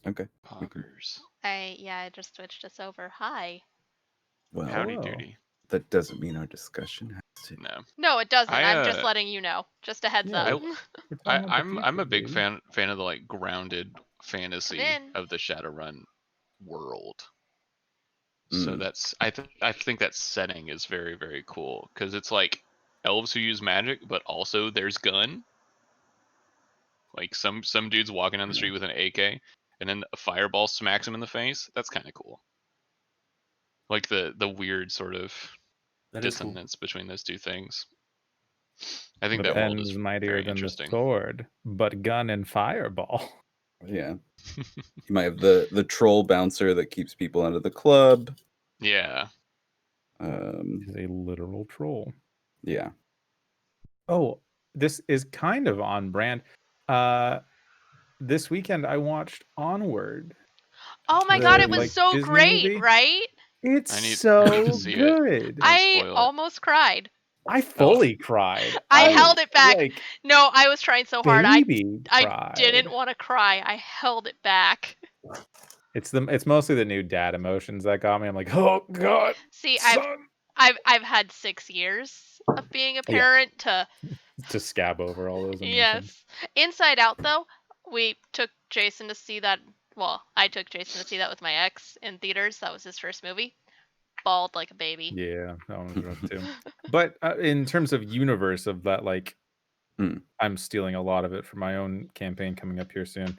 Okay. Poggers. I just switched us over. Hi. Well, Howdy Hello. doody. that doesn't mean our discussion has to. No. No, it doesn't. I I'm just letting you know. Just a heads Yeah, up. I we're talking about the I'm future, a big baby. fan of the like grounded Come fantasy in. of the Shadowrun world. So Mm, I think that setting is very very cool because it's like elves who use magic, but also there's gun. Like some dude's walking down the street with an AK, and then a fireball smacks him in the face. That's kind of cool. Like the weird sort of That is cool. dissonance between those two things. I think The that world pen is is mightier very than the interesting. sword, but gun and fireball. yeah. You might have the troll bouncer that keeps people out of the club. Yeah. Is a literal troll. Yeah. Oh, this is kind of on brand. This weekend I watched Onward, Oh my god, the it was like so Disney great, movie. right? It's I need to so see it. good. Don't I spoil it. almost cried. I Oh, fully cried. I I held it back. like No, I was trying so hard. baby I cried. didn't want to cry. I held it back. It's mostly the new dad emotions that got me. I'm like, oh god, See, son. I've had 6 years of being a Yeah, parent to to scab over all those emotions. yes. Inside Out though, we took Jason to see that. Well, I took Jason to see that with my ex in theaters. That was his first movie. Bawled like a baby. Yeah, that one was rough too. But in terms of universe of that, like, Mm, I'm stealing a lot of it for my own campaign coming up here soon.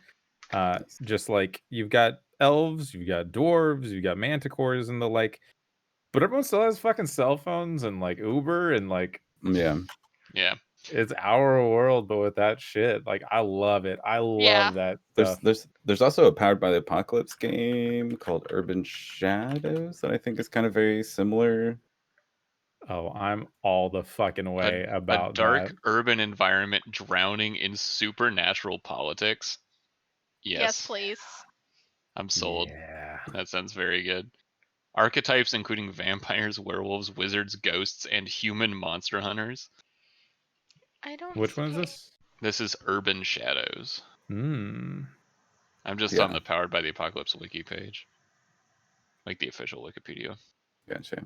nice. Just like you've got elves, you've got dwarves, you've got manticores and the like, but everyone still has fucking cell phones and like Uber and like Yeah. yeah. it's our world, but with that shit. Like I love it. I Yeah. love that There's stuff. there's there's also a Powered by the Apocalypse game called Urban Shadows that I think is kind of very similar. Oh, I'm all the fucking way A about that. dark urban environment drowning in supernatural politics. Yes, Yes, please. I'm sold. Yeah. That sounds very good. Archetypes including vampires, werewolves, wizards, ghosts, and human monster hunters. I don't Which one is see. this? This is Urban Shadows. Hmm. I'm just on Yeah, the Powered by the Apocalypse wiki page, like the official Wikipedia. gotcha.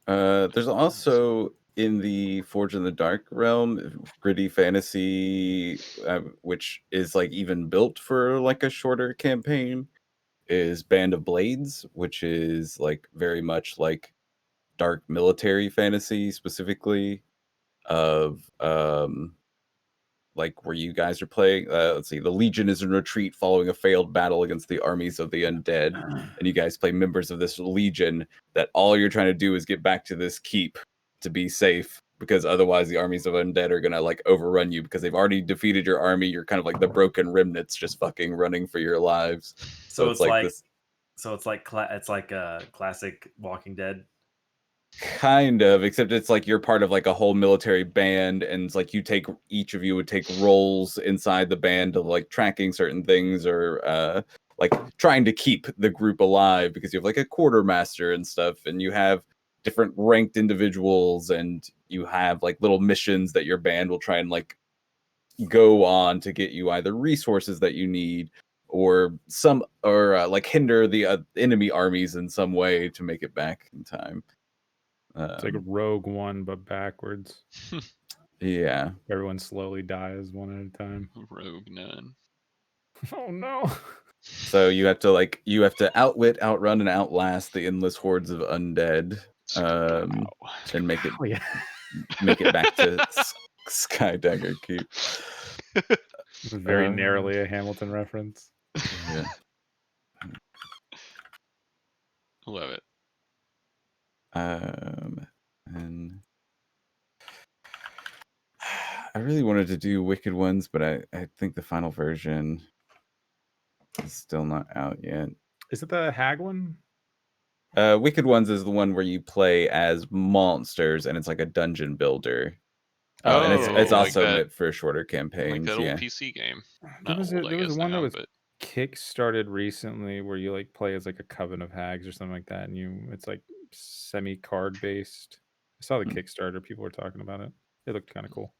There's also in the Forge in the Dark realm, gritty fantasy, which is like even built for like a shorter campaign, is Band of Blades, which is like very much like dark military fantasy, specifically of like where you guys are playing. Let's see, the Legion is in retreat following a failed battle against the armies of the undead, and you guys play members of this Legion. That all you're trying to do is get back to this keep to be safe, because otherwise the armies of undead are gonna like overrun you because they've already defeated your army. You're kind of like the broken remnants, just fucking running for your lives. So So it's it's like like this it's like a classic Walking Dead. kind of, except it's like you're part of like a whole military band, and it's like each of you would take roles inside the band of like tracking certain things or like trying to keep the group alive, because you have like a quartermaster and stuff, and you have different ranked individuals, and you have like little missions that your band will try and like go on to get you either resources that you need or like hinder the enemy armies in some way to make it back in time. It's like Rogue One, but backwards. Yeah. Everyone slowly dies one at a time. Rogue Nun. Oh no. So you have to outwit, outrun, and outlast the endless hordes of undead, Super and Oh yeah. make it back to Skydagger Keep. Very narrowly a Hamilton reference. Yeah. Love it. And I really wanted to do Wicked Ones, but I think the final version is still not out yet. Is it the hag one? Wicked Ones is the one where you play as monsters, and it's like a dungeon builder. And it's Oh, like also that, meant for shorter like campaigns. that old Yeah. PC game. There Not was old, I there was guess one that now, was but kick-started recently where you like play as like a coven of hags or something like that, and it's like semi-card based. I saw the Hmm. Kickstarter, people were talking about it. It looked kind of cool.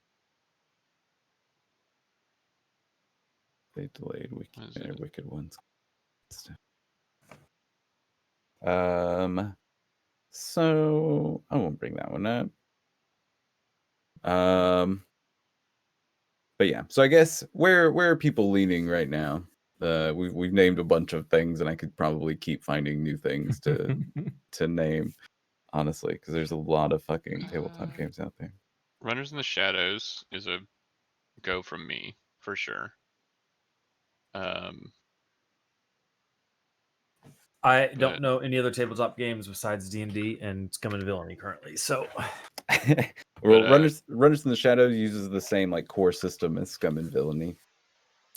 They delayed What is it? Wicked Ones. So I won't bring that one up. But yeah, so I guess where are people leaning right now? We've named a bunch of things, and I could probably keep finding new things to name, honestly, because there's a lot of fucking tabletop games out there. Runners in the Shadows is a go from me for sure. I But- don't know any other tabletop games besides D&D and Scum and Villainy currently. So Well, But, Runners in the Shadows uses the same like core system as Scum and Villainy.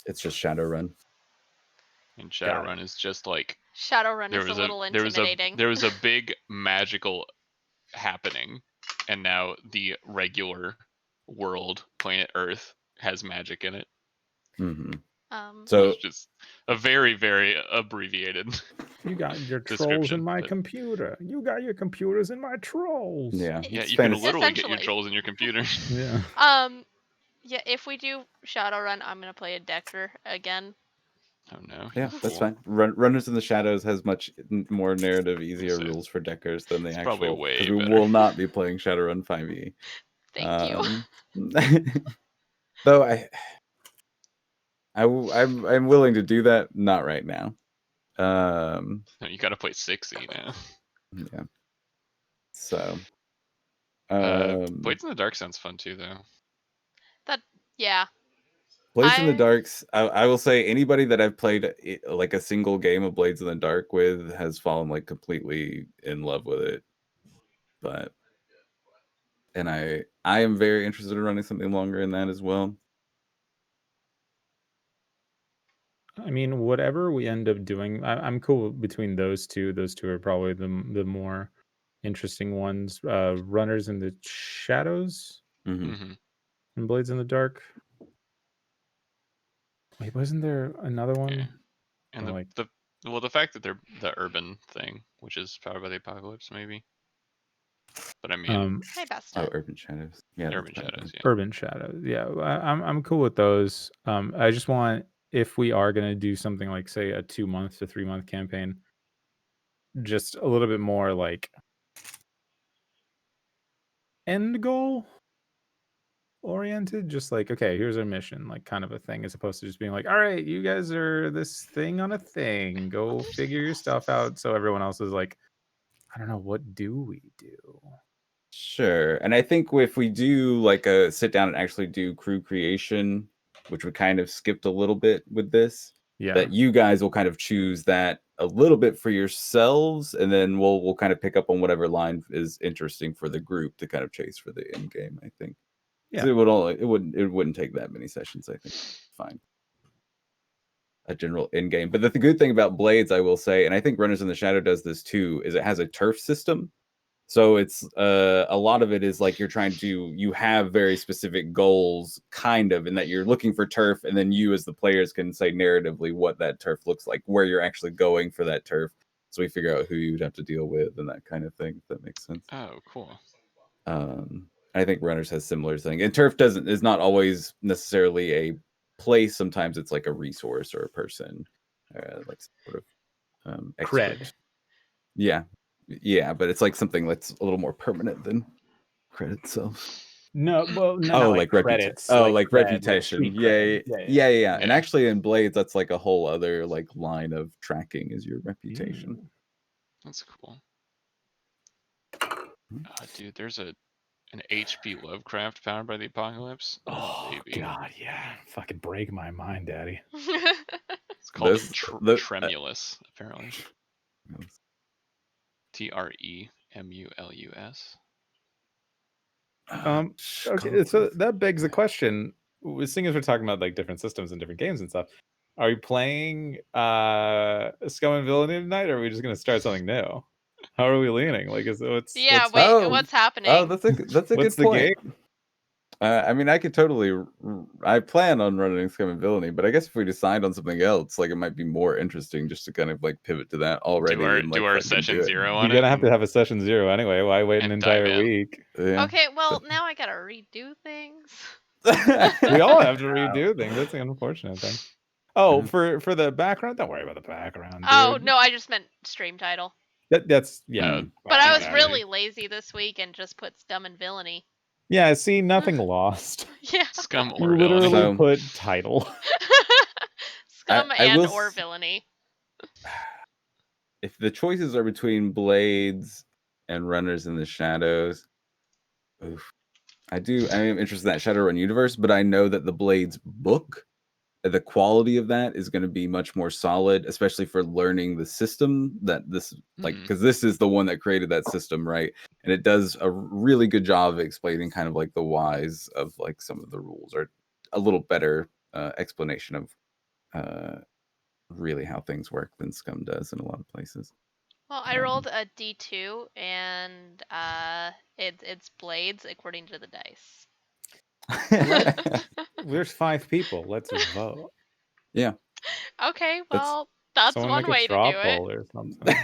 It's just Shadowrun. and Got Shadowrun is just like Shadowrun is a little intimidating. there was a big magical happening, and now the regular world, planet Earth, has magic in it. Mm-hmm. So So it's just a very, very abbreviated. You got your trolls in description, my but- computer. You got your computers in my trolls. yeah, Yeah, it's you can fantasy. literally get your Essentially. trolls in your computer. Yeah. Yeah, if we do Shadowrun, I'm gonna play a Decker again. Oh no. Yeah, that's Cool. fine. Runners in the Shadows has much more narrative, easier So, rules for deckers than the it's probably actual. way Because we better. will not be playing Shadowrun 5e. Thank you. Though I'm willing to do that. Not right now. No, you gotta play 6e now. Yeah. So. Blades in the Dark sounds fun too, though. Yeah. Blades in the I- Darks. I will say anybody that I've played like a single game of Blades in the Dark with has fallen like completely in love with it. And I am very interested in running something longer in that as well. I mean, whatever we end up doing, I'm cool between those two. Those two are probably the more interesting ones. Runners in the Shadows Mm-hmm. Mm-hmm. and Blades in the Dark. Wait, wasn't there another one? Yeah. And Like- the fact that they're the urban thing, which is powered by the apocalypse, maybe. But I mean, Hi, Besta. Urban Shadows. Yeah, Urban that's Shadows, yeah. Urban Shadows. Yeah, I'm cool with those. I just want, if we are gonna do something like say a 2-month to 3-month campaign, just a little bit more like end goal oriented, just like, okay, here's our mission, like kind of a thing, as opposed to just being like, all right, you guys are this thing on a thing, go there's figure your stuff out, so everyone else is like, I don't know, what do we do? Sure. And I think if we do like a sit down and actually do crew creation, which we kind of skipped a little bit with this, Yeah, that you guys will kind of choose that a little bit for yourselves, and then we'll kind of pick up on whatever line is interesting for the group to kind of chase for the end game, I think. 'Cause Yeah. it wouldn't take that many sessions, I think. Fine. A general end game. But the good thing about Blades, I will say, and I think Runners in the Shadow does this too, is it has a turf system. So it's a lot of it is like you have very specific goals, kind of, in that you're looking for turf, and then you as the players can say narratively what that turf looks like, where you're actually going for that turf. So we figure out who you'd have to deal with and that kind of thing, if that makes sense. Oh, cool. I think Runners has similar thing. And turf is not always necessarily a place. Sometimes it's like a resource or a person, like sort of expert. cred. Yeah, but it's like something that's a little more permanent than credit itself. No, well, no, Oh, not like credits. like cred, reputation. street Yeah. cred. And Yeah. actually in Blades, that's like a whole other like line of tracking is your reputation. That's cool. Dude, there's an HP Lovecraft powered by the apocalypse. Oh, baby. God, yeah. Fucking break my mind, Daddy. It's called Those- Tremulous, apparently. Tremulus. Okay, so that begs the question, seeing as we're talking about like different systems and different games and stuff, are we playing Scum and Villainy tonight, or are we just gonna start something new? How are we leaning? Like, Yeah, what's, wait, what's happening? Oh, that's a good what's the point. game? I mean, I could totally. I plan on running Scum and Villainy, but I guess if we decide on something else, like it might be more interesting just to kind of like pivot to that already. and, like, Do our fucking session do it. 0 You're on it. gonna have to have a session 0 anyway. Why wait an and dive entire in. week? Yeah. Okay, well, now I gotta redo things. We all have to redo things. That's the unfortunate thing. Oh, Mhm. for the background, don't worry about the background, dude. Oh no, I just meant stream title. That's yeah. Mm. But I was whatever. really lazy this week and just put Scum and Villainy. Yeah. See, nothing lost. Yeah. Scum You or literally villainy. So- put title. Scum I will or s- Villainy. If the choices are between Blades and Runners in the Shadows, oof, I am interested in that Shadowrun universe, but I know that the Blades book, the quality of that is going to be much more solid, especially for learning the system that this because this is the one that created that system, right? And it does a really good job of explaining kind of like the whys of like some of the rules, or a little better explanation of really how things work than Scum does in a lot of places. Well, I rolled a D2 and it's Blades according to the dice. There's 5 people. Let's vote. Yeah. Okay, well, that's Someone one make a way to straw do it. poll or something.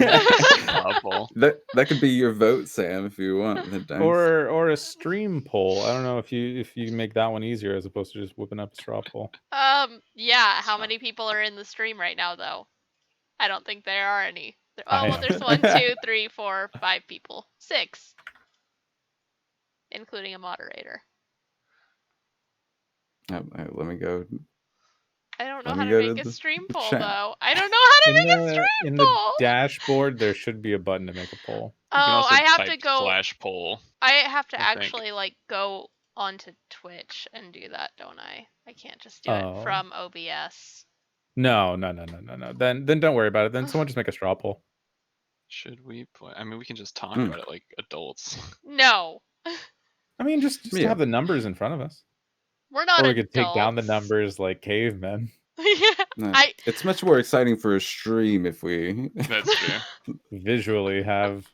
Awful. That could be your vote, Sam, if you want. The dice. or a stream poll. I don't know if you make that one easier as opposed to just whipping up a straw poll. Yeah, how many people are in the stream right now though? I don't think there are any. Oh, well, there's 1, 2, 3, 4, 5 people. 6. Including a moderator. Let me go. I don't know Let how me to go make to a the stream poll chat. though. I don't know how to make a stream in poll. the dashboard, there should be a button to make a poll. You can Oh, also I have type to go. /poll. I have to I think. actually like go onto Twitch and do that, don't I? I can't just do Oh. it from OBS. No. Then don't worry about it. Then someone just make a straw poll. Should we play? I mean, we can just talk Mm. about it like adults. No, I mean, just Yeah. have the numbers in front of us. we're not Or we adults. could take down the numbers like cavemen. Yeah, No, I it's much more exciting for a stream if we. That's true. Visually have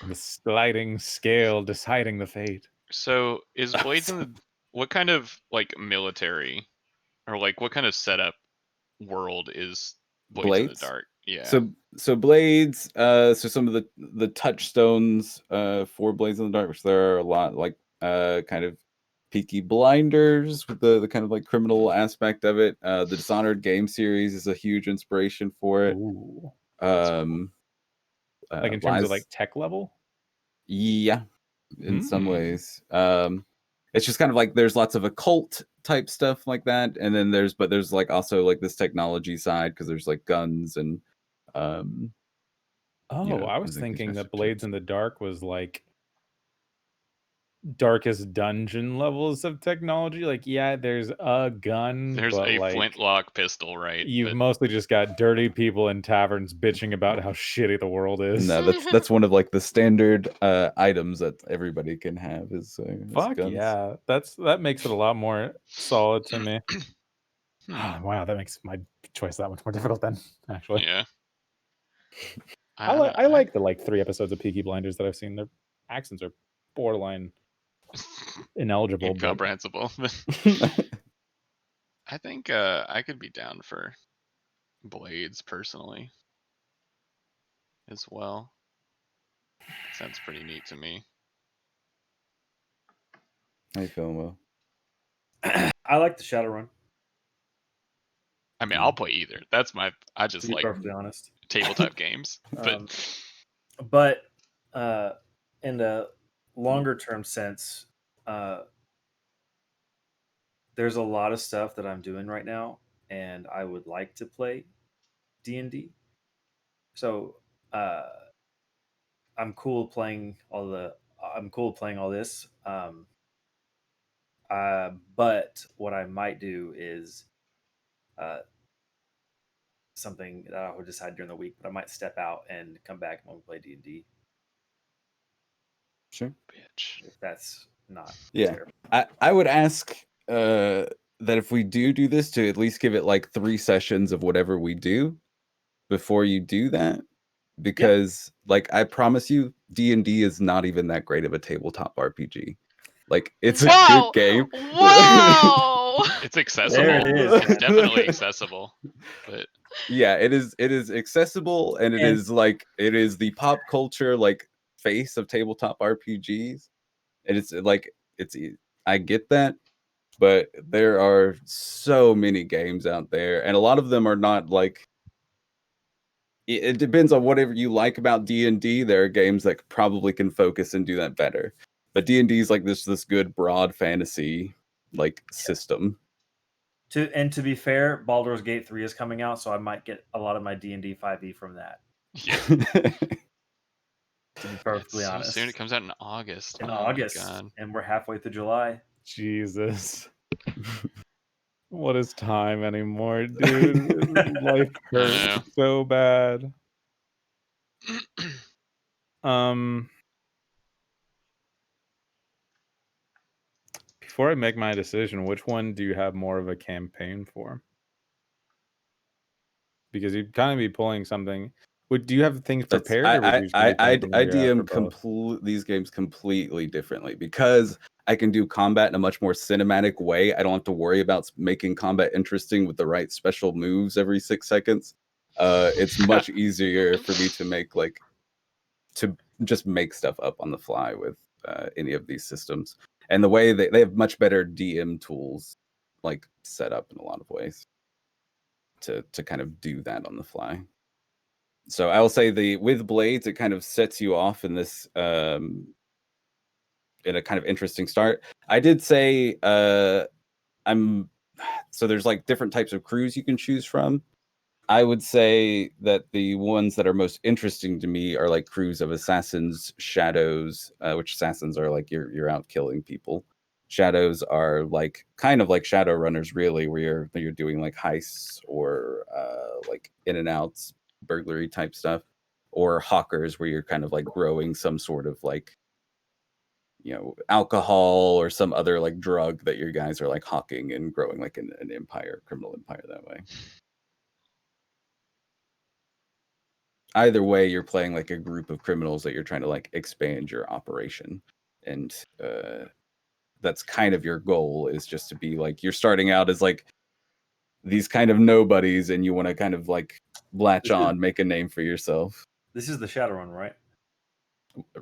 the sliding scale deciding the fate. So is Blades in the what kind of like military or like what kind of setup world is Blades in the Blades? Dark? Yeah. So Blades, so some of the touchstones for Blades in the Dark, which there are a lot, like kind of Peaky Blinders with the kind of like criminal aspect of it. The Dishonored game series is a huge inspiration for it. Ooh. Like Like in terms of like tech level? Yeah, in some Hmm. ways. It's just kind of like there's lots of occult type stuff like that, and then there's like also like this technology side because there's like guns and Oh, you know, I was these thinking kinds that of Blades chips. in the Dark was like darkest dungeon levels of technology. Like, yeah, there's a gun, There's but a like flintlock pistol, right? you've But mostly just got dirty people in taverns bitching about how shitty the world is. No, that's one of like the standard items that everybody can have is Fuck guns. yeah, that makes it a lot more solid to me. Hmm. Wow, that makes my choice that much more difficult then. Actually, Yeah. I like the like 3 episodes of Peaky Blinders that I've seen. Their accents are borderline ineligible, but incomprehensible. I think I could be down for Blades personally as well. Sounds pretty neat to me. How you feeling, Will? I like the Shadowrun, I mean, I'll play either. That's I to just be like perfectly honest. tabletop games. But in the longer term sense, there's a lot of stuff that I'm doing right now, and I would like to play D&D. So I'm cool playing all this. But what I might do is something that I would decide during the week. But I might step out and come back when we play D&D. Sure. Bitch. If that's not Yeah. terrible. I would ask that if we do this, to at least give it like 3 sessions of whatever we do before you do that, because like I promise you, D&D is not even that great of a tabletop RPG. Like it's a good game. Whoa! It's accessible. There it is. It's definitely accessible. But Yeah, it is accessible, and it is the pop culture like face of tabletop RPGs. And it's like I get that, but there are so many games out there, and a lot of them are not like. It depends on whatever you like about D&D. There are games that probably can focus and do that better, but D&D is like this good broad fantasy like system. To be fair, Baldur's Gate 3 is coming out, so I might get a lot of my D&D 5e from that. Yeah. To be perfectly so honest. soon it comes out in August. In Oh August, my god. and we're halfway through July. Jesus. What is time anymore, dude? Life hurts so bad. Before I make my decision, which one do you have more of a campaign for? Because you'd kind of be pulling something. Do you have things prepared, or would you just be pulling from I your ass for DM these games completely differently because I can do combat in a much more cinematic way. I don't have to worry about making combat interesting with the right special moves every 6 seconds. It's much easier for me to make to just make stuff up on the fly with any of these systems. And the way they have much better DM tools like set up in a lot of ways to kind of do that on the fly. So I will say with blades, it kind of sets you off in this in a kind of interesting start. I did say so there's like different types of crews you can choose from. I would say that the ones that are most interesting to me are like crews of assassins, shadows, which assassins are like you're out killing people. Shadows are like kind of like shadow runners, really, where you're doing like heists or like in and outs, burglary type stuff, or hawkers, where you're kind of like growing some sort of like alcohol or some other like drug that your guys are like hawking and growing like an empire, criminal empire that way. Either way, you're playing like a group of criminals that you're trying to like expand your operation, and that's kind of your goal, is just to be like you're starting out as like these kind of nobodies, and you want to kind of like latch on, make a name for yourself. This is the Shadowrun, right?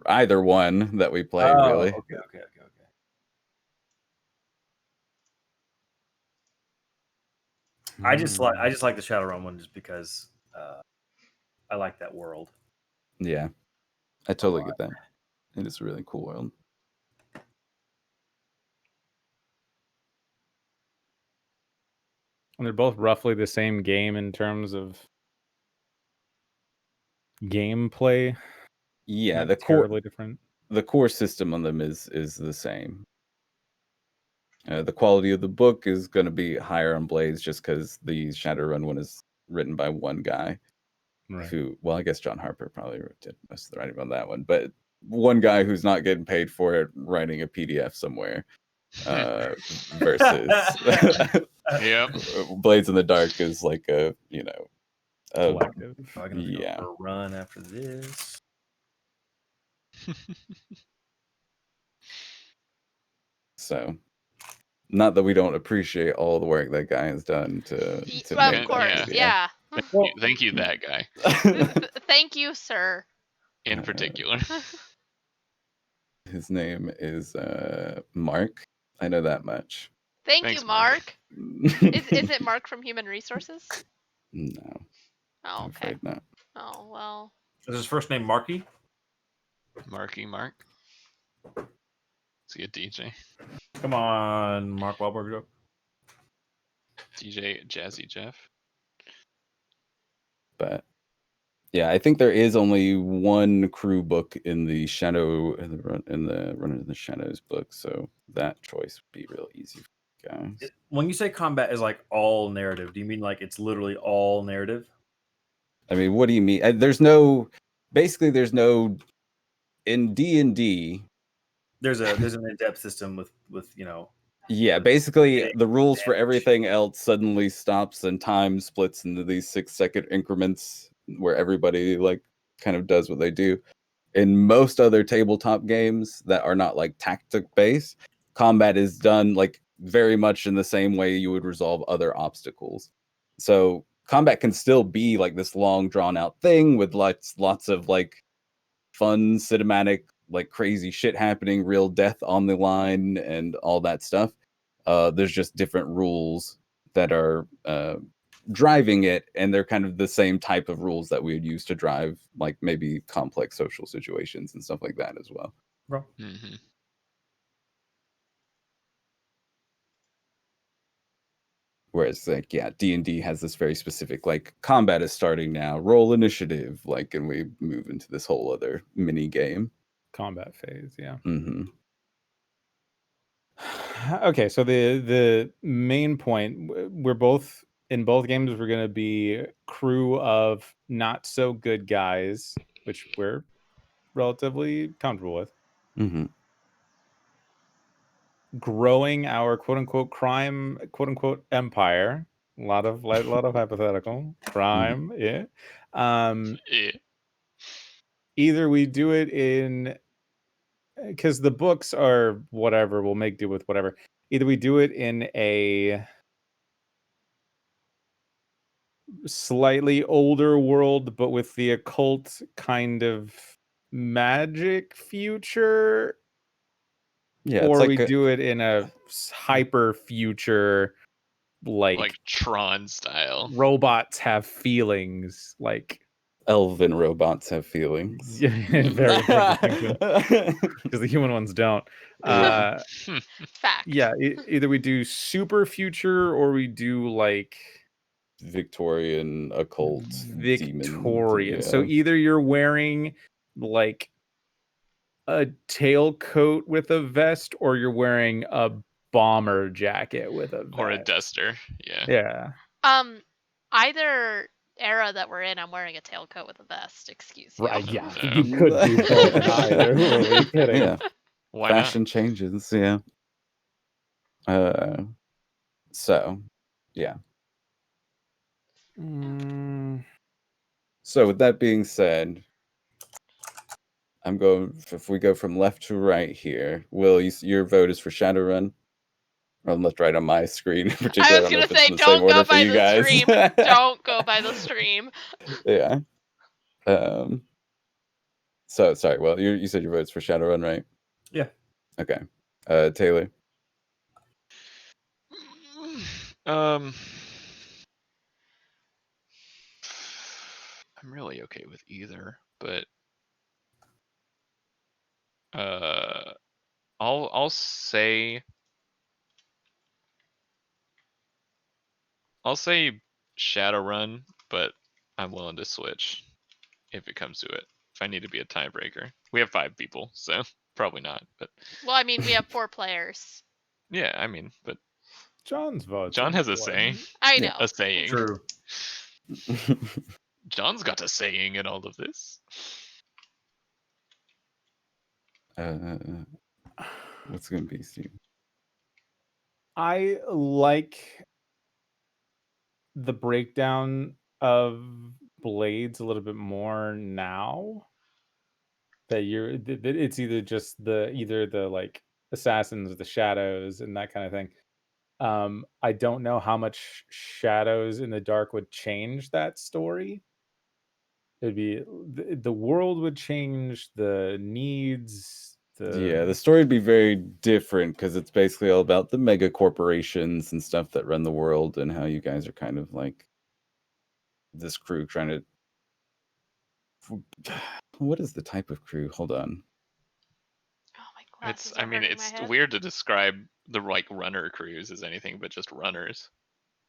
Either one that we play, really. Okay. I just like the Shadowrun one just because I like that world. Yeah, I totally get that. It is a really cool world. And they're both roughly the same game in terms of gameplay. Yeah, Not terribly different. The core system on them is the same. The quality of the book is going to be higher on Blades just because the Shadowrun one is written by one guy. Right. Who, well, I guess John Harper probably did most of the writing on that one, but one guy who's not getting paid for it writing a PDF somewhere versus Blades in the Dark is like a collective. I'm gonna go for a run after this. So, not that we don't appreciate all the work that guy has done to well, make of course, that yeah. Thank you, that guy. Thank you, sir. In particular. His name is Mark. I know that much. Thanks, you, Mark. Is it Mark from Human Resources? No. Oh, I'm okay. afraid not. Oh, well. Is his first name Marky? Mark. Is he a DJ? Come on, Mark Wahlberg joke. DJ Jazzy Jeff. But yeah, I think there is only one crew book in the Shadow in the Run in the Shadows book, so that choice would be real easy for you guys. When you say combat is like all narrative, do you mean like it's literally all narrative? I mean, what do you mean? There's no in D&D. There's an in-depth system with Yeah, basically the rules for everything else suddenly stops and time splits into these 6-second increments where everybody like kind of does what they do. In most other tabletop games that are not like tactic based, combat is done like very much in the same way you would resolve other obstacles. So combat can still be like this long drawn out thing with lots of like fun cinematic like crazy shit happening, real death on the line and all that stuff. There's just different rules that are driving it, and they're kind of the same type of rules that we would use to drive like maybe complex social situations and stuff like that as well. Bro. Mm-hmm. Whereas like D&D has this very specific like combat is starting now, roll initiative, like, and we move into this whole other mini game combat phase. Yeah. Mm-hmm. Okay, so the main point, we're both in both games, we're going to be crew of not so good guys, which we're relatively comfortable with. Mm-hmm. Growing our quote unquote crime, quote unquote empire. A lot of hypothetical crime. Yeah. Yeah. Either we do it in, because the books are whatever, we'll make do with whatever. Either we do it in a slightly older world, but with the occult kind of magic future, Yeah, or it's like we do it in a hyper future, Like Tron style. robots have feelings, like elven robots have feelings. very distinction, because the human ones don't. Yeah. Fact. Yeah, either we do super future or we do like Victorian occult Victorian. demon. So either you're wearing like a tailcoat with a vest, or you're wearing a bomber jacket with a vest. Or a duster. Yeah. Yeah. Either era that we're in, I'm wearing a tailcoat with a vest. Excuse you. Right. Yeah. No. You could do both in either. Who are we kidding? Yeah. Why Fashion changes. Yeah. So, yeah. So with that being said, I'm going. If we go from left to right here, Will, your vote is for Shadowrun. Or left, right on my screen in particular. I was gonna say, don't go by the stream. Don't go by the stream. Yeah. So sorry. Well, you said your vote's for Shadowrun, right? Yeah. Okay. Taylor. I'm really okay with either, but I'll say Shadowrun, but I'm willing to switch if it comes to it. If I need to be a tiebreaker. We have 5 people, so probably not. But Well, I mean, we have 4 players. yeah, I mean, but John's vote. John has a saying. I know. A saying. True. John's got a saying in all of this. What's gonna be Steve? I like the breakdown of blades a little bit more now. That it's either just the like assassins, the shadows, and that kind of thing. I don't know how much Shadows in the Dark would change that story. It'd be the world would change, the needs. The story would be very different because it's basically all about the mega corporations and stuff that run the world, and how you guys are kind of like this crew trying to. What is the type of crew? Hold on. Oh, my glasses I mean, it's weird to describe the like runner crews as anything but just runners.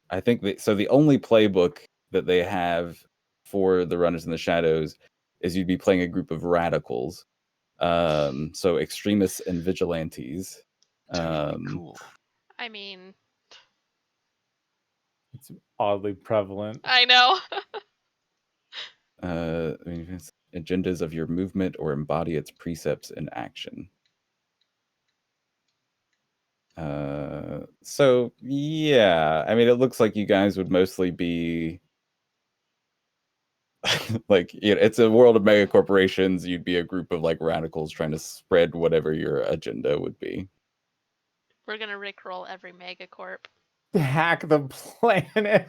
I think so. The only playbook that they have for the runners in the shadows is you'd be playing a group of radicals, so extremists and vigilantes. Cool. I mean, It's oddly prevalent. I know. I mean, it's agendas of your movement or embody its precepts in action. So yeah, I mean, it looks like you guys would mostly be like, it's a world of mega corporations. You'd be a group of like radicals trying to spread whatever your agenda would be. We're gonna rickroll every megacorp. Hack the planet.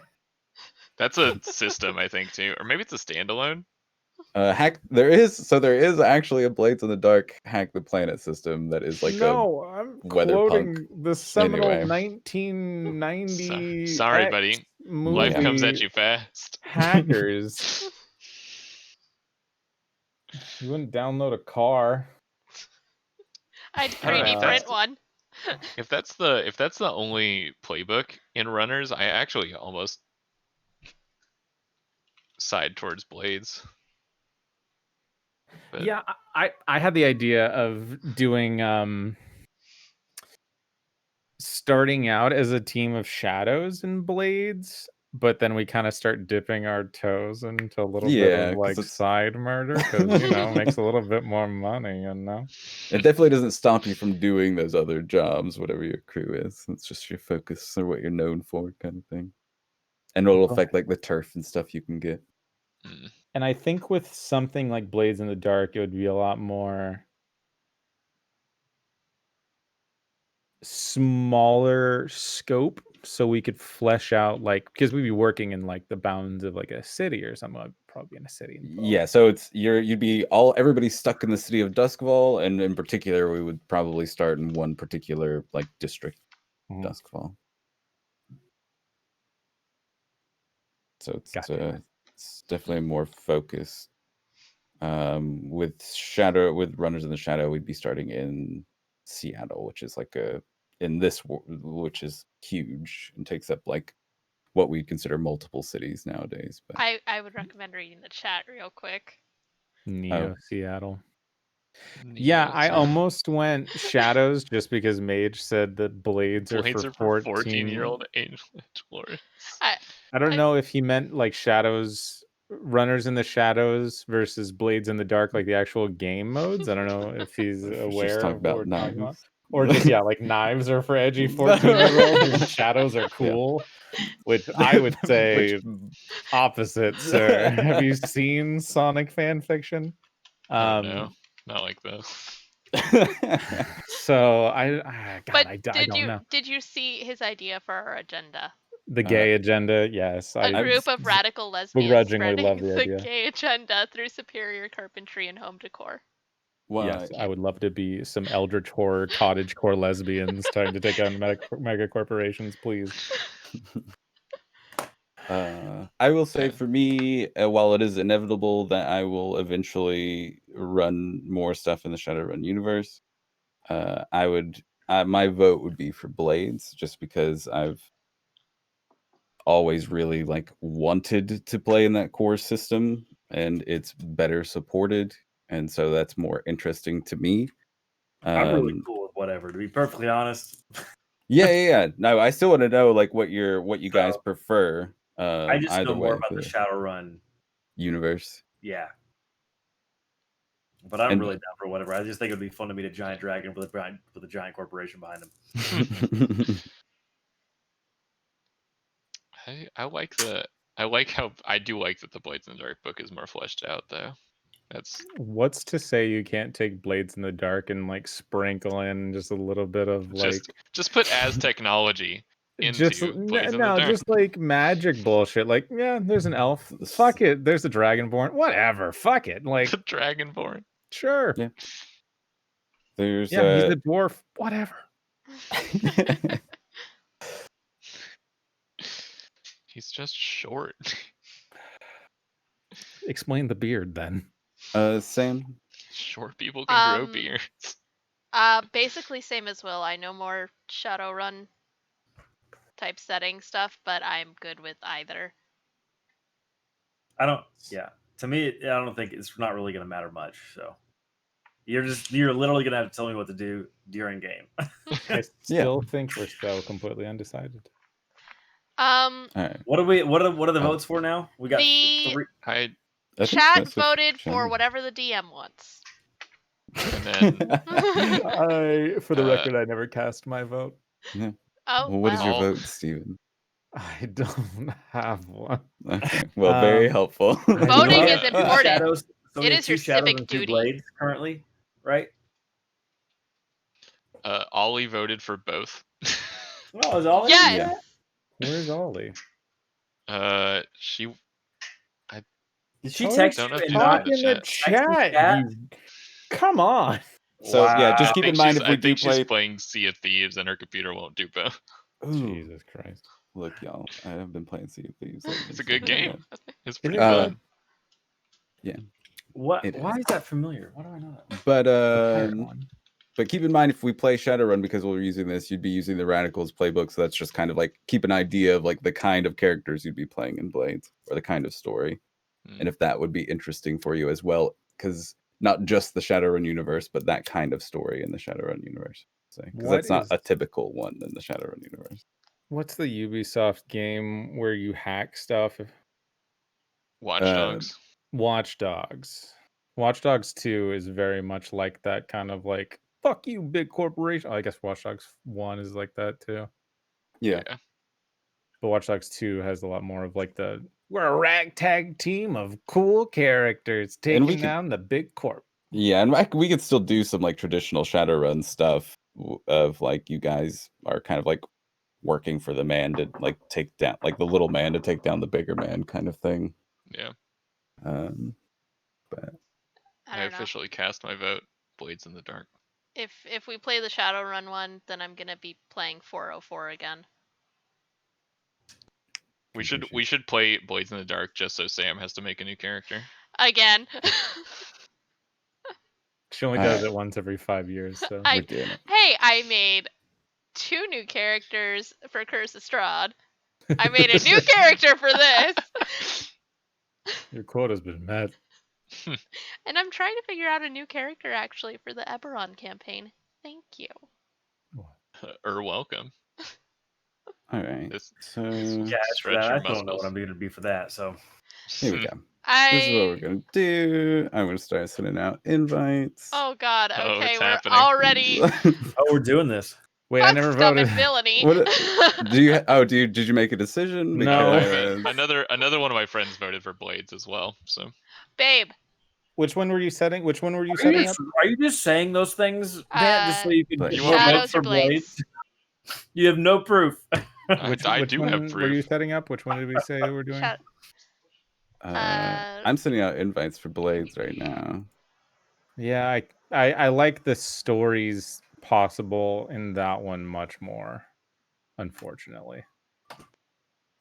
That's a system, I think, too. Or maybe it's a standalone. There is actually a Blades in the Dark Hack the Planet system that is like no, I'm weather quoting the seminal Anyway. 1990 Sorry, buddy. Life movie comes at you fast. Hackers. You wouldn't download a car. I'd I mean, 3D if print that's one. if that's the only playbook in runners, I actually almost side towards Blades. But Yeah, I had the idea of doing starting out as a team of shadows and blades, but then we kind of start dipping our toes into a little bit Yeah, of 'cause like it's- side murder because makes a little bit more money, It definitely doesn't stop you from doing those other jobs, whatever your crew is. It's just your focus or what you're known for, kind of thing. And it'll affect like the turf and stuff you can get. And I think with something like Blades in the Dark, it would be a lot more smaller scope, so we could flesh out because we'd be working in like the bounds of like a city or something. I'd probably be in a city. Yeah, so you'd be everybody's stuck in the city of Duskfall, and in particular, we would probably start in one particular like district, Duskfall. So it's definitely more focused. With Runners in the Shadow, we'd be starting in Seattle, which is which is huge and takes up like what we consider multiple cities nowadays. But I would recommend reading the chat real quick. Neo Seattle. Neo Yeah, I Seattle. almost went Shadows just because Mage said that Blades are for 14-year-old Angel Explorers. I don't know if he meant like Shadows, Runners in the Shadows versus Blades in the Dark, like the actual game modes. I don't know if he's aware talking of what we're about talking about. knives. Or just, like knives are for edgy 14-year-olds and shadows are cool, which I would say opposite, sir. Have you seen Sonic fan fiction? Oh no, not like this. So I don't know. Did you see his idea for our agenda? The gay agenda, yes. A group of radical lesbians begrudgingly spreading love the the idea. gay agenda through superior carpentry and home decor. Yes, I would love to be some eldritch horror cottagecore lesbians trying to take on mega corporations, please. I will say for me, while it is inevitable that I will eventually run more stuff in the Shadowrun universe, my vote would be for Blades, just because I've always really like wanted to play in that core system, and it's better supported, and so that's more interesting to me. I'm really cool with whatever, to be perfectly honest. Yeah. No, I still want to know like what you guys prefer. I just either know more way, about the Shadowrun universe. Yeah. But I'm really down for whatever. I just think it would be fun to meet a giant dragon with a giant corporation behind him. I like how I do like that the Blades in the Dark book is more fleshed out though. That's what's to say you can't take Blades in the Dark and like sprinkle in just a little bit of like just put as technology into Blades in the Dark. just like magic bullshit. Like, yeah, there's an elf. Fuck it. There's a dragonborn. Whatever. Fuck it. Like the dragonborn. Sure. Yeah. There's he's a dwarf. Whatever. He's just short. Explain the beard then. Sam. Short people can grow beards. Basically same as Will. I know more Shadowrun type setting stuff, but I'm good with either. To me, I don't think it's not really going to matter much. So you're literally going to have to tell me what to do during game. I still think we're so completely undecided. What are the votes for now? We got the chat voted for whatever the DM wants. And then for the record, I never cast my vote. Yeah. Oh, what is your vote, Steven? I don't have one. Okay. Well, very helpful. Voting is important. Shadows, so it is your civic duty. Blades currently, right? Ollie voted for both. Oh, is Ollie? Yes. Where's Ollie? Did she Tell text Don't you have and to Talk not in the in the chat. chat. You... Come on. So yeah, just Wow. keep in mind if we I do think she's play. playing Sea of Thieves and her computer won't do both. Ooh, Jesus Christ. look, y'all, I have been playing Sea of Thieves lately. It's a so good yeah. game. It's Is pretty it fun. good? Yeah, What? it Why is. is that familiar? Why do I know that? But The pirate one. but keep in mind if we play Shadowrun, because we're using this, you'd be using the Radicals playbook. So that's just kind of like keep an idea of like the kind of characters you'd be playing in Blades or the kind of story, and if that would be interesting for you as well, because not just the Shadowrun universe, but that kind of story in the Shadowrun universe. Because What that's not is- a typical one in the Shadowrun universe. What's the Ubisoft game where you hack stuff? Watch Dogs. Watch Dogs. Watch Dogs 2 is very much like that kind of like, fuck you, big corporation. I guess Watch Dogs 1 is like that too. Yeah. But Watch Dogs 2 has a lot more of like the, we're a ragtag team of cool characters And we taking could- down the big corp. Yeah, and we could still do some like traditional Shadowrun stuff of like you guys are kind of like working for the man to like take down like the little man to take down the bigger man kind of thing. Yeah. But I I don't know. officially cast my vote. Blades in the Dark. If we play the Shadowrun one, then I'm gonna be playing 404 again. We should play Blades in the Dark just so Sam has to make a new character. Again. She only does it once every 5 years, so we're doing it. Hey, I made 2 new characters for Curse of Strahd. I made a new character for this. your quota's been met. And I'm trying to figure out a new character actually for the Eberron campaign. Thank you. Welcome. All right. This So Yeah, as for stretch that, your I don't know muscles. what I'm going to be for that. So here we go. This is what we're I gonna do. I'm gonna start sending out invites. Oh god, Oh, okay, it's we're happening. already oh, we're doing this. Wait, I never fucked up voted. in villainy. What do you? Oh, did you make a decision? No. Because Another one of my friends voted for Blades as well. So Babe. Which one were you setting? Which one were you Are setting you, up? just, are you just saying those things, Dan, just so you can But- get You more want me to- votes Shadows or for Blades? You have no proof. I do have one were you proof. setting up? Which one did we say we're doing? I'm sending out invites for Blades right now. Yeah, I like the stories possible in that one much more, unfortunately.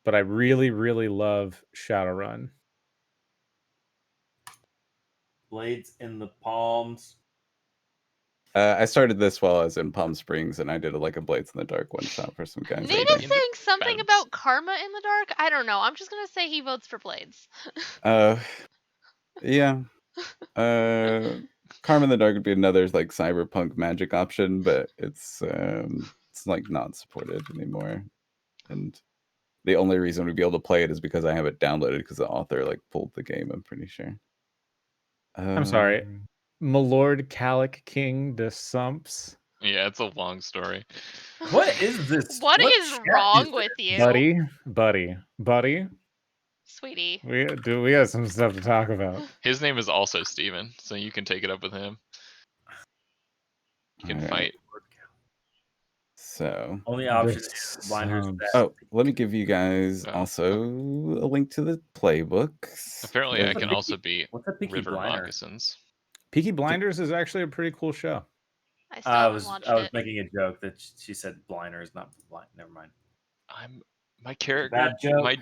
But I really, really love Shadowrun. Blades in the palms. I started this while I was in Palm Springs, and I did like a Blades in the Dark one shot for some guys. Nate out is in there. saying something balance. about karma in the dark. I don't know. I'm just gonna say he votes for Blades. Yeah. Karma in the Dark would be another like cyberpunk magic option, but it's like not supported anymore. And the only reason we'd be able to play it is because I have it downloaded because the author like pulled the game, I'm pretty sure. I'm sorry. Milord Calic King de Sumps. Yeah, it's a long story. What is this? What is chat wrong with you? Buddy. Sweetie. We got some stuff to talk about. His name is also Steven, so you can take it up with him. You can All right. fight. So Only option This is blinders. sounds- oh, let me give you guys Oh. also a link to the playbooks. Apparently, I Of- can also beat What's a Peaky River Blinder? Moccasins. Peaky Blinders is actually a pretty cool show. I still I haven't was watched I was it. making a joke that she said blinders, not blind. Never mind. My character. Bad joke. Is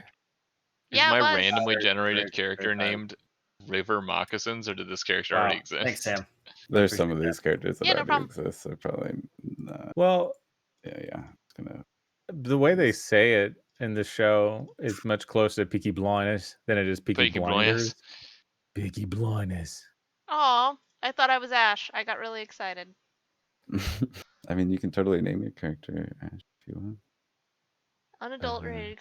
Yeah, it my was. randomly Very, generated very, character very named River Moccasins, or did this character Wow. already exist? Thanks, Sam. There's some of appreciate these characters that Yeah, no already problem. exist, so probably not. Well, Yeah. It's gonna. the way they say it in the show is much closer to Peaky Blinders than it is Peaky Peaky Blinders. Blinders. Peaky Blinders. Aw, I thought I was Ash. I got really excited. I mean, you can totally name your character Ash if you want. Unadulterated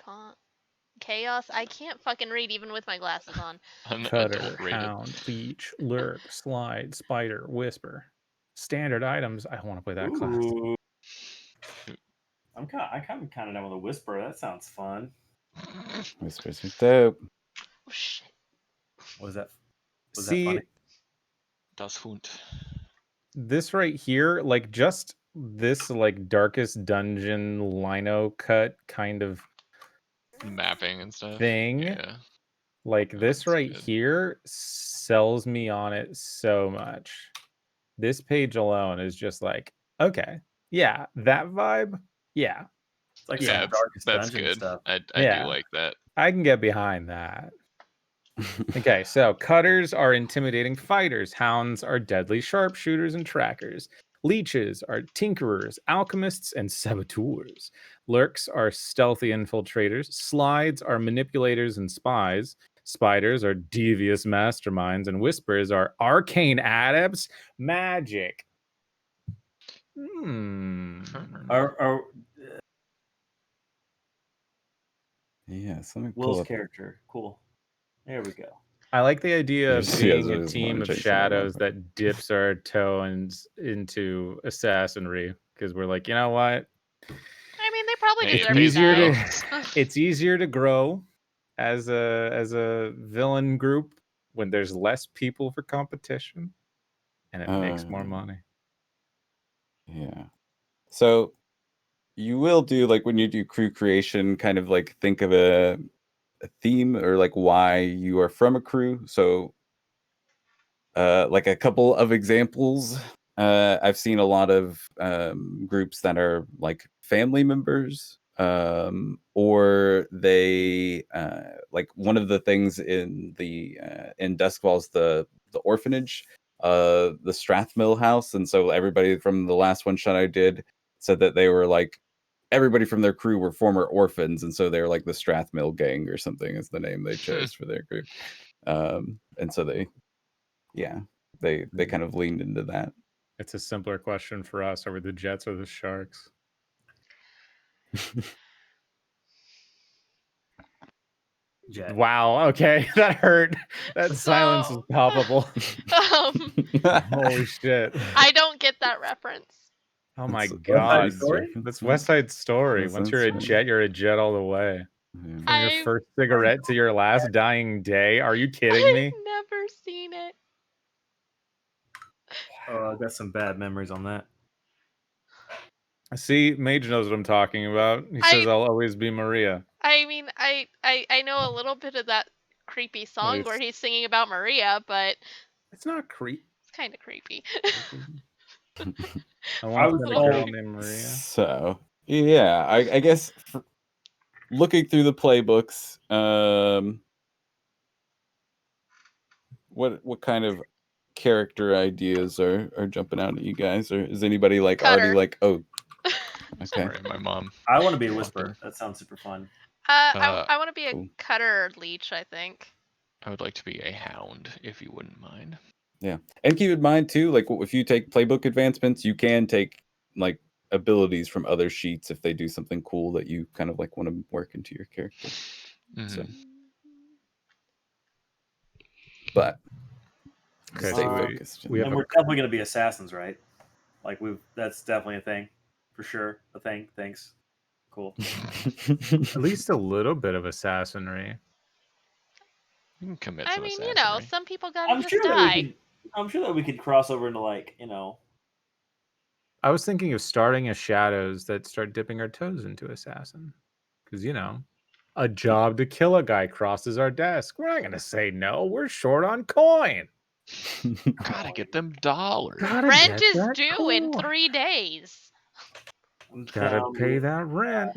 chaos. I can't fucking read even with my glasses on. Cutter, Unadulterated. Hound, Leech, Lurk, Slide, Spider, Whisper. Standard items. I want to play that class. Ooh. I'm kind of down with a whisper. That sounds fun. Whispers are dope. Oh shit. Was that that See, funny? Das Hund. this right here, like just this like darkest dungeon lino cut kind of Mapping and stuff. thing Yeah. Like this That's right good. here sells me on it so much. This page alone is just like, okay, yeah, that vibe, yeah, It's like Yeah, some darkest that's dungeon good. stuff. I do Yeah. like that. I can get behind that. Okay, so cutters are intimidating fighters, hounds are deadly sharpshooters and trackers, leeches are tinkerers, alchemists, and saboteurs. Lurks are stealthy infiltrators, slides are manipulators and spies, spiders are devious masterminds, and whispers are arcane adepts. Magic. Our Yeah, so let me pull Will's up. character, cool. There we go. I like the idea of Yes, being I a just team wanna of check some of my shadows that dips our toe into assassinry because we're like, you know what? I mean, they probably Hey, it deserve pays it the easier to nice. it's easier to grow as a villain group when there's less people for competition and it makes more money. Yeah. So you will do like when you do crew creation, kind of like think of a theme or like why you are from a crew. So like a couple of examples. I've seen a lot of groups that are like family members, or they like one of the things in Duskwall's the orphanage, the Strathmill house, and so everybody from the last one shot I did said that they were like everybody from their crew were former orphans, and so they're like the Strathmill gang or something is the name they chose for their group. And so yeah, they kind of leaned into that. It's a simpler question for us. Are we the Jets or the Sharks? Jet. Wow, okay. That hurt. That silence is So, palpable. um, Holy shit. I don't get that reference. Oh my That's god. Story? That's West Side Story. That's Once West you're a Side. jet, you're a jet all the way. Yeah. From your I've first cigarette to your last dying day. Are you kidding me? never seen it. Oh, I got some bad memories on that. See, Mage knows what I'm talking about. He says I'll always be Maria. I mean, I know a little bit of that creepy song where he's singing about Maria, but it's not creepy. it's kind of creepy. I once was met a told- girl named Maria. So yeah, I guess looking through the playbooks, what kind of character ideas are jumping out at you guys, or is anybody like already Cutter. like, oh, okay, Sorry, my mom. I want to be a walked whisper. in. That sounds super fun. I want to be a cool. cutter leech, I think. I would like to be a hound, if you wouldn't mind. Yeah, and keep in mind too, like if you take playbook advancements, you can take like abilities from other sheets if they do something cool that you kind of like want to work into your character. So, but Okay, stay so focused. we have And we're definitely gonna be assassins, right? Like that's definitely a thing, for sure. A thing. Thanks. Cool. at least a little bit of assassinry. You can commit I some mean, assassinry. some people gotta I'm just sure die. that we could cross over into like I was thinking of starting as shadows that start dipping our toes into assassin. Because, a job to kill a guy crosses our desk. We're not going to say no. We're short on coin. Gotta get them dollars. Gotta Rent get is that due in coin. 3 days. Gotta pay that rent.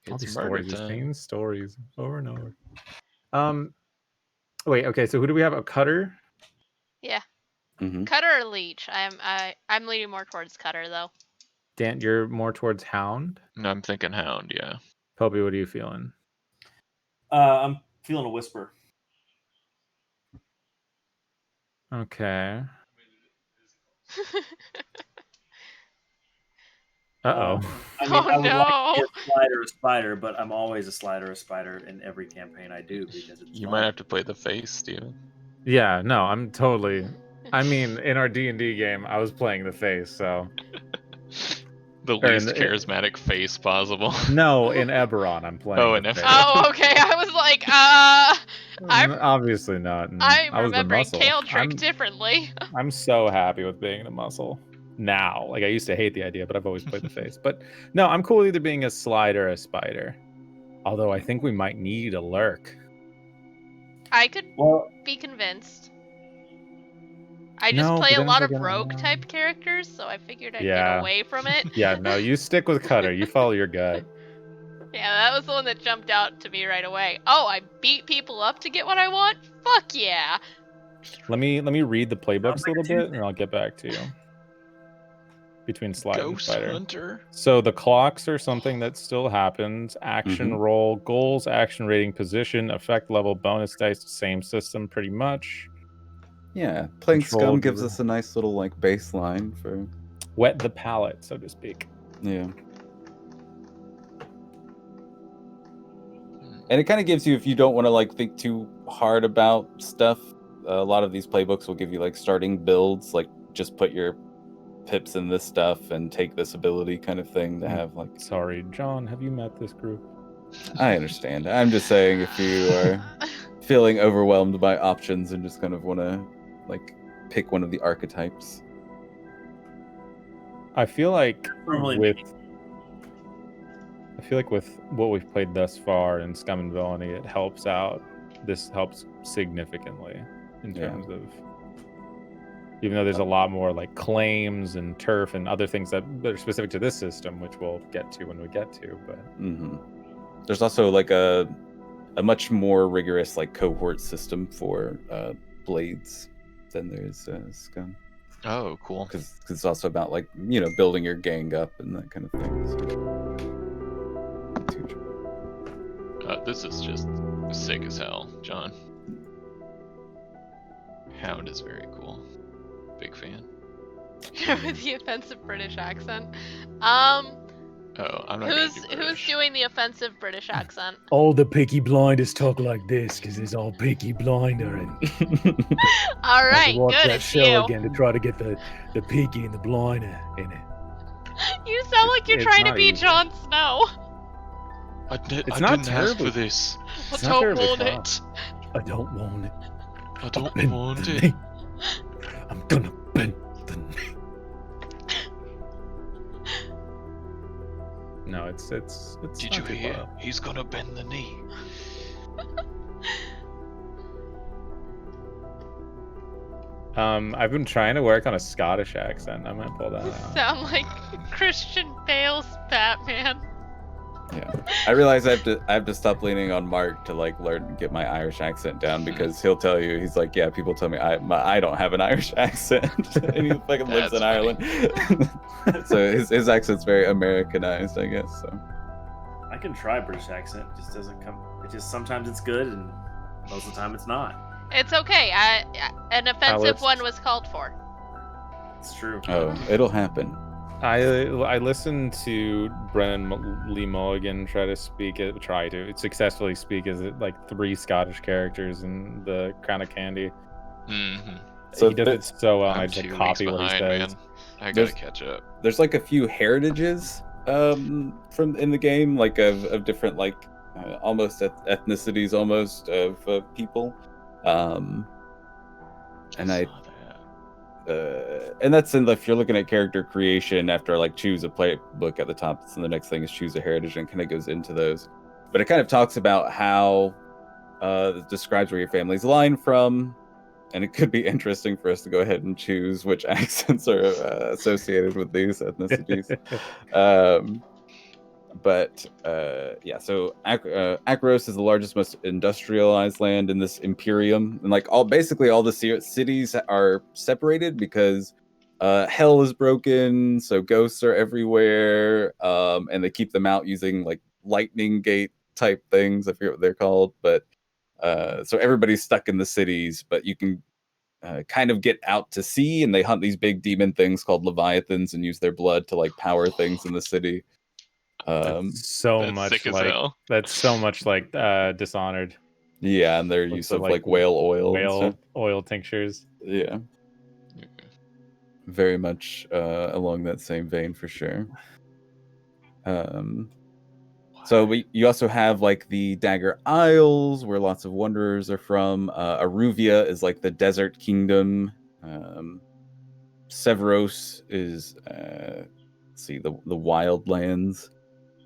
All It's these murder stories, these time. same stories over and over. Wait, okay, so who do we have? A cutter? Yeah. Mhm. Cutter or leech? I'm leaning more towards cutter though. Dan, you're more towards hound? No, I'm thinking hound, yeah. Poby, what are you feeling? I'm feeling a whisper. Okay. Uh-oh. I mean, I would like to be no. a slider, a spider, but I'm always a slider, a spider in every campaign I do because it's You fun. might have to play the face, Steven. Yeah, no, I'm totally... I mean, in our D&D game, I was playing the face, so... The Or in least the- charismatic face possible. No, in Eberron, I'm playing Oh, the in face. Oh, okay. I was like, Obviously not. I'm I was the remembering muscle. Kale Trick differently. I'm so happy with being the muscle now. Like, I used to hate the idea, but I've always played the face. But no, I'm cool with either being a slide or a spider. Although I think we might need a lurk. I could Well, be convinced. I just No, play but a then lot it's of like, rogue type characters, so I figured I'd get Yeah. away from it. Yeah, no, you stick with Cutter. You follow your gut. Yeah, that was the one that jumped out to me right away. Oh, I beat people up to get what I want? Fuck yeah! Let me read the playbooks a like little a bit, Tuesday. and I'll get back to you. Between Slide and Ghost Spider. Hunter. So the clocks are something that still happens. Action Mhm. roll, goals, action rating, position, effect level, bonus dice, same system pretty much. Yeah, playing Control Scum gives giver. us a nice little like baseline for Wet the palate, so to speak. yeah. And it kind of gives you, if you don't want to like think too hard about stuff, a lot of these playbooks will give you like starting builds, like just put your pips in this stuff and take this ability kind of thing to have like. Sorry, John, have you met this group? I understand. I'm just saying if you are feeling overwhelmed by options and just kind of want to like pick one of the archetypes. I feel like Normally with what we've played thus far in Scum and Villainy, it helps out. This helps significantly in Yeah. terms of, even though there's a lot more like claims and turf and other things that are specific to this system, which we'll get to when we get to. But There's also like a much more rigorous like cohort system for blades than there's Scum. Oh, cool. Because it's also about like, you know, building your gang up and that kind of thing. So. This is just sick as hell, John. Hound is very cool. Big fan. With the offensive British accent. Oh, I'm not gonna do Who's British. doing the offensive British accent? All the Peaky Blinders talk like this because it's all Peaky Blinder, and All I had right, to watch good. that It's show you. again to try to get the Peaky and the Blinder in it. You sound like you're It's trying to not be easy. Jon Snow. I It's not didn't ask for terribly- this. I It's not don't terribly want tough. it. I don't want it. I don't Bend want the it. knee. I'm gonna bend the knee. no, it's Did not you too hear? far. He's gonna bend the knee. I've been trying to work on a Scottish accent. I might pull that You out. sound like Christian Bale's Batman. Yeah, I realize I have to stop leaning on Mark to like learn and get my Irish accent down, because he'll tell you, he's like, yeah, people tell me I don't have an Irish accent, and he fucking lives That's in funny. Ireland. So his accent's very Americanized, I guess. So I can try British accent. It just doesn't come. It just sometimes it's good, and most of the time it's not. It's okay. An offensive let's- one was called for. It's true. oh, it'll happen. I listened to Brennan Lee Mulligan try to successfully speak as like 3 Scottish characters in the Crown of Candy. Mm-hmm. So He does it so well, and I I'm just like 2 weeks copy what he behind, says. man. I gotta There's- catch up. There's like a few heritages from in the game, like of different like almost ethnicities almost of people, and I saw that. and that's in, if you're looking at character creation, after like choose a playbook at the top, and the next thing is choose a heritage, and kind of goes into those. But it kind of talks about how it describes where your family's line from, and it could be interesting for us to go ahead and choose which accents are associated with these ethnicities. Yeah, so Akros is the largest, most industrialized land in this imperium, and like basically all the cities are separated because hell is broken, so ghosts are everywhere, and they keep them out using like lightning gate type things. I forget what they're called, but so everybody's stuck in the cities, but you can kind of get out to sea, and they hunt these big demon things called leviathans and use their blood to like power things in the city. That's so That's much sick as like hell. that's so much like Dishonored. Yeah, and their With use the, of like whale oil. and stuff. oil tinctures. Yeah, very much along that same vein for sure. So you also have like the Dagger Isles, where lots of wanderers are from. Aruvia is like the desert kingdom. Severos is let's see, the wildlands.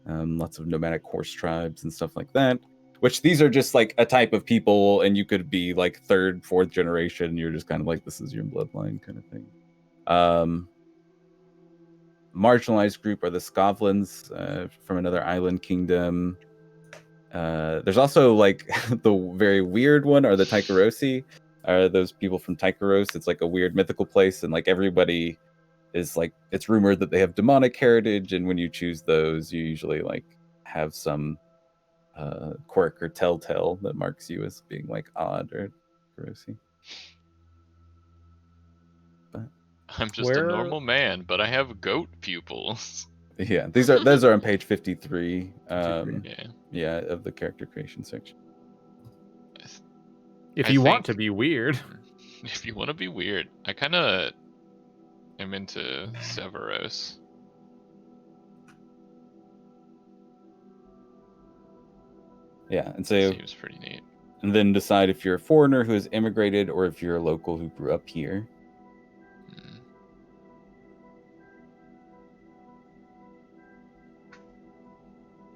Lots of nomadic horse tribes and stuff like that. which these are just like a type of people, and you could be like 3rd, 4th generation. You're just kind of like, this is your bloodline kind of thing. Marginalized group are the Scovlins from another island kingdom. There's also like the very weird one are the Tycherosi, are those people from Tycheros. It's like a weird mythical place, and like everybody is like, it's rumored that they have demonic heritage, and when you choose those, you usually like have some quirk or telltale that marks you as being like odd or Tycherosi. I'm just a normal man, but I have goat pupils. Yeah, those are on page 53. Yeah. Of the character creation section. If I you want think- to be weird. If you want to be weird, I kind of am into Severos. Yeah, and so Seems pretty neat. and then decide if you're a foreigner who has immigrated or if you're a local who grew up here. Hmm.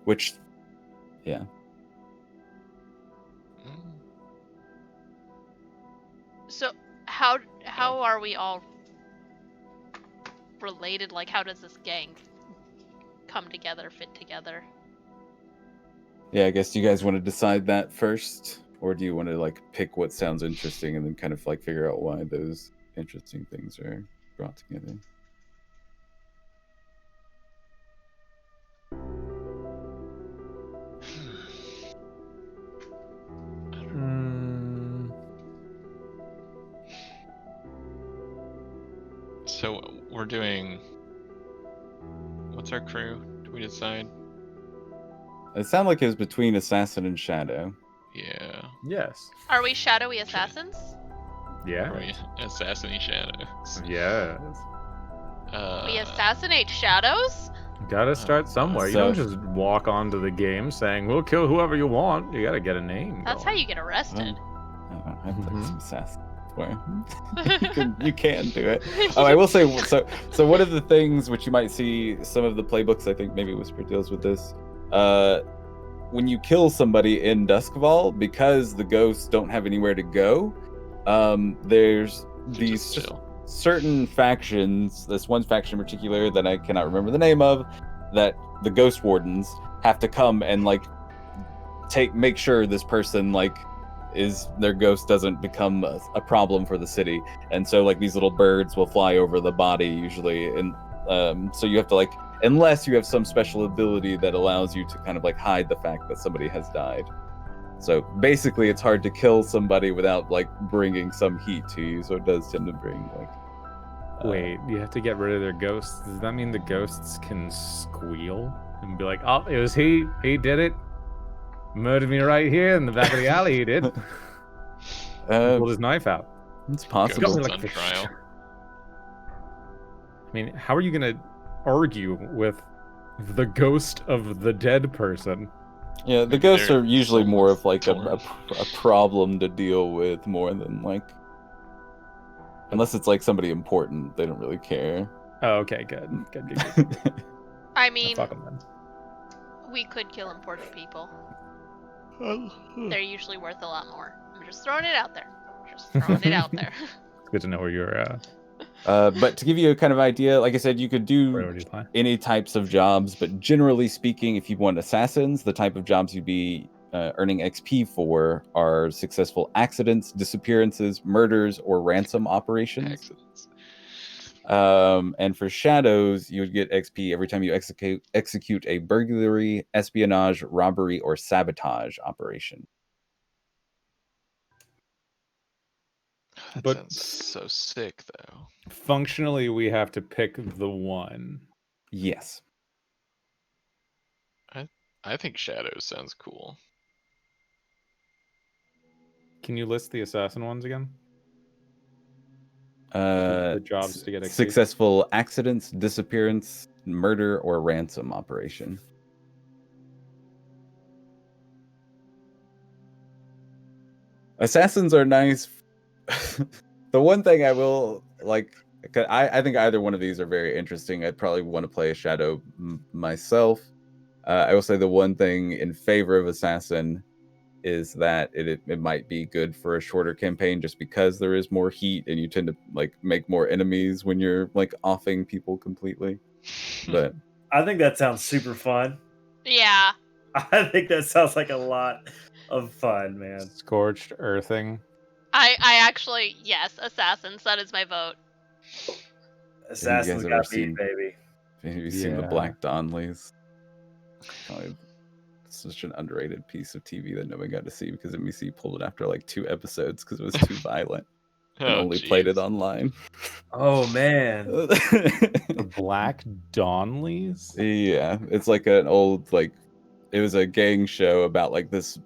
Which, yeah. Mm. So how are we all related? Like, how does this gang come together, fit together? Yeah, I guess you guys want to decide that first, or do you want to like pick what sounds interesting and then kind of like figure out why those interesting things are brought together? So we're doing. What's our crew? Do we decide? It sounded like it was between assassin and shadow. Yeah. Yes. Are we shadowy assassins? Yeah. Are we assassinating shadows? Yes. We assassinate shadows? Gotta start somewhere. You don't So- just walk onto the game saying, we'll kill whoever you want. You gotta get a name. That's how going. you get arrested. I played some assassin before. you can do it. Oh, I will say, so one of the things which you might see some of the playbooks, I think maybe Whisper deals with this, when you kill somebody in Duskval, because the ghosts don't have anywhere to go, there's these chill. certain factions, this one faction in particular that I cannot remember the name of, that the ghost wardens have to come and like make sure this person like their ghost doesn't become a problem for the city. And so like these little birds will fly over the body usually, and so you have to like, unless you have some special ability that allows you to kind of like hide the fact that somebody has died. So basically it's hard to kill somebody without like bringing some heat to you, so it does tend to bring like Wait, you have to get rid of their ghosts. Does that mean the ghosts can squeal and be like, "Oh, it was he. He did it. Murdered me right here in the back of the alley. He did. He pulled his knife out." it's Got possible. me Ghosts like on the trial. I mean, how are you gonna argue with the ghost of the dead person? Yeah, the Maybe ghosts they're are usually more of like torn. a problem to deal with more than like, unless it's like somebody important, they don't really care. Oh, okay, good. I Oh, mean, fuck 'em then. we could kill important people. They're usually worth a lot more. I'm just throwing it out there. Just throwing it out there. It's good to know where your But to give you a kind of idea, like I said, you could do priorities lie. any types of jobs, but generally speaking, if you want assassins, the type of jobs you'd be earning XP for are successful accidents, disappearances, murders, or ransom operations. Accidents. And for shadows, you would get XP every time you execute a burglary, espionage, robbery, or sabotage operation. That But- sounds so sick, though. Functionally, we have to pick the one. Yes. I think Shadows sounds cool. Can you list the assassin ones again? The jobs to get XP? successful accidents, disappearance, murder, or ransom operation. Assassins are nice. The one thing I will like, I think either one of these are very interesting. I'd probably want to play a shadow myself. I will say the one thing in favor of assassin is that it might be good for a shorter campaign just because there is more heat and you tend to like make more enemies when you're like offing people completely. But I think that sounds super fun. Yeah. I think that sounds like a lot of fun, man. Scorched earthing. I actually, yes, Assassins. That is my vote. Assassin's ever got seen- beat, baby. have you seen the Yeah. Black Donleys? Probably such an underrated piece of TV that nobody got to see because NBC pulled it after like 2 episodes because it was too violent and Oh, only played it jeez. online. Oh man. The Black Donleys? Yeah, it's like an old like it was a gang show about like this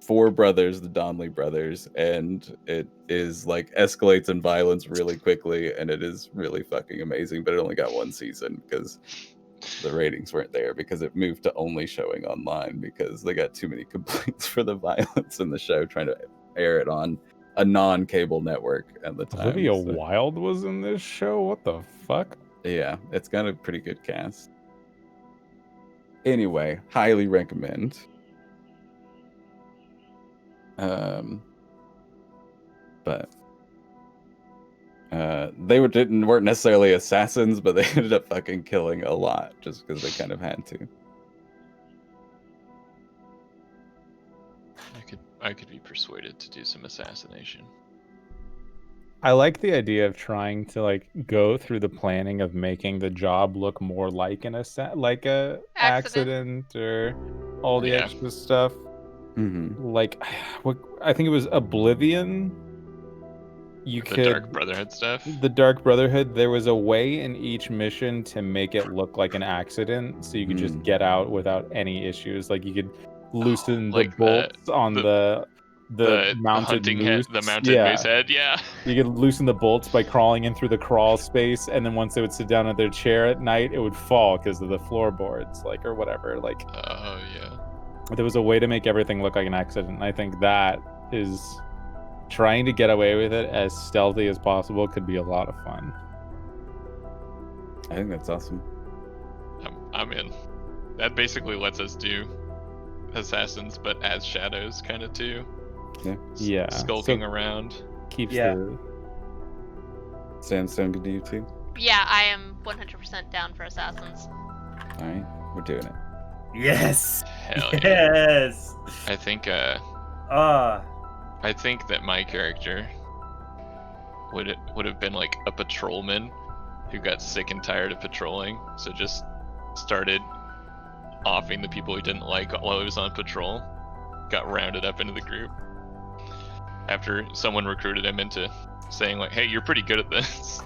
4 brothers, the Donley brothers, and it is like escalates in violence really quickly, and it is really fucking amazing. But it only got 1 season because the ratings weren't there because it moved to only showing online because they got too many complaints for the violence in the show trying to air it on a non-cable network at the time. Olivia so- Wilde was in this show? What the fuck? Yeah, it's got a pretty good cast. Anyway, highly recommend. But they weren't necessarily assassins, but they ended up fucking killing a lot just because they kind of had to. I could be persuaded to do some assassination. I like the idea of trying to like go through the planning of making the job look more like like a accident or all the Yeah. extra stuff. Mm-hmm. Like, what I think it was Oblivion. You The could Dark Brotherhood stuff. the Dark Brotherhood. There was a way in each mission to make it look like an accident, so you could just get out without any issues. Like you could loosen like the bolts on the mounted hunting moose. head, the mounted moose head. Yeah. You could loosen the bolts by crawling in through the crawl space, and then once they would sit down at their chair at night, it would fall because of the floorboards, like or whatever. Like Oh yeah. there was a way to make everything look like an accident. And I think that is trying to get away with it as stealthy as possible could be a lot of fun. I think that's awesome. I'm in. That basically lets us do assassins, but as shadows, kind of too. Yeah, Skulking so around. keeps Yeah. the Sound good to you too? Yeah, I am 100% down for Assassins. All right, we're doing it. Yes. Hell yeah. Yes. I think Ah. I think that my character would have been like a patrolman who got sick and tired of patrolling, so just started offing the people he didn't like while he was on patrol. Got rounded up into the group after someone recruited him into saying like, "Hey, you're pretty good at this."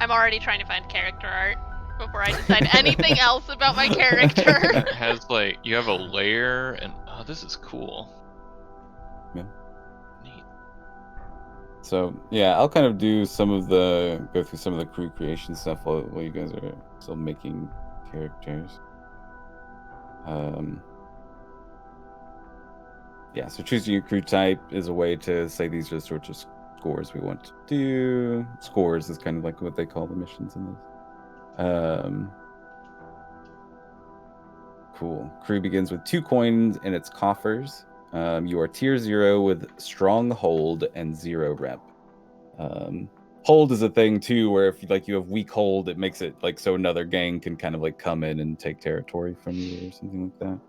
I'm already trying to find character art before I decide anything else about my character. It has like you have a layer, and oh, this is cool. Yeah. Neat. So yeah, I'll kind of go through some of the crew creation stuff while you guys are still making characters. Yeah, so choosing your crew type is a way to say these are the sorts of scores we want to do. Scores is kind of like what they call the missions in this. Cool. Crew begins with 2 coins in its coffers. You are tier 0 with strong hold and 0 rep. Hold is a thing too, where if you have weak hold, it makes it like so another gang can kind of like come in and take territory from you or something like that.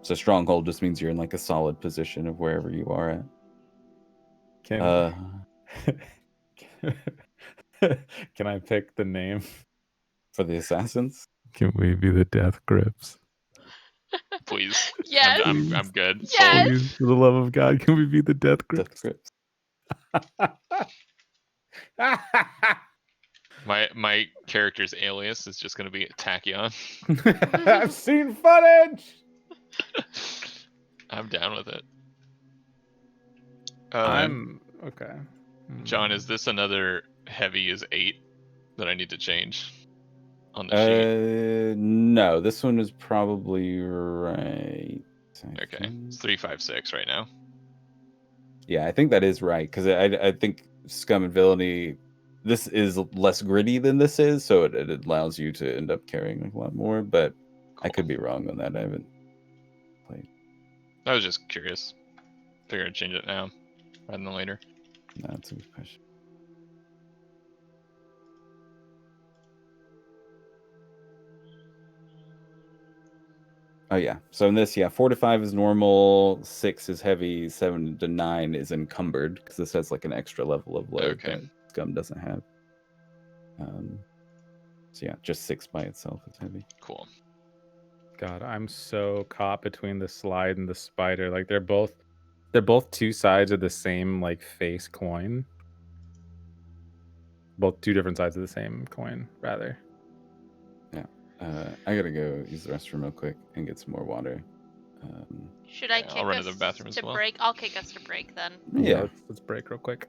So stronghold just means you're in like a solid position of wherever you are at. Can I pick the name? For the assassins? Can we be the Death Grips? Please. Yes. I'm good. Yes. Please, for the love of God, can we be the Death Grips? Death grips. My character's alias is just gonna be Tachyon. I've seen footage. I'm down with it. I'm okay. John, is this another heavy as 8 that I need to change on the sheet? No, this one is probably right. Okay, it's 356 right now. Yeah, I think that is right because I think Scum and Villainy this is less gritty than this is, so it allows you to end up carrying a lot more. But I Cool. could be wrong on that. I haven't played. I was just curious. Figured I'd change it now rather than later. No, that's a good question. Oh yeah. So in this, 4 to 5 is normal, 6 is heavy, 7 to 9 is encumbered because this has like an extra level of load Okay. that Scum doesn't have. So yeah, just 6 by itself is heavy. Cool. God, I'm so caught between the slide and the spider. Like they're both two sides of the same like face coin. Both two different sides of the same coin, rather. Yeah. I gotta go use the restroom real quick and get some more water. Should I Yeah, I'll kick run to us the bathroom as to well. break? I'll kick us to break then. Yeah. Let's break real quick.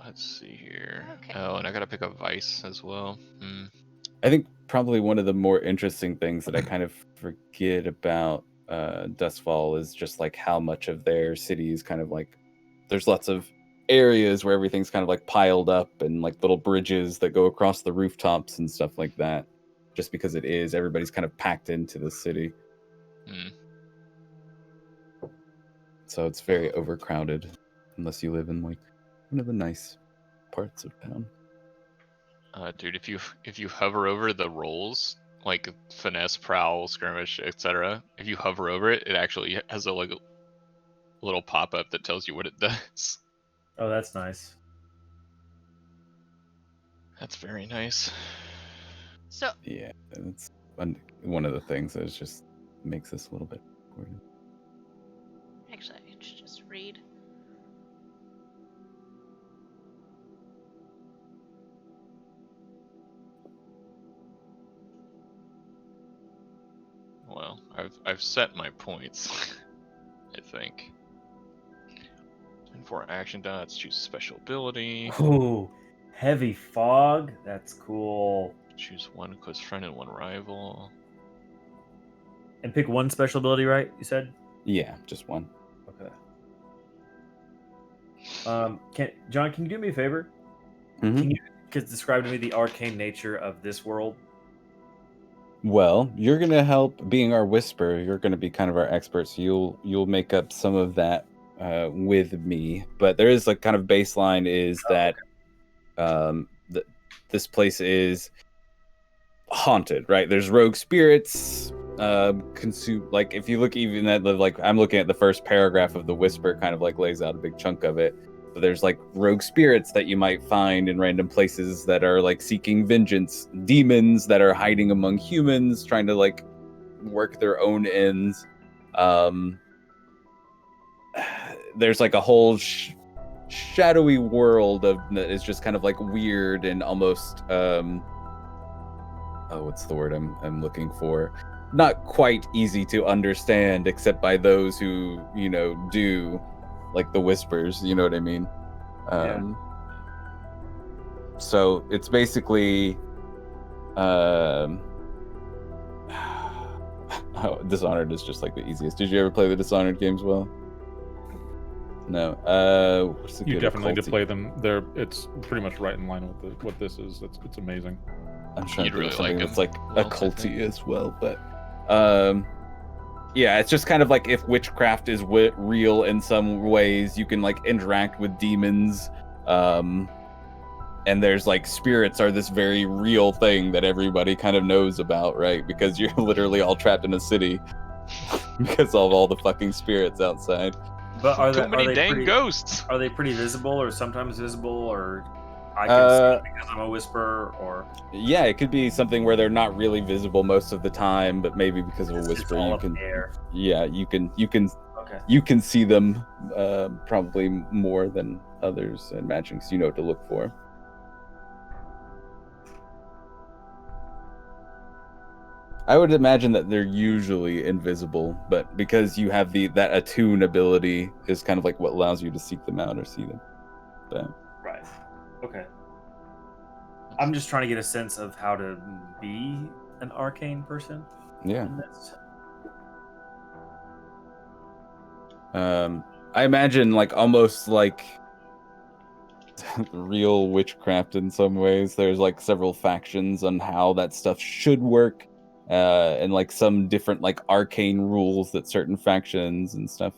Let's see here. Okay. Oh, and I gotta pick up Vice as well. I think probably one of the more interesting things that I kind of forget about Dustfall is just like how much of their city is kind of like there's lots of areas where everything's kind of like piled up and like little bridges that go across the rooftops and stuff like that. Just because everybody's kind of packed into the city. Hmm. So it's very overcrowded unless you live in like one of the nice parts of town. Dude, if you hover over the rolls, like finesse, prowl, skirmish, etc., if you hover over it, it actually has a like a little pop up that tells you what it does. Oh, that's nice. That's very nice. So Yeah, that's one of the things that just makes this a little bit important. actually, I should just read. Well, I've set my points. I think. And for action dots, choose special ability. Ooh, heavy fog. That's cool. Choose one close friend and one rival. And pick one special ability, right? You said. Yeah, just one. Okay. John, can you do me a favor? Mhm. Can you describe to me the arcane nature of this world? Well, you're gonna help being our whisper. You're gonna be kind of our expert, so you'll make up some of that with me. But there is like kind of baseline is that this place is haunted, right? There's rogue spirits consume. Like if you look even at the like I'm looking at the first paragraph of the whisper, kind of like lays out a big chunk of it. So there's like rogue spirits that you might find in random places that are like seeking vengeance, demons that are hiding among humans, trying to like work their own ends. There's like a whole shadowy world of that is just kind of like weird and almost what's the word I'm looking for? Not quite easy to understand except by those who, do like the whispers, you know what I mean? So it's basically Dishonored is just like the easiest. Did you ever play the Dishonored games well? No. What's the You good definitely need to occulty? play them. It's pretty much right in line with what this is. It's amazing. I'm trying You'd to think of really like something that's them, like Will, I occulty think. as well, but yeah, it's just kind of like if witchcraft is real in some ways, you can like interact with demons, and there's like spirits are this very real thing that everybody kind of knows about, right? Because you're literally all trapped in a city because of all the fucking spirits outside. But are Too many they dang pretty, ghosts. Are they pretty visible, or sometimes visible, or I can see it because I'm a whisperer, or Yeah, it could be something where they're not really visible most of the time, but maybe because of a it's whisper, all you up in can. the air? Yeah, you can Okay. you can see them probably more than others, I imagine, because you know what to look for. I would imagine that they're usually invisible, but because you have that attune ability is kind of like what allows you to seek them out or see them. But Right. Okay. I'm just trying to get a sense of how to be an arcane person yeah. in this. I imagine like almost like real witchcraft in some ways. There's like several factions on how that stuff should work, and like some different like arcane rules that certain factions and stuff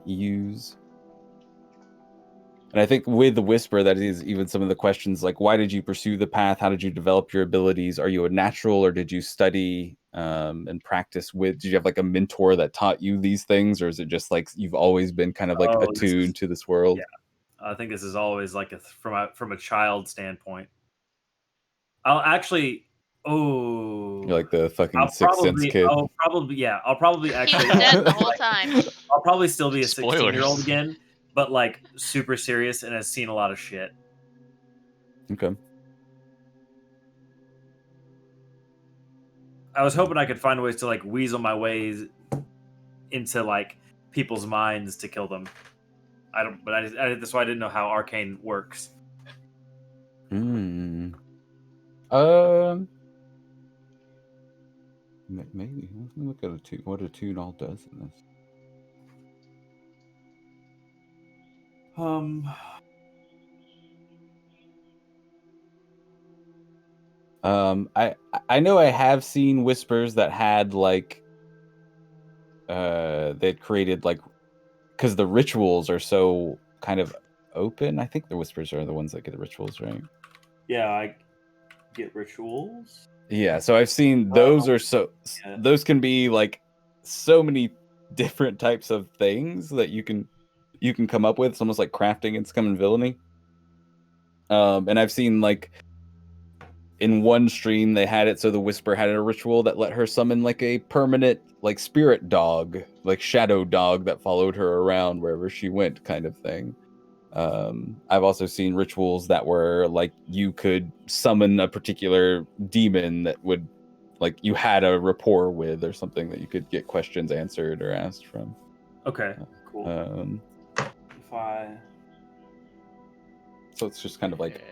use. And I think with the Whisper, that is even some of the questions like, why did you pursue the path? How did you develop your abilities? Are you a natural, or did you study and practice with? Did you have like a mentor that taught you these things, or is it just like you've always been kind of like attuned to this world? Yeah, I think this is always like from a child standpoint. I'll actually. Oh, You're like the fucking Sixth Sense kid. I'll probably He actually. was dead the whole time. I'll probably still be a Spoilers. 16-year-old again, but like super serious and has seen a lot of shit. Okay. I was hoping I could find ways to like weasel my ways into like people's minds to kill them. I don't. But that's why I didn't know how arcane works. Hmm. Maybe. Let me look at what a tune all does in this. I know I have seen whispers that had like they'd created like, because the rituals are so kind of open. I think the whispers are the ones that get the rituals, right? Yeah, I get rituals. Yeah, so I've seen those are Yeah. those can be like so many different types of things that you can come up with. It's almost like crafting in Scum and Villainy. And I've seen like in one stream they had it so the Whisper had a ritual that let her summon like a permanent like spirit dog, like shadow dog that followed her around wherever she went, kind of thing. I've also seen rituals that were like you could summon a particular demon that would like you had a rapport with or something that you could get questions answered or asked from. Okay, cool. If I So it's just kind of like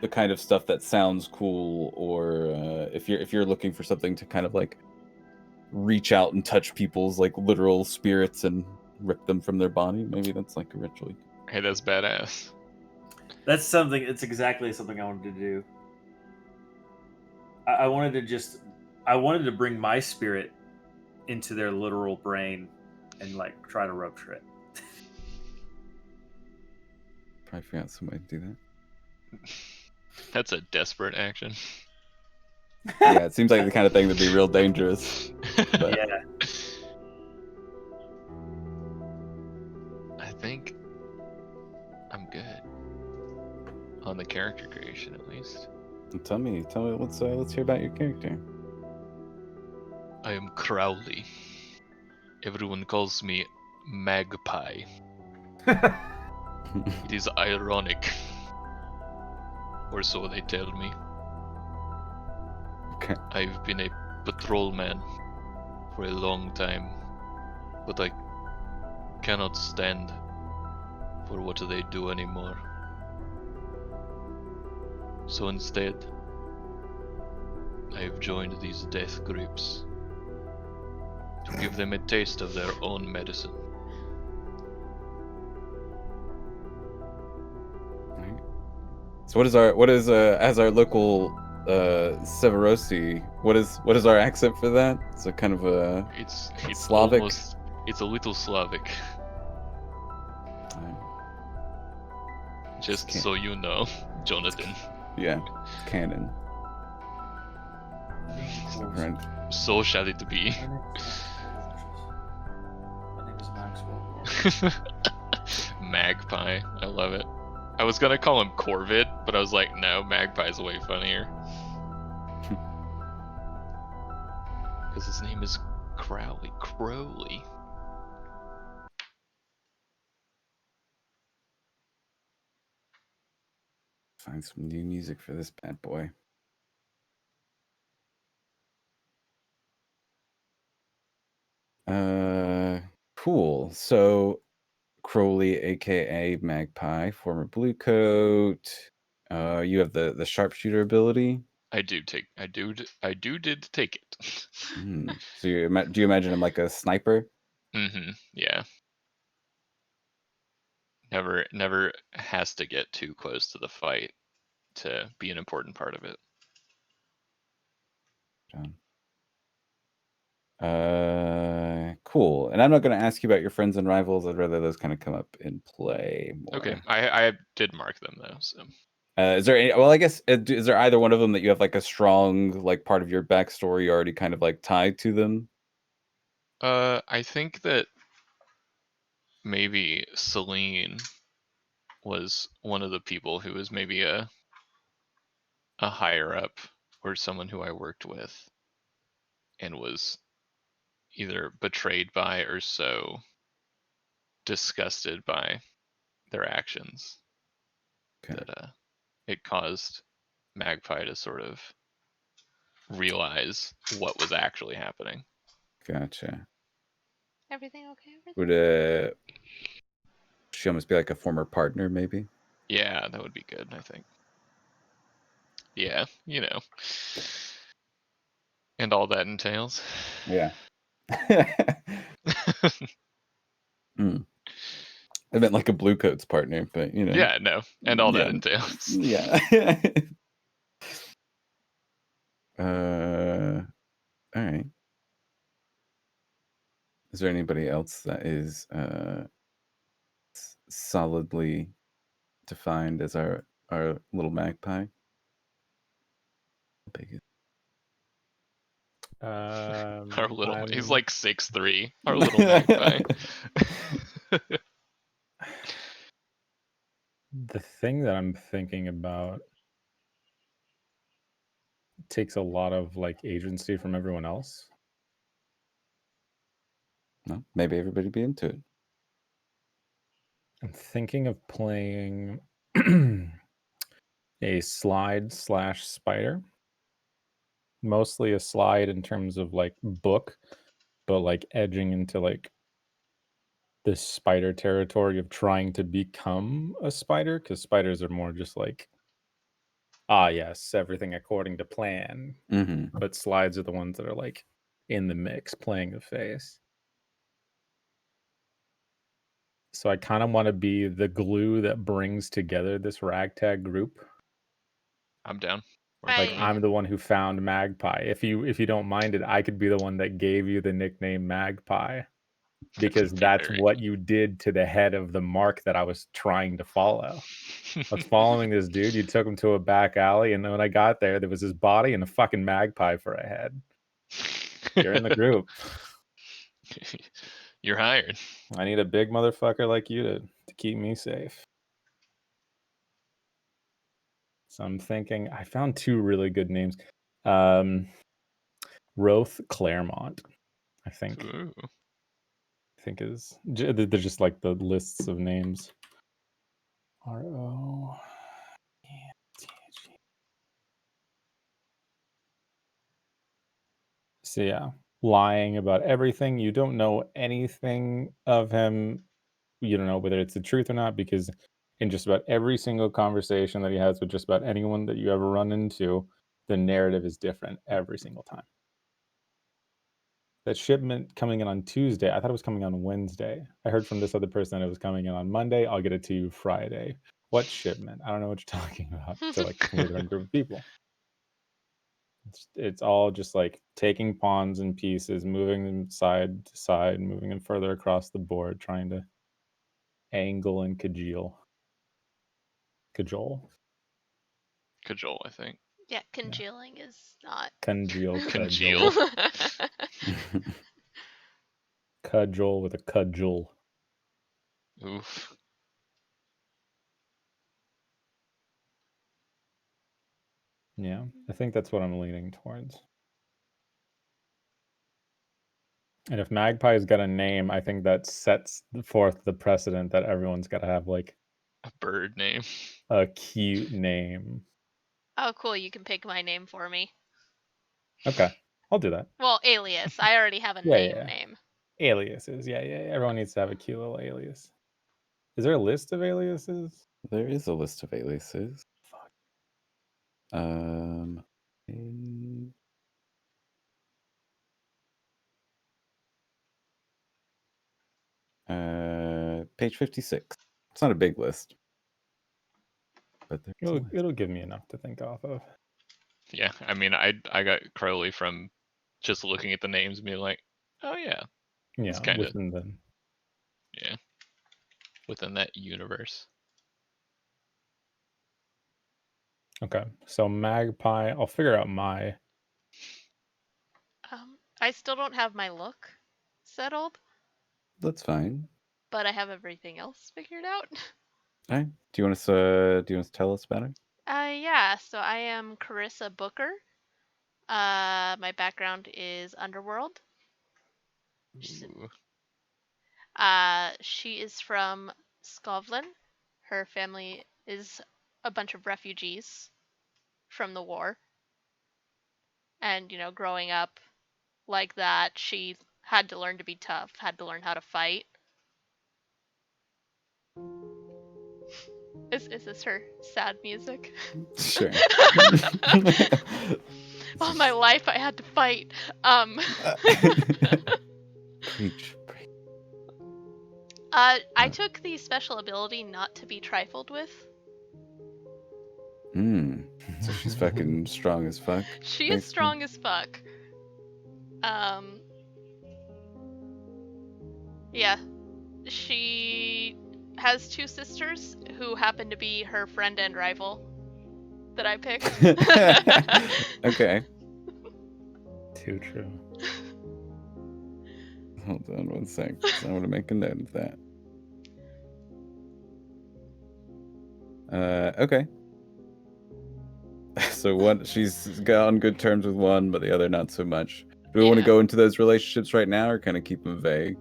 the kind of stuff that sounds cool, or if you're looking for something to kind of like reach out and touch people's like literal spirits and rip them from their body, maybe that's like a ritual. Hey, that's badass. That's something. It's exactly something I wanted to do. I wanted to bring my spirit into their literal brain and like try to rupture it. Probably figure out some way to do that. That's a desperate action. Yeah, it seems like the kind of thing that'd be real dangerous. But Yeah. I think I'm good on the character creation, at least. tell me, let's hear about your character. I am Crowley. Everyone calls me Magpie. It is ironic, or so they tell me. Okay. I've been a patrolman for a long time, but I cannot stand for what they do anymore. So instead, I have joined these death groups to give them a taste of their own medicine. Right. So what is as our local Severosi, what is our accent for that? It's a kind of a It's Slavic? almost, it's a little Slavic. Right. Just Okay. so you know, Jonathan. Yeah, canon. Right. So shall it be. My name is Maxwell. Magpie. I love it. I was gonna call him Corvid, but I was like, no, Magpie's way funnier. Because his name is Crowley. Crowley. Find some new music for this bad boy. Cool. So Crowley, aka Magpie, former Bluecoat. You have the sharpshooter ability. I did take it. So do you imagine him like a sniper? Yeah. Never has to get too close to the fight to be an important part of it. Cool. And I'm not going to ask you about your friends and rivals. I'd rather those kind of come up in play more. Okay, I did mark them though. So is there any? Well, I guess is there either one of them that you have like a strong like part of your backstory already kind of like tied to them? I think that maybe Celine was one of the people who was maybe a higher up or someone who I worked with and was either betrayed by or so disgusted by their actions that it caused Magpie to sort of realize what was actually happening. Gotcha. Everything okay? Would she almost be like a former partner, maybe. Yeah, that would be good, I think. Yeah, you know. And all that entails. Yeah. Mm. I meant like a blue coats partner, but you know. Yeah, no. And all that Yeah. entails. Yeah. All right. Is there anybody else that is solidly defined as our little magpie? How big is Our little he's I'm- like 6'3", our little magpie. The thing that I'm thinking about takes a lot of like agency from everyone else. No, maybe everybody be into it. I'm thinking of playing a slide/spider. Mostly a slide in terms of like book, but like edging into like this spider territory of trying to become a spider, because spiders are more just like, yes, everything according to plan. Mm-hmm. But slides are the ones that are like in the mix, playing the face. So I kind of want to be the glue that brings together this ragtag group. I'm down. Like I'm the one who found Magpie. If you don't mind it, I could be the one that gave you the nickname Magpie, because that's what you did to the head of the mark that I was trying to follow. I was following this dude. You took him to a back alley, and when I got there, there was his body and a fucking magpie for a head. You're in the group. You're hired. I need a big motherfucker like you to keep me safe. So I'm thinking, I found two really good names. Roth Claremont, I think. Ooh. I think they're just like the lists of names. R-O. So yeah, lying about everything. You don't know anything of him. You don't know whether it's the truth or not, because in just about every single conversation that he has with just about anyone that you ever run into, the narrative is different every single time. That shipment coming in on Tuesday, I thought it was coming on Wednesday. I heard from this other person that it was coming in on Monday. I'll get it to you Friday. What shipment? I don't know what you're talking about. To like a completely different group of people. It's all just like taking pawns and pieces, moving them side to side, moving them further across the board, trying to angle and cajole. Cajole, I think. Yeah, congealing is not. Congeal, Congeal. Cudgel with a cudgel. Oof. Yeah, I think that's what I'm leaning towards. And if Magpie's got a name, I think that sets forth the precedent that everyone's got to have like A bird name. a cute name. Oh, cool. You can pick my name for me. Okay, I'll do that. Well, alias. I already have a Yeah. name. Aliases. Yeah. Everyone needs to have a cute little alias. Is there a list of aliases? There is a list of aliases. Fuck. Page 56. It's not a big list, but It'll give me enough to think off of. Yeah, I mean, I got Crowley from just looking at the names and being like, oh yeah. Yeah, It's kinda, within the... Yeah. Within that universe. Okay, so Magpie, I'll figure out my... I still don't have my look settled, That's fine. but I have everything else figured out. All right. Do you want to tell us about it? Yeah. So I am Carissa Booker. My background is Underworld. Ooh. She is from Scotland. Her family is a bunch of refugees from the war. And, growing up like that, she had to learn to be tough, had to learn how to fight. Is this her sad music? Sure. All my life I had to fight. Preach. I took the special ability not to be trifled with. So she's fucking strong as fuck. She is basically. strong as fuck. Yeah. She has 2 sisters who happen to be her friend and rival that I picked. Okay. Too true. Hold on one sec. 'Cause I want to make a note of that. Okay. So she's got on good terms with one, but the other not so much. Do we want to Yeah. go into those relationships right now, or kind of keep them vague?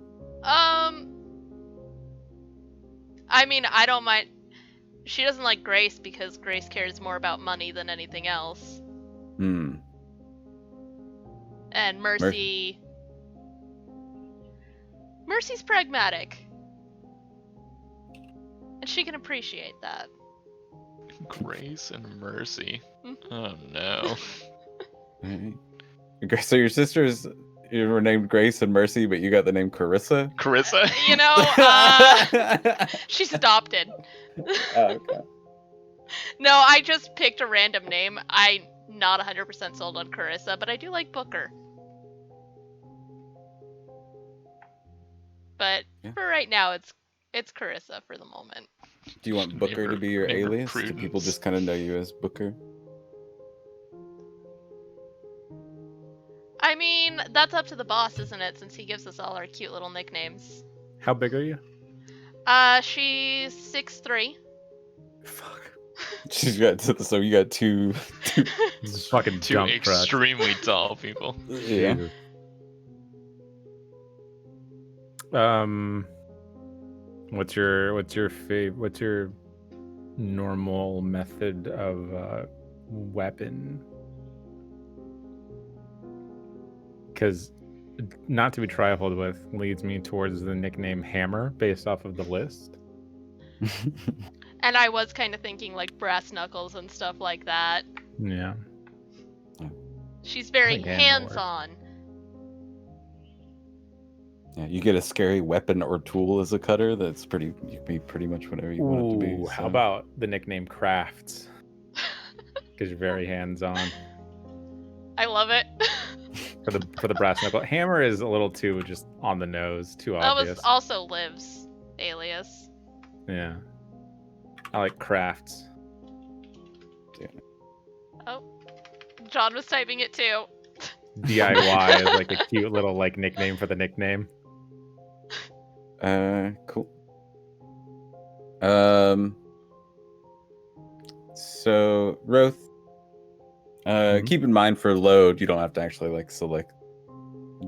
I mean, I don't mind. She doesn't like Grace because Grace cares more about money than anything else. Hmm. And Mercy's pragmatic. And she can appreciate that. Grace and Mercy. Mm. Oh no. Alright. Okay, so your sisters, you were named Grace and Mercy, but you got the name Carissa? Carissa? You know, she's adopted. Oh, okay. No, I just picked a random name. I'm not 100% sold on Carissa, but I do like Booker. But Yeah. for right now, it's Carissa for the moment. Do you want Booker to be your Name her alias? Do people Prudence. just kind of know you as Booker? I mean, that's up to the boss, isn't it? Since he gives us all our cute little nicknames. How big are you? She's 6'3". Fuck. She's got so you got two. This is fucking 2 dump truck. extremely tall people. Yeah. Jesus. What's your normal method of weapon? Because not to be trifled with leads me towards the nickname Hammer based off of the list. And I was kind of thinking like brass knuckles and stuff like that. Yeah. She's very think Hammer works. hands-on. Yeah, you get a scary weapon or tool as a cutter. That's pretty. You can be pretty much whatever you want it to be. Ooh, how so. about the nickname Crafts? Because you're very hands-on. I love it. For the brass knuckle. Hammer is a little too just on the nose, too That obvious. was also Liv's alias. Yeah. I like Crafts. Oh, John was typing it too. DIY is like a cute little like nickname for the nickname. Cool. So Roth, keep in mind for load, you don't have to actually like select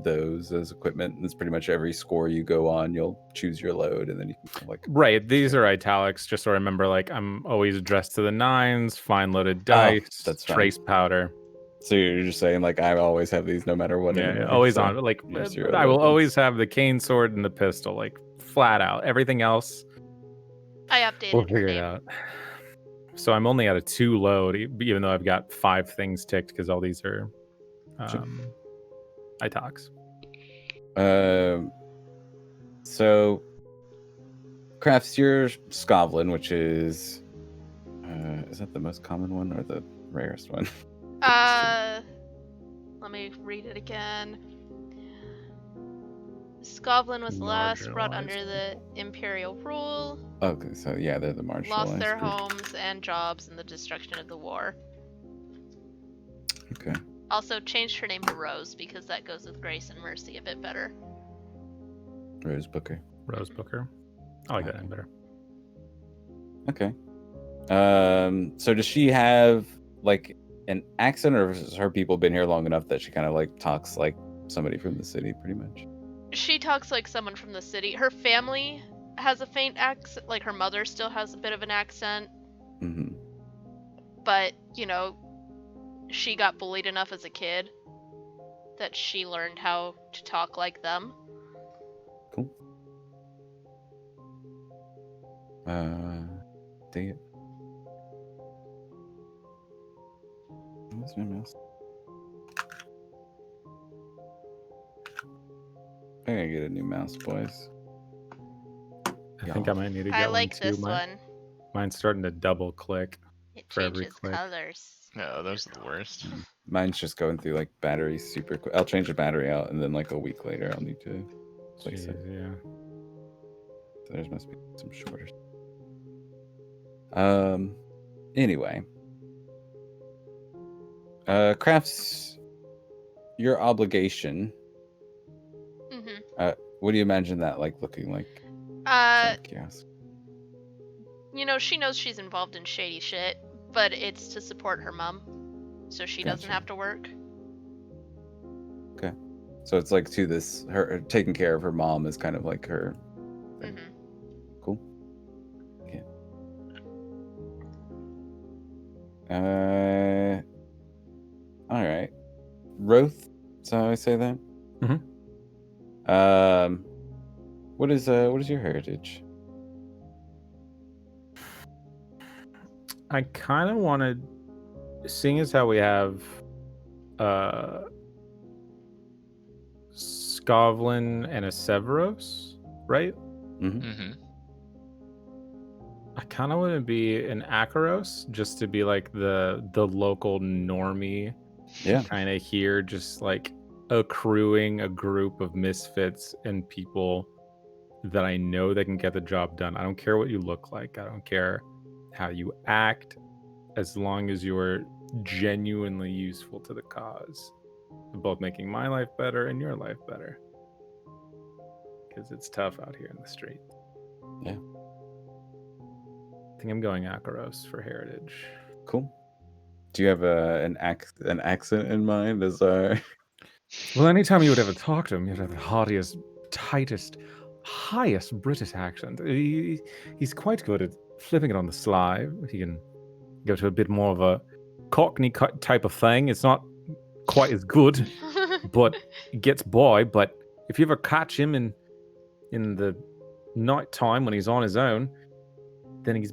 those as equipment. It's pretty much every score you go on, you'll choose your load, and then you can like. Right. These are italics, just so I remember. Like I'm always dressed to the nines, fine loaded dice, that's fine. trace powder. So you're just saying like I always have these no matter what. Yeah, anyway, always so on. Like use your I will weapons. always have the cane sword and the pistol, like flat out. Everything else, I updated we'll her figure it name. out. So I'm only at a 2 load, even though I've got 5 things ticked because all these are italics. So crafts your Scovlin, which is that the most common one or the rarest one? Let me read it again. Scotland was the last brought under the imperial rule. Okay, so yeah, they're the marginalized Lost their group. homes and jobs in the destruction of the war. Okay. Also changed her name to Rose because that goes with Grace and Mercy a bit better. Rose Booker. Rose Booker. I like that name better. Okay. So does she have like an accent, or has her people been here long enough that she kind of like talks like somebody from the city, pretty much? She talks like someone from the city. Her family has a faint accent, like her mother still has a bit of an accent. Mm-hmm. But, you know, she got bullied enough as a kid that she learned how to talk like them. Cool. Dang it. my mouse? I gotta get a new mouse, boys. I think I might need to get I one like too. this one. Mine's starting to double click. It for every changes click. colors. No, those are the worst. Mine's just going through like batteries super quick. I'll change the battery out, and then like a week later, I'll need to replace it. Jeez, yeah. So there must be some shorter. Anyway, crafts your obligation. Mm-hmm. What do you imagine that like looking like? Yes. You know, she knows she's involved in shady shit, but it's to support her mom, so she doesn't Gotcha. have to work. Okay. So it's like to this, her taking care of her mom is kind of like her. Mm-hmm. Cool. Okay. All right. Roth. Is that how I say that? Mhm. What is your heritage? I kind of wanted, seeing as how we have Scovlin and a Severos, right? Mm-hmm. I kind of want to be an Akaros, just to be like the local normie, Yeah. kind of here, just like accruing a group of misfits and people that I know that can get the job done. I don't care what you look like. I don't care how you act, as long as you're genuinely useful to the cause, both making my life better and your life better. Because it's tough out here in the street. Yeah. I think I'm going Akaros for heritage. Cool. Do you have an accent in mind as our? Well, anytime you would ever talk to him, you'd have the heartiest, tightest, highest British accent. He's quite good at flipping it on the sly. He can go to a bit more of a Cockney type of thing. It's not quite as good, but it gets by. But if you ever catch him in the night time when he's on his own, then he's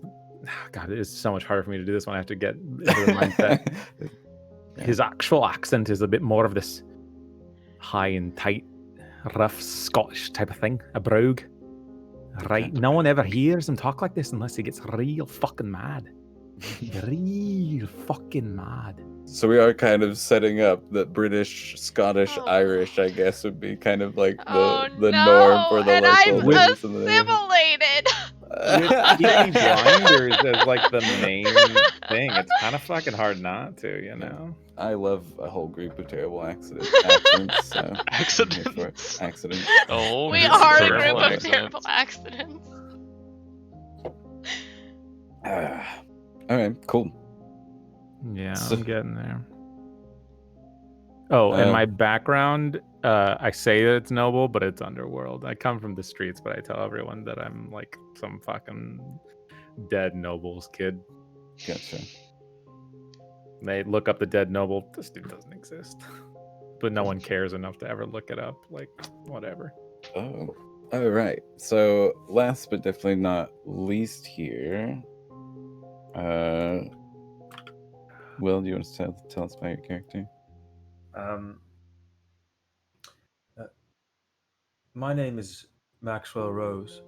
God. It's so much harder for me to do this when I have to get into the mindset. Yeah. His actual accent is a bit more of this high and tight, rough Scottish type of thing, a brogue. Right? No one ever hears him talk like this unless he gets real fucking mad. Real fucking mad. So we are kind of setting up that British, Scottish, Oh. Irish, I guess, would be kind of like Oh the no! norm for the And local I'm names and the assimilated. With Peaky Blinders as like the main thing, it's kind of fucking hard not to, you know? I love a whole group of terrible accents. So I'm here for it. Accidents. Accidents. A whole We group are of a terrible group of accents. terrible accidents. All right, cool. Yeah, So- I'm getting there. Oh, and my background, I say that it's noble, but it's underworld. I come from the streets, but I tell everyone that I'm like some fucking dead noble's kid. Gotcha. They look up the dead noble. This dude doesn't exist. But no one cares enough to ever look it up. Like, whatever. Oh, all right. So last but definitely not least here, Will, do you want to tell us about your character? My name is Maxwell Rose.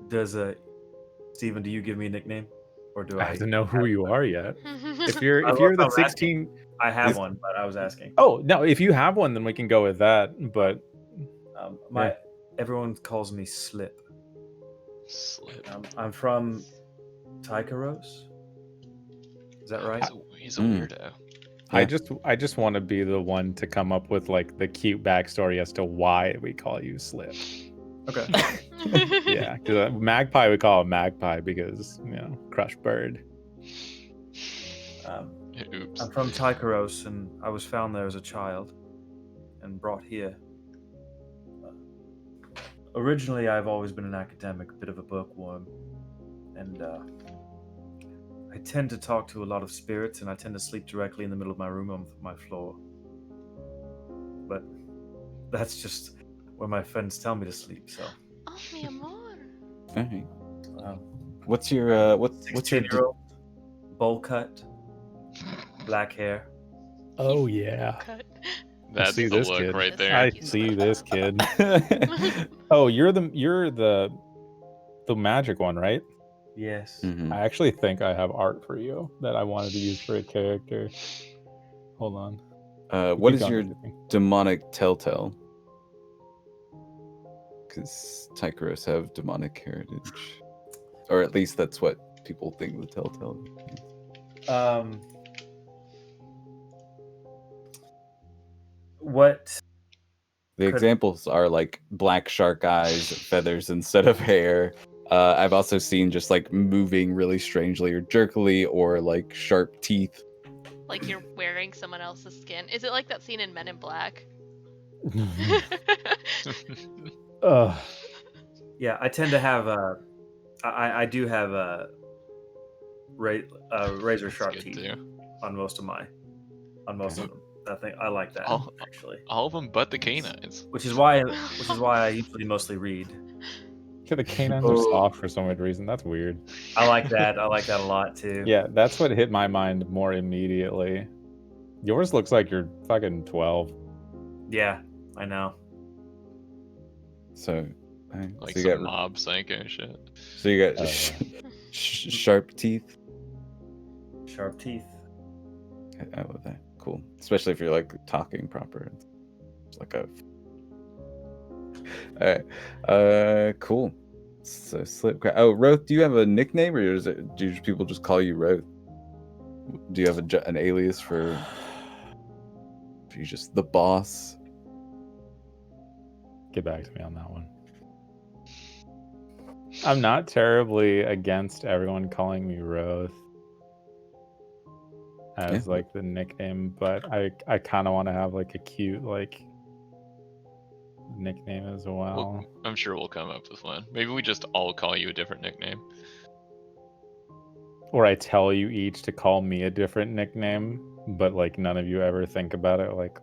Does Steven, do you give me a nickname, or do I I? have to know who you are yet. If you're I the love how 16, I have one, but I was asking. oh no, if you have one, then we can go with that. But Everyone calls me Slip. Slip. I'm from Tykeros. Is that right? He's a weirdo. I just want to be the one to come up with like the cute backstory as to why we call you Slip. Okay. Yeah, because Magpie we call him Magpie because crushed bird. Oops. I'm from Tykeros, and I was found there as a child and brought here. Originally, I've always been an academic, a bit of a bookworm, and I tend to talk to a lot of spirits, and I tend to sleep directly in the middle of my room on my floor. But that's just where my friends tell me to sleep. So. Oh, mi amor. All right. What's your what's your 16-year-old, bowl cut, black hair. Oh yeah. Cut. That's see the this look kid. right Just there. I like you see said. this kid. Oh, you're the magic one, right? Yes. Mhm. I actually think I have art for you that I wanted to use for a character. Hold on. What Keep is going your with your thing. demonic telltale? Because Tycheros have demonic heritage, or at least that's what people think the telltale is. What? The Could- examples are like black shark eyes, feathers instead of hair. I've also seen just like moving really strangely or jerkily, or like sharp teeth. Like you're wearing someone else's skin. Is it like that scene in Men in Black? Ugh. Yeah, I tend to have I do have razor sharp good teeth too. on most of them. I think I like that All- actually. All of them but the canines. Which is why I usually mostly read. Yeah, the canines are soft for some weird reason. That's weird. I like that. I like that a lot too. Yeah, that's what hit my mind more immediately. Yours looks like you're fucking 12. Yeah, I know. So, Like so you some got mob psycho shit. so you got Uh, sharp teeth. Sharp teeth. I love that. Cool, especially if you're like talking proper. It's like a. All right. Cool. So slip. Oh, Roth, do you have a nickname, or do people just call you Roth? Do you have an alias for? You just the boss. Get back to me on that one. I'm not terribly against everyone calling me Roth as Yeah. like the nickname, but I kind of want to have like a cute like nickname as well. I'm sure we'll come up with one. Maybe we just all call you a different nickname. Or I tell you each to call me a different nickname, but like none of you ever think about it like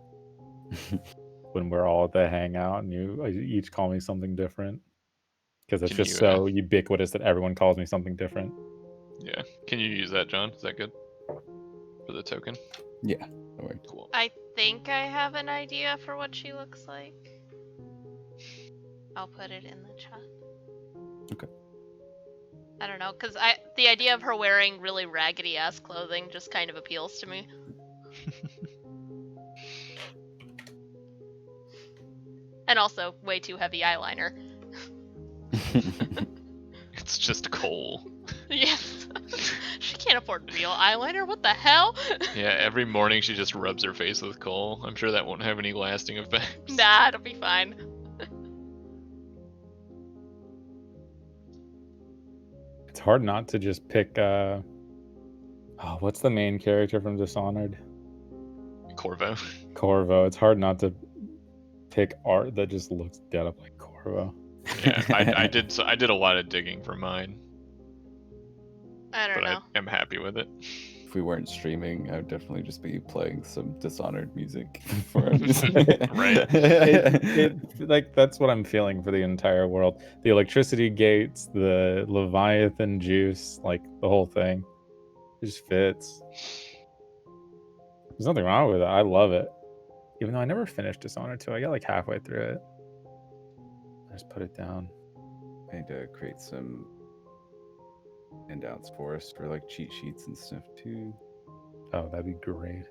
when we're all at the hangout and you each call me something different. Because it's Can just you, so ubiquitous that everyone calls me something different. Yeah. Can you use that, John? Is that good? For the token? Yeah. That works. Cool. I think I have an idea for what she looks like. I'll put it in the chat. Okay. I don't know, because the idea of her wearing really raggedy ass clothing just kind of appeals to me. And also way too heavy eyeliner. It's just coal. Yes. She can't afford real eyeliner. What the hell? Yeah, every morning she just rubs her face with coal. I'm sure that won't have any lasting effects. Nah, it'll be fine. It's hard not to just pick what's the main character from Dishonored? Corvo. Corvo. It's hard not to pick art that just looks dead up like Corvo. Yeah, I did a lot of digging for mine, I don't but know. I'm happy with it. If we weren't streaming, I would definitely just be playing some Dishonored music for our Right. It like that's what I'm feeling for the entire world. The electricity gates, the Leviathan juice, like the whole thing. It just fits. There's nothing wrong with it. I love it. Even though I never finished Dishonored 2, I got like halfway through it. I just put it down. I need to create some handouts for us for like cheat sheets and stuff too. Oh, that'd be great.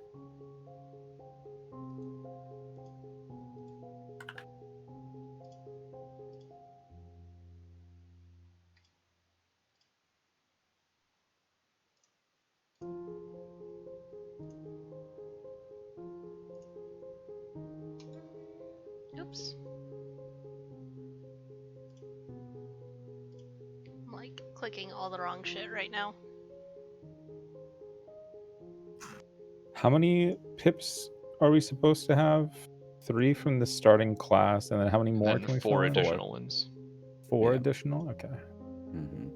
Oops. I'm like clicking all the wrong shit right now. How many pips are we supposed to have? 3 from the starting class, and then how many more And can we 4 fill in? additional ones. 4 Yeah. additional? Okay. Mm-hmm.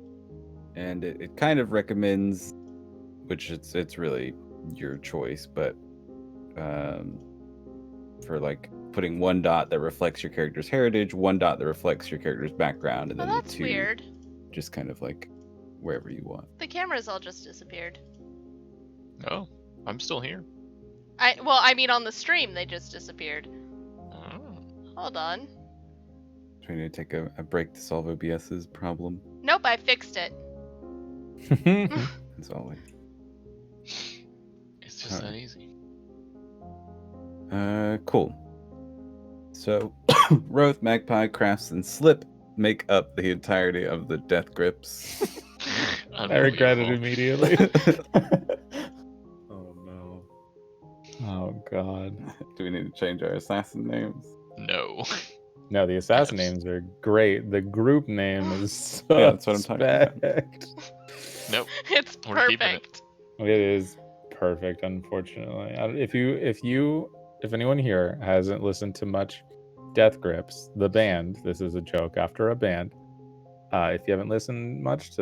And it kind of recommends, which it's really your choice, but for like putting 1 dot that reflects your character's heritage, 1 dot that reflects your character's background, and Oh, then the that's 2 weird. just kind of like wherever you want. The cameras all just disappeared. Oh, I'm still here. I mean, on the stream, they just disappeared. Oh. Hold on. Trying to take a break to solve OBS's problem, Nope, I fixed it. as always. It's just that Alright. easy. Cool. So, Roth, Magpie, Crafts, and Slip make up the entirety of the Death Grips. I regret it Unbelievable. immediately. Oh no. Oh god. Do we need to change our assassin names? No. No, the assassin Yes. names are great. The group name is Yeah, that's what I'm talking about. suspect. Nope. It's We're keeping it. perfect. It is perfect, unfortunately. If anyone here hasn't listened to much Death Grips, the band, this is a joke after a band. If you haven't listened much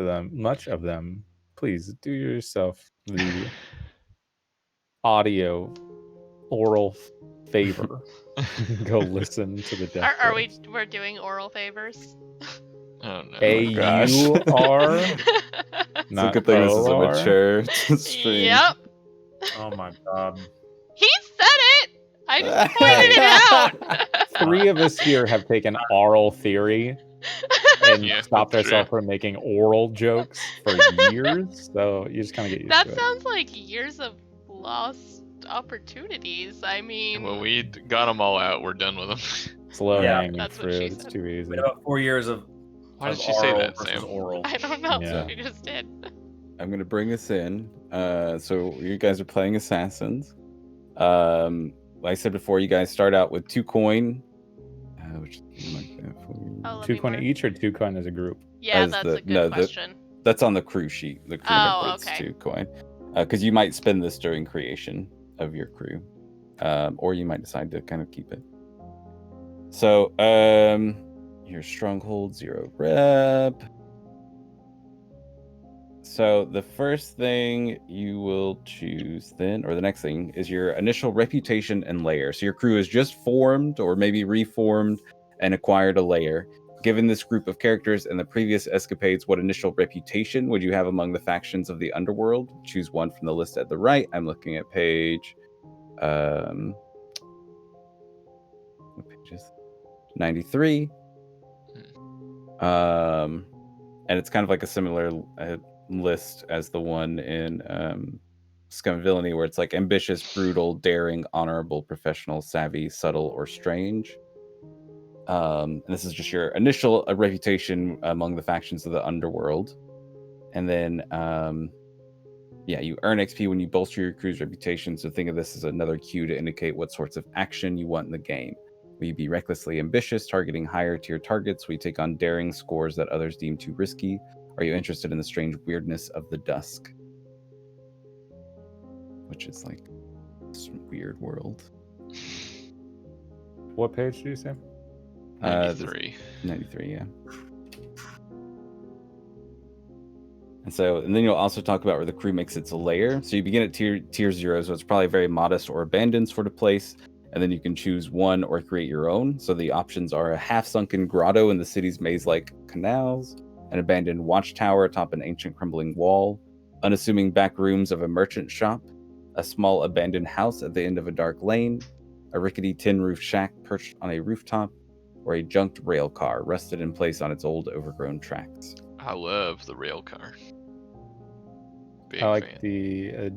of them, please do yourself the audio oral favor. Go listen to the Death Are we? Grips. We're doing oral favors. Oh no. gosh. AUR, It's a not good thing this is a OR. mature stream. Yep. Oh my god. He said it. I just pointed it out. 3 of us here have taken oral theory and Yeah, stopped that's ourselves true. from making oral jokes for years. So you just kind of get used That to it. sounds like years of lost opportunities. I mean, Well, we got them all out. We're done with them. Slow Yeah, hanging that's what fruit. she It's said. too easy. Been about 4 years of Why of did she say oral that, versus Sam? oral. I don't know. Yeah. That's what you just did. I'm gonna bring us in. So you guys are playing assassins. Like I said before, you guys start out with 2 coin, which is like that for you. Oh, let 2 me coin mark. each or 2 coin as a group? Yeah, As that's the- a good no, the- question. That's on the crew sheet. The crew Oh, number, it's okay. 2 coin, because you might spend this during creation of your crew, or you might decide to kind of keep it. So, your stronghold 0 rep. So the first thing you will choose then, or the next thing, is your initial reputation and layer. So your crew is just formed or maybe reformed and acquired a layer. Given this group of characters and the previous escapades, what initial reputation would you have among the factions of the underworld? Choose one from the list at the right. I'm looking at page what page is 93. And it's kind of like a similar list as the one in Scum and Villainy, where it's like ambitious, brutal, daring, honorable, professional, savvy, subtle, or strange. And this is just your initial reputation among the factions of the underworld. And then, you earn XP when you bolster your crew's reputation. So think of this as another cue to indicate what sorts of action you want in the game. Will you be recklessly ambitious, targeting higher tier targets? Will you take on daring scores that others deem too risky? Are you interested in the strange weirdness of the dusk? Which is like some weird world. What page do you say? 93. 93, yeah. And then you'll also talk about where the crew makes its lair. So you begin at tier 0, so it's probably very modest or abandoned sort of place. And then you can choose one or create your own. So the options are a half-sunken grotto in the city's maze-like canals, an abandoned watchtower atop an ancient crumbling wall, unassuming back rooms of a merchant shop, a small abandoned house at the end of a dark lane, a rickety tin-roof shack perched on a rooftop, or a junked rail car rusted in place on its old overgrown tracks. I love the rail car. Big I like fan. the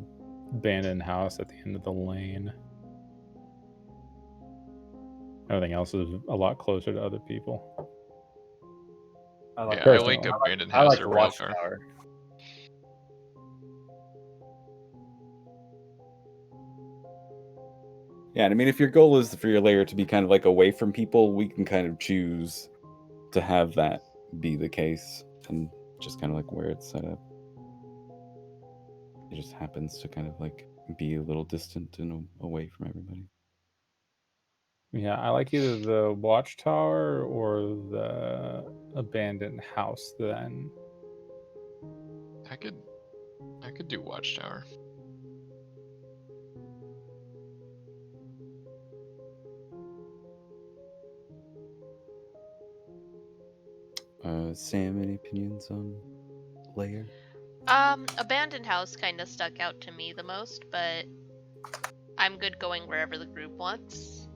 abandoned house at the end of the lane. Everything else is a lot closer to other people. I like, Yeah, I personally. like abandoned I house like or the rail car. watchtower. Yeah, and I mean, if your goal is for your layer to be kind of like away from people, we can kind of choose to have that be the case, and just kind of like where it's set up. It just happens to kind of like be a little distant and away from everybody. Yeah, I like either the watchtower or the abandoned house then. I could do watchtower. Sam, any opinions on layer? Abandoned house kind of stuck out to me the most, but I'm good going wherever the group wants.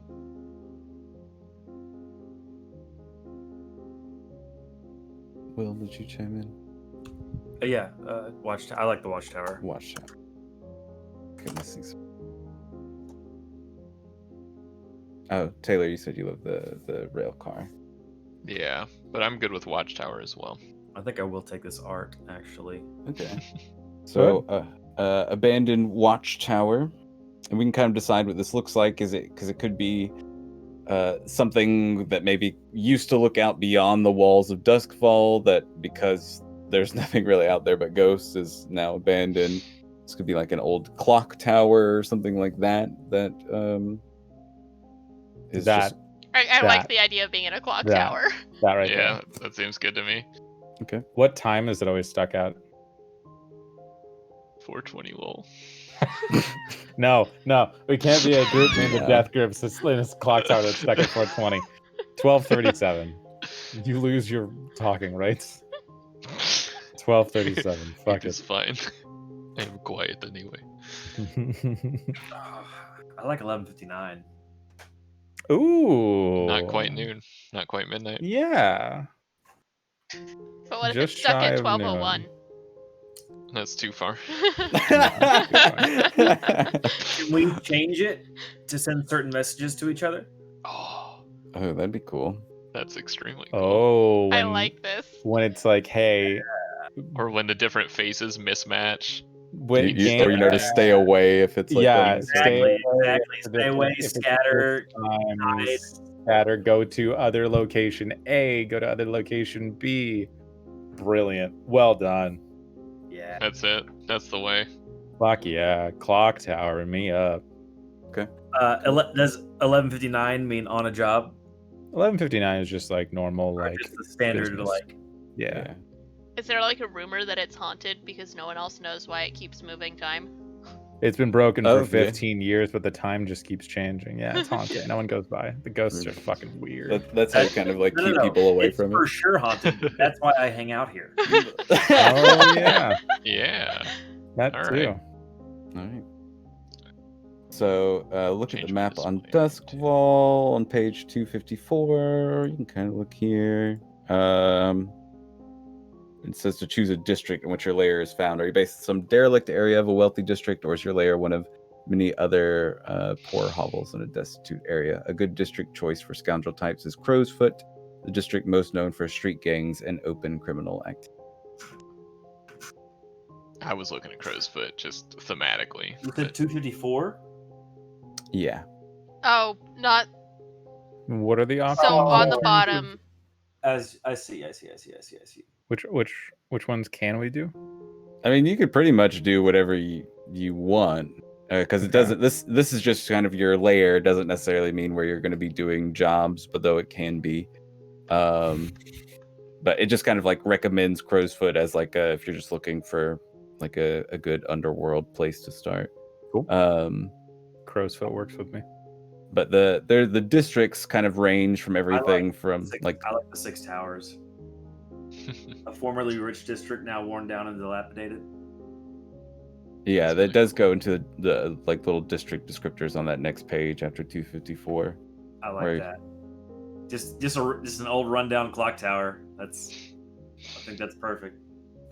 Will, did you chime in? Yeah, I like the watchtower. Watchtower. Goodness. Oh, Taylor, you said you love the rail car. Yeah, but I'm good with Watchtower as well. I think I will take this art, actually. Okay. So, abandoned watchtower, and we can kind of decide what this looks like. Is it because it could be something that maybe used to look out beyond the walls of Duskfall, that because there's nothing really out there but ghosts is now abandoned. This could be like an old clock tower or something like that. That is That just I That- like the idea of being in a clock that. tower. that right Yeah, that seems good to me. okay. there. What time is it always stuck at? 420 lol. No, we can't be a group named the No. Death Group. So this clock tower that's stuck at 420. 12:37. You lose your talking rights. 12:37. Fuck It's it. fine. I'm quiet anyway. I like 11:59. Ooh. Not quite noon. Not quite midnight. Yeah. But what if Just it's stuck shy at of 12:01? That's too far. Can we change it to send certain messages to each other? Oh, Oh, that'd be cool. that's extremely cool. Oh, I like this. when it's like, hey, Or when the different faces mismatch. Or to stay away if it's like yeah, a- stay away. Exactly. for Stay different- away, if it's scatter, different hide. times, scatter, go to other location A, go to other location B. Brilliant. Well done. Yeah. That's it. That's the way. Fuck yeah. Clock tower, me up. Does 11:59 mean on a job? 11:59 is just like normal, Or like just the standard, business. like yeah. Is there like a rumor that it's haunted because no one else knows why it keeps moving time? It's been broken Oh, for yeah. 15 years, but the time just keeps changing. Yeah, it's haunted. No one goes by. The ghosts are fucking weird. That's how you kind of like no, keep no, people away it's from for it. sure haunted. That's why I hang out here. Oh yeah, Yeah. that All too. right. All right. So look at Change the my map on display. Duskwall on page 254. You can kind of look here. It says to choose a district in which your lair is found. Are you based in some derelict area of a wealthy district, or is your lair one of many other poor hovels in a destitute area? A good district choice for scoundrel types is Crow's Foot, the district most known for street gangs and open criminal activity. I was looking at Crow's Foot just thematically. You but- said 254? Yeah. Oh, not What are the options? so on the Oh. bottom. As I see. Which ones can we do? I mean, you could pretty much do whatever you want, because it Okay. doesn't. This is just kind of your layer. It doesn't necessarily mean where you're going to be doing jobs, but though it can be. But it just kind of like recommends Crow's Foot as like if you're just looking for like a good underworld place to start. Cool. Crow's Foot works with me. But the districts kind of range from everything from I like like the Six Towers. A formerly rich district, now worn down and dilapidated. yeah, That's that really does go into the like little district descriptors on that next page after 254. I like Right. that. Just an old rundown clock tower. I think that's perfect.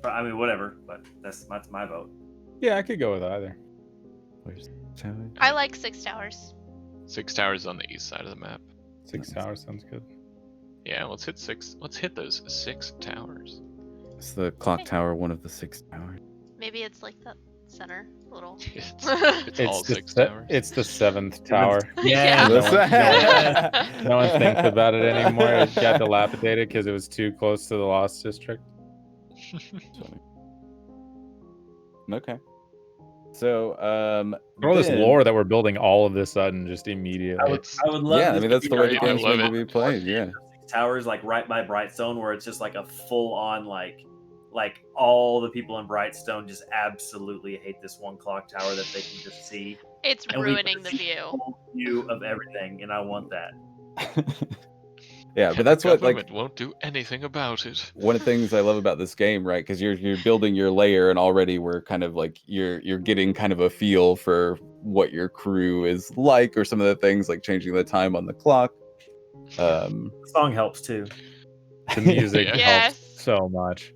I mean, whatever, but that's my vote. Yeah, I could go with either. Where's the tower? I like 6 towers. 6 towers on the east side of the map. 6 towers sounds good. Yeah, let's hit 6. Let's hit those 6 towers. It's the clock tower, one of the 6 towers. Maybe it's like the center little. It's all the 6 towers. It's the 7th tower. Yeah. No one thinks about it anymore. It got dilapidated because it was too close to the Lost District. Okay. So All this then- lore that we're building all of this sudden just immediately. I would love. Yeah, I this mean to that's be the way the like game's love meant to it. be played. Yeah. Six Towers, like right by Brightstone, where it's just like a full on like all the people in Brightstone just absolutely hate this one clock tower that they can just see. It's And we ruining the see view. Full view of everything, and I want that. Yeah, And but that's the what government like won't do anything about it. one of the things I love about this game, right? Because you're building your layer, and already we're kind of like you're getting kind of a feel for what your crew is like, or some of the things like changing the time on the clock. The song helps too. The music Yeah. helps Yes. so much.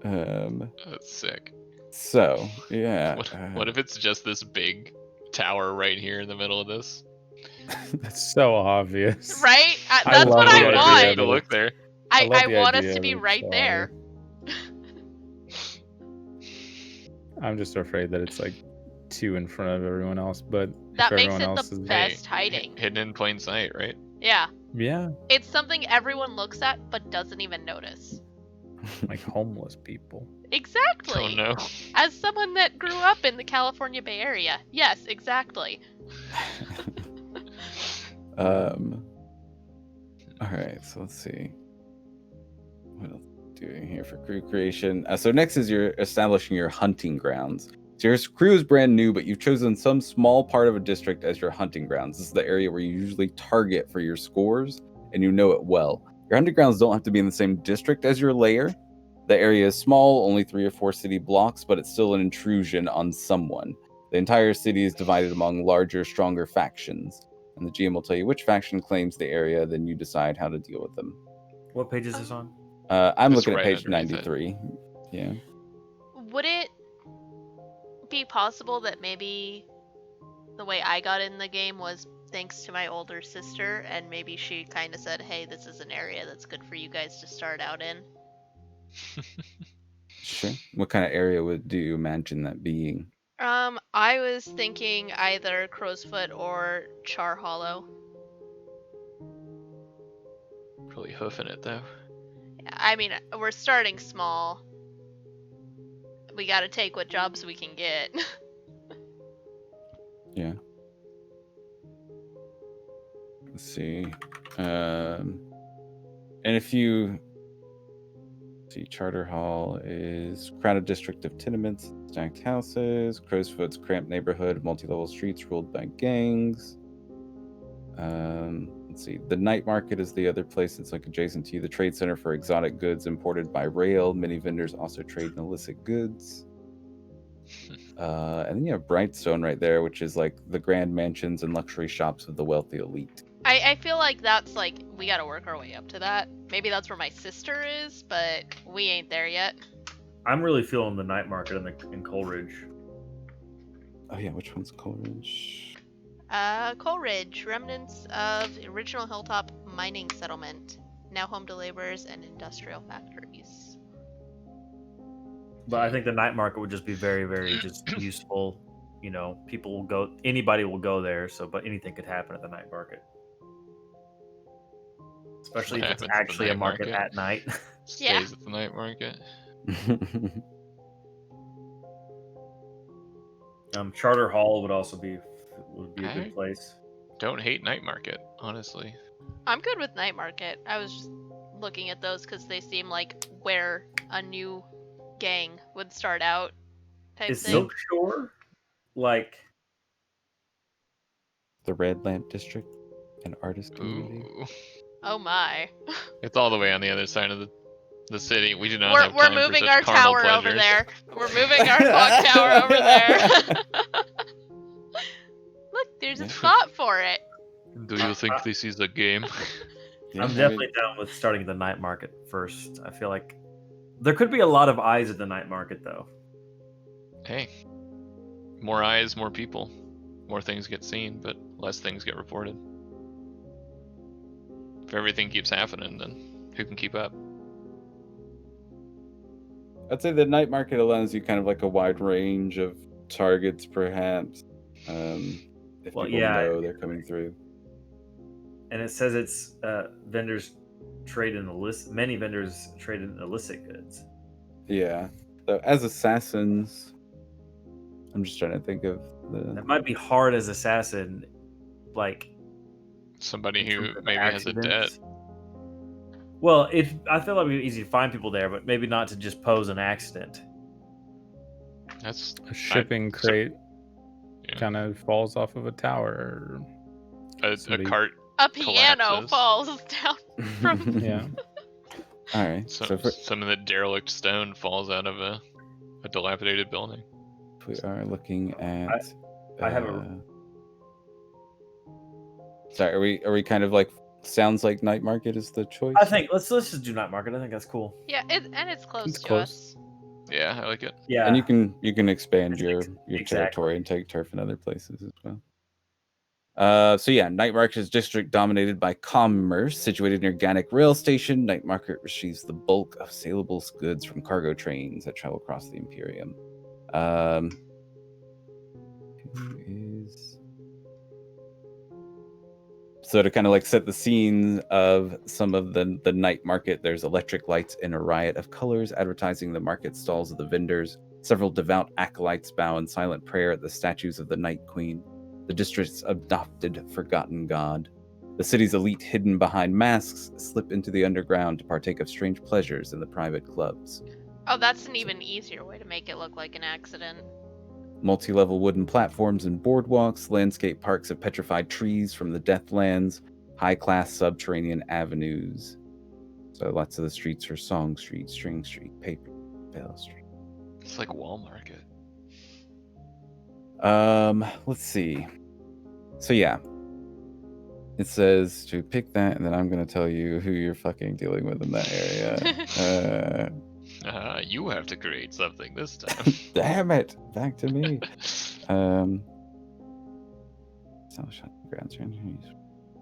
That's sick. So yeah, What if it's just this big tower right here in the middle of this? That's so obvious. Right? I That's love what the I idea Everybody want. need to look there. I love I the want us idea, to but be it's right so there. I'm just afraid that it's like too in front of everyone else, but That if makes everyone it else the is best hiding. Hidden in plain sight, right? Yeah. yeah, It's something everyone looks at but doesn't even notice. like homeless people. Exactly. Oh no. As someone that grew up in the California Bay Area. Yes, exactly. All right, so let's see what else are we doing here for crew creation. So next is you're establishing your hunting grounds. So your crew is brand new, but you've chosen some small part of a district as your hunting grounds. This is the area where you usually target for your scores, and you know it well. Your hunting grounds don't have to be in the same district as your lair. The area is small, only 3 or 4 city blocks, but it's still an intrusion on someone. The entire city is divided among larger, stronger factions, and the GM will tell you which faction claims the area, then you decide how to deal with them. What page is this on? I'm It's looking at right page underneath it. 93. Yeah. Would it be possible that maybe the way I got in the game was thanks to my older sister, and maybe she kind of said, hey, this is an area that's good for you guys to start out in? Sure. What kind of area do you imagine that being? I was thinking either Crowsfoot or Char Hollow. Really hoofing it though. I mean, we're starting small. We gotta take what jobs we can get. Yeah. Let's see. And if you see, Charter Hall is crowded district of tenements, stacked houses. Crowsfoot's cramped neighborhood, multi-level streets ruled by gangs. Let's see. The night market is the other place that's like adjacent to you. The trade center for exotic goods imported by rail. Many vendors also trade in illicit goods. And then you have Brightstone right there, which is like the grand mansions and luxury shops of the wealthy elite. I feel like that's like, we gotta work our way up to that. Maybe that's where my sister is, but we ain't there yet. I'm really feeling the night market in Coleridge. Oh yeah, which one's Coleridge? Coleridge, remnants of the original hilltop mining settlement, now home to laborers and industrial factories. But I think the night market would just be very, very just useful. You know, people will go, anybody will go there. So, but anything could happen at the night market, especially What if it's happens at the actually a night market market? at night. Stays Yeah. at the night market. Charter Hall would also be a I good place. don't hate night market, honestly. I'm good with night market. I was just looking at those because they seem like where a new gang would start out type Is thing. Silk Shore like? The Red Lamp District, an artist community. Ooh. Oh my. It's all the way on the other side of the city. We do not We're, have we're time moving for such our carnal tower over pleasures. there. We're moving our clock tower over there. Look, there's a Yeah. spot for it. Do you think this is a game? Yeah, I'm I definitely mean, down with starting the night market first. I feel like there could be a lot of eyes at the night market, though. Hey, more eyes, more people. More things get seen, but less things get reported. If everything keeps happening, then who can keep up? I'd say the night market allows you kind of like a wide range of targets, perhaps. If Well, people yeah. know they're coming through. And it says it's vendors trade in illicit. Many vendors trade in illicit goods. Yeah. So as assassins, I'm just trying to think of the. It might be hard as assassin, like Somebody in who terms of maybe has a debt. accidents. Well, if I feel like it'd be easy to find people there, but maybe not to just pose an accident. That's A shipping so- crate yeah. kind of falls off of a tower. a somebody- cart A piano collapses. falls down from. Yeah. All right. Some So some of the derelict stone falls out of a dilapidated building. we are looking at. I have a- Sorry, are we kind of like sounds like night market is the choice? I think let's just do night market. I think that's cool. Yeah, and it's close It's to close. us. Yeah, I like it. Yeah. And you can expand It's your exactly. territory and take turf in other places as well. So yeah, Night Market is district dominated by commerce. Situated near Gannick Rail Station, Night Market receives the bulk of saleable goods from cargo trains that travel across the Imperium. Who is... So to kind of like set the scene of some of the night market, there's electric lights in a riot of colors advertising the market stalls of the vendors. Several devout acolytes bow in silent prayer at the statues of the Night Queen, the district's adopted forgotten god. The city's elite, hidden behind masks, slip into the underground to partake of strange pleasures in the private clubs. Oh, that's an even easier way to make it look like an accident. Multi-level wooden platforms and boardwalks, landscape parks of petrified trees from the Deathlands, high-class subterranean avenues. So lots of the streets are Song Street, String Street, Paper Bell Street. It's like Wall Market. Let's see. So yeah. It says to pick that, and then I'm gonna tell you who you're fucking dealing with in that area. You have to create something this time. Damn it! Back to me. Grounds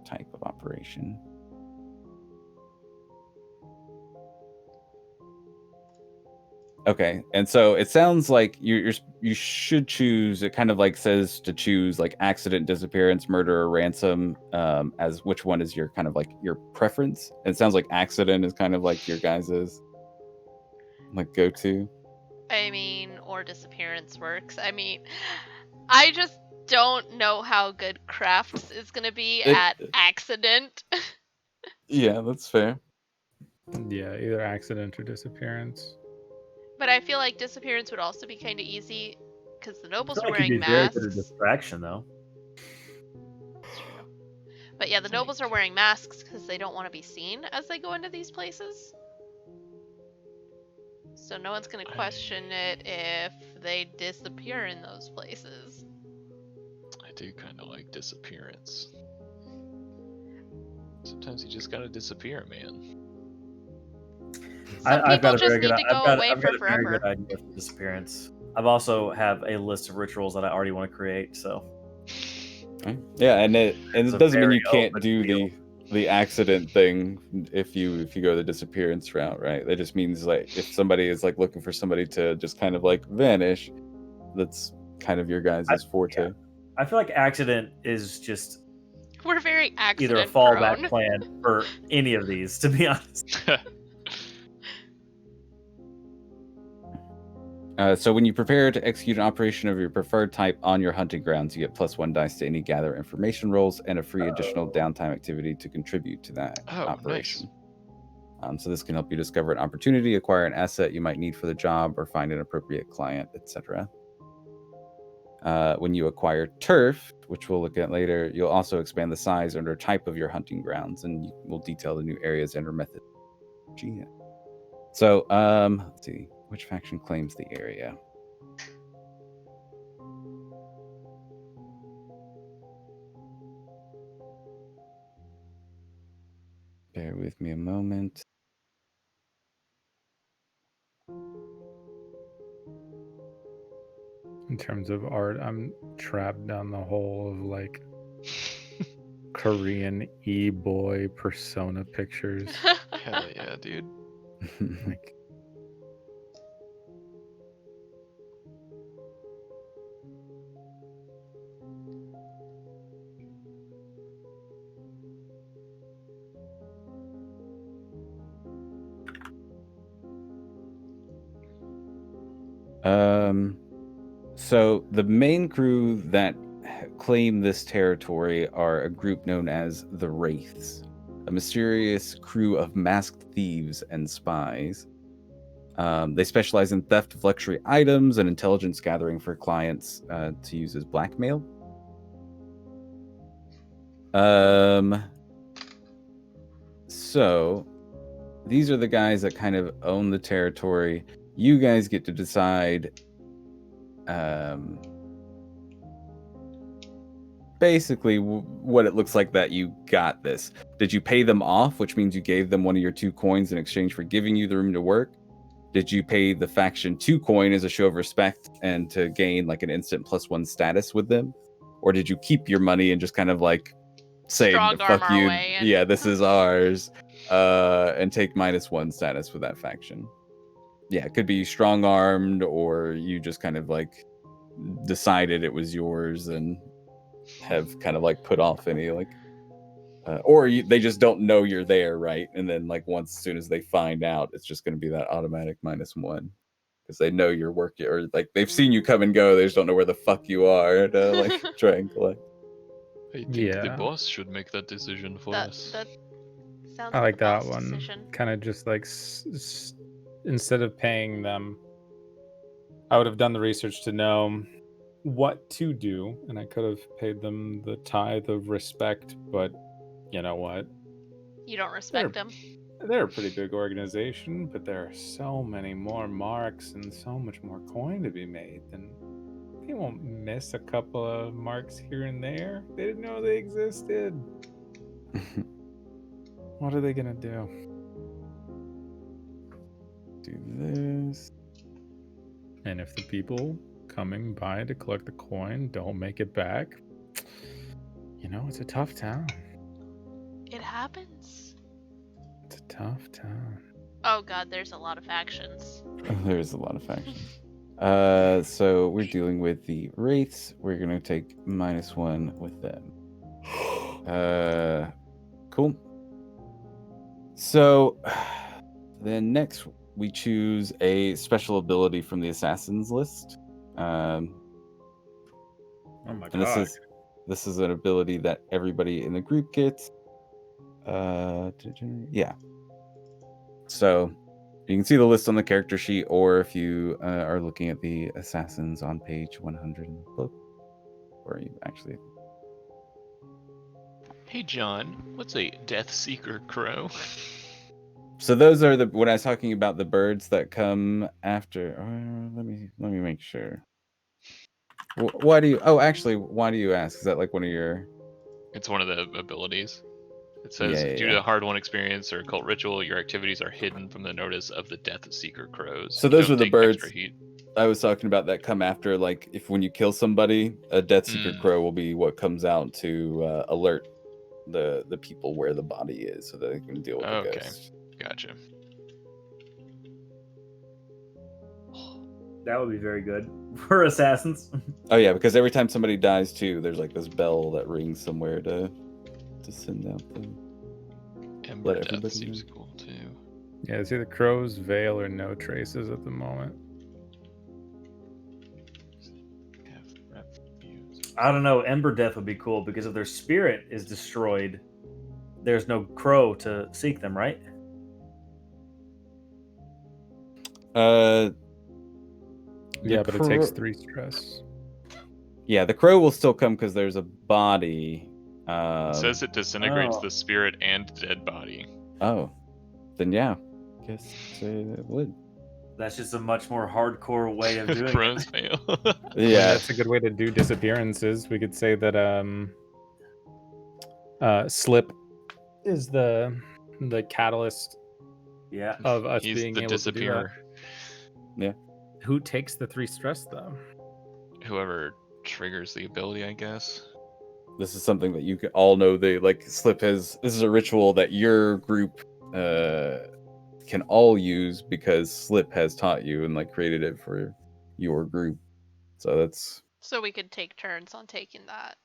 type of operation. Okay, and so it sounds like you should choose. It kind of like says to choose like accident, disappearance, murder, or ransom. As which one is your kind of like your preference? It sounds like accident is kind of like your guys's like go to. I mean, or disappearance works. I mean, I just don't know how good Crafts is gonna be at accident. Yeah, that's fair. Yeah, either accident or disappearance. But I feel like disappearance would also be kind of easy because the I nobles feel are like he'd wearing be very good at masks. distraction, though. That's true. But yeah, the nobles are wearing masks because they don't want to be seen as they go into these places. So no one's going to question it if they disappear in those places. I do kind of like disappearance. Sometimes you just gotta disappear, man. Some I've got people a very just good. need to go away I've for got a very good forever. idea for disappearance. I've also have a list of rituals that I already want to create. So Yeah, and it It's a doesn't mean very you can't open do field. the accident thing if you go the disappearance route, right? That just means like if somebody is like looking for somebody to just kind of like vanish, that's kind of your guys' forte. I feel like accident is just We're very either a accident fallback prone. plan for any of these, to be honest. So when you prepare to execute an operation of your preferred type on your hunting grounds, you get +1 dice to any gather information rolls and a free additional downtime activity to contribute to that operation. So this can help you discover an opportunity, acquire an asset you might need for the job, or find an appropriate client, etc. When you acquire turf, which we'll look at later, you'll also expand the size or type of your hunting grounds, and we'll detail the new areas and/or method. So, let's see. Which faction claims the area? Bear with me a moment. In terms of art, I'm trapped down the hole of like Korean e-boy persona pictures. Hell yeah, dude. Like, So the main crew that claim this territory are a group known as the Wraiths, a mysterious crew of masked thieves and spies. They specialize in theft of luxury items and intelligence gathering for clients to use as blackmail. So these are the guys that kind of own the territory. You guys get to decide basically what it looks like that you got this. Did you pay them off, which means you gave them one of your 2 coins in exchange for giving you the room to work? Did you pay the faction 2 coin as a show of respect and to gain like an instant +1 status with them? Or did you keep your money and just kind of like say, Strong arm fuck our you, way and- yeah, this is ours, and take -1 status with that faction? Yeah, it could be strong armed, or you just kind of like decided it was yours and have kind of like put off any like they just don't know you're there, right? And then like as soon as they find out, it's just going to be that automatic -1 because they know you're working, or like they've seen you come and go, they just don't know where the fuck you are to like try and collect. I think the Yeah. boss should make that decision for us. That sounds I like the that boss one. decision. Kind of just like instead of paying them, I would have done the research to know what to do, and I could have paid them the tithe of respect. But you know what? You don't respect them. They're a pretty big organization, but there are so many more marks and so much more coin to be made. And they won't miss a couple of marks here and there. They didn't know they existed. What are they gonna do? Do this. And if the people coming by to collect the coin don't make it back, it's a tough town. It happens. It's a tough town. Oh god, there's a lot of factions. There's a lot of factions. So we're dealing with the wraiths. We're gonna take -1 with them. Cool. So then next we choose a special ability from the assassins list. Oh my And this is an ability that everybody in the group gets. Yeah. So you can see the list on the character sheet, or if you are looking at the assassins on page 100 in the book, or you actually. Hey John, what's a Death Seeker crow? So those are when I was talking about the birds that come after. Let me make sure. Why do you? Oh, actually, why do you ask? Is that like one of your? It's one of the abilities. It says, due to hard-won experience or occult ritual, your activities are hidden from the notice of the Death Seeker crows. So You those don't are the take extra birds heat. I was talking about that come after, like if when you kill somebody, a Death Seeker crow will be what comes out to alert the people where the body is, so that they can deal with the ghost. Gotcha. That would be very good for assassins. Oh yeah, because every time somebody dies too, there's like this bell that rings somewhere to send out the. Emberdeath seems cool too. Yeah, it's either crows, veil, or no traces at the moment. I don't know. Emberdeath would be cool because if their spirit is destroyed, there's no crow to seek them, right? Yeah, but it takes 3 stress. Yeah, the crow will still come because there's a body. It says it disintegrates the spirit and dead body. Oh, then yeah, guess it would. That's just a much more hardcore way of doing Crows it. fail. Yeah, that's a good way to do disappearances. We could say that Slip is the catalyst Yeah. of us He's being the able disappearer. to do that. Who takes the 3 stress though? Whoever triggers the ability, I guess. this is something that you can all know. Slip has. This is a ritual that your group can all use because Slip has taught you and created it for your group. So that's. So we could take turns on taking that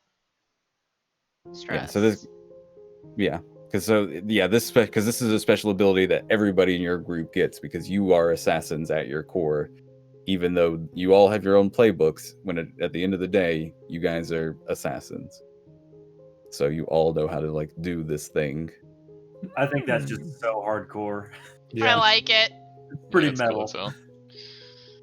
stress. Yeah. So this. Yeah. Because this is a special ability that everybody in your group gets because you are assassins at your core. Even though you all have your own playbooks, at the end of the day, you guys are assassins. So you all know how to do this thing. I think that's just so hardcore. I like it. It's pretty That's metal. cool as hell.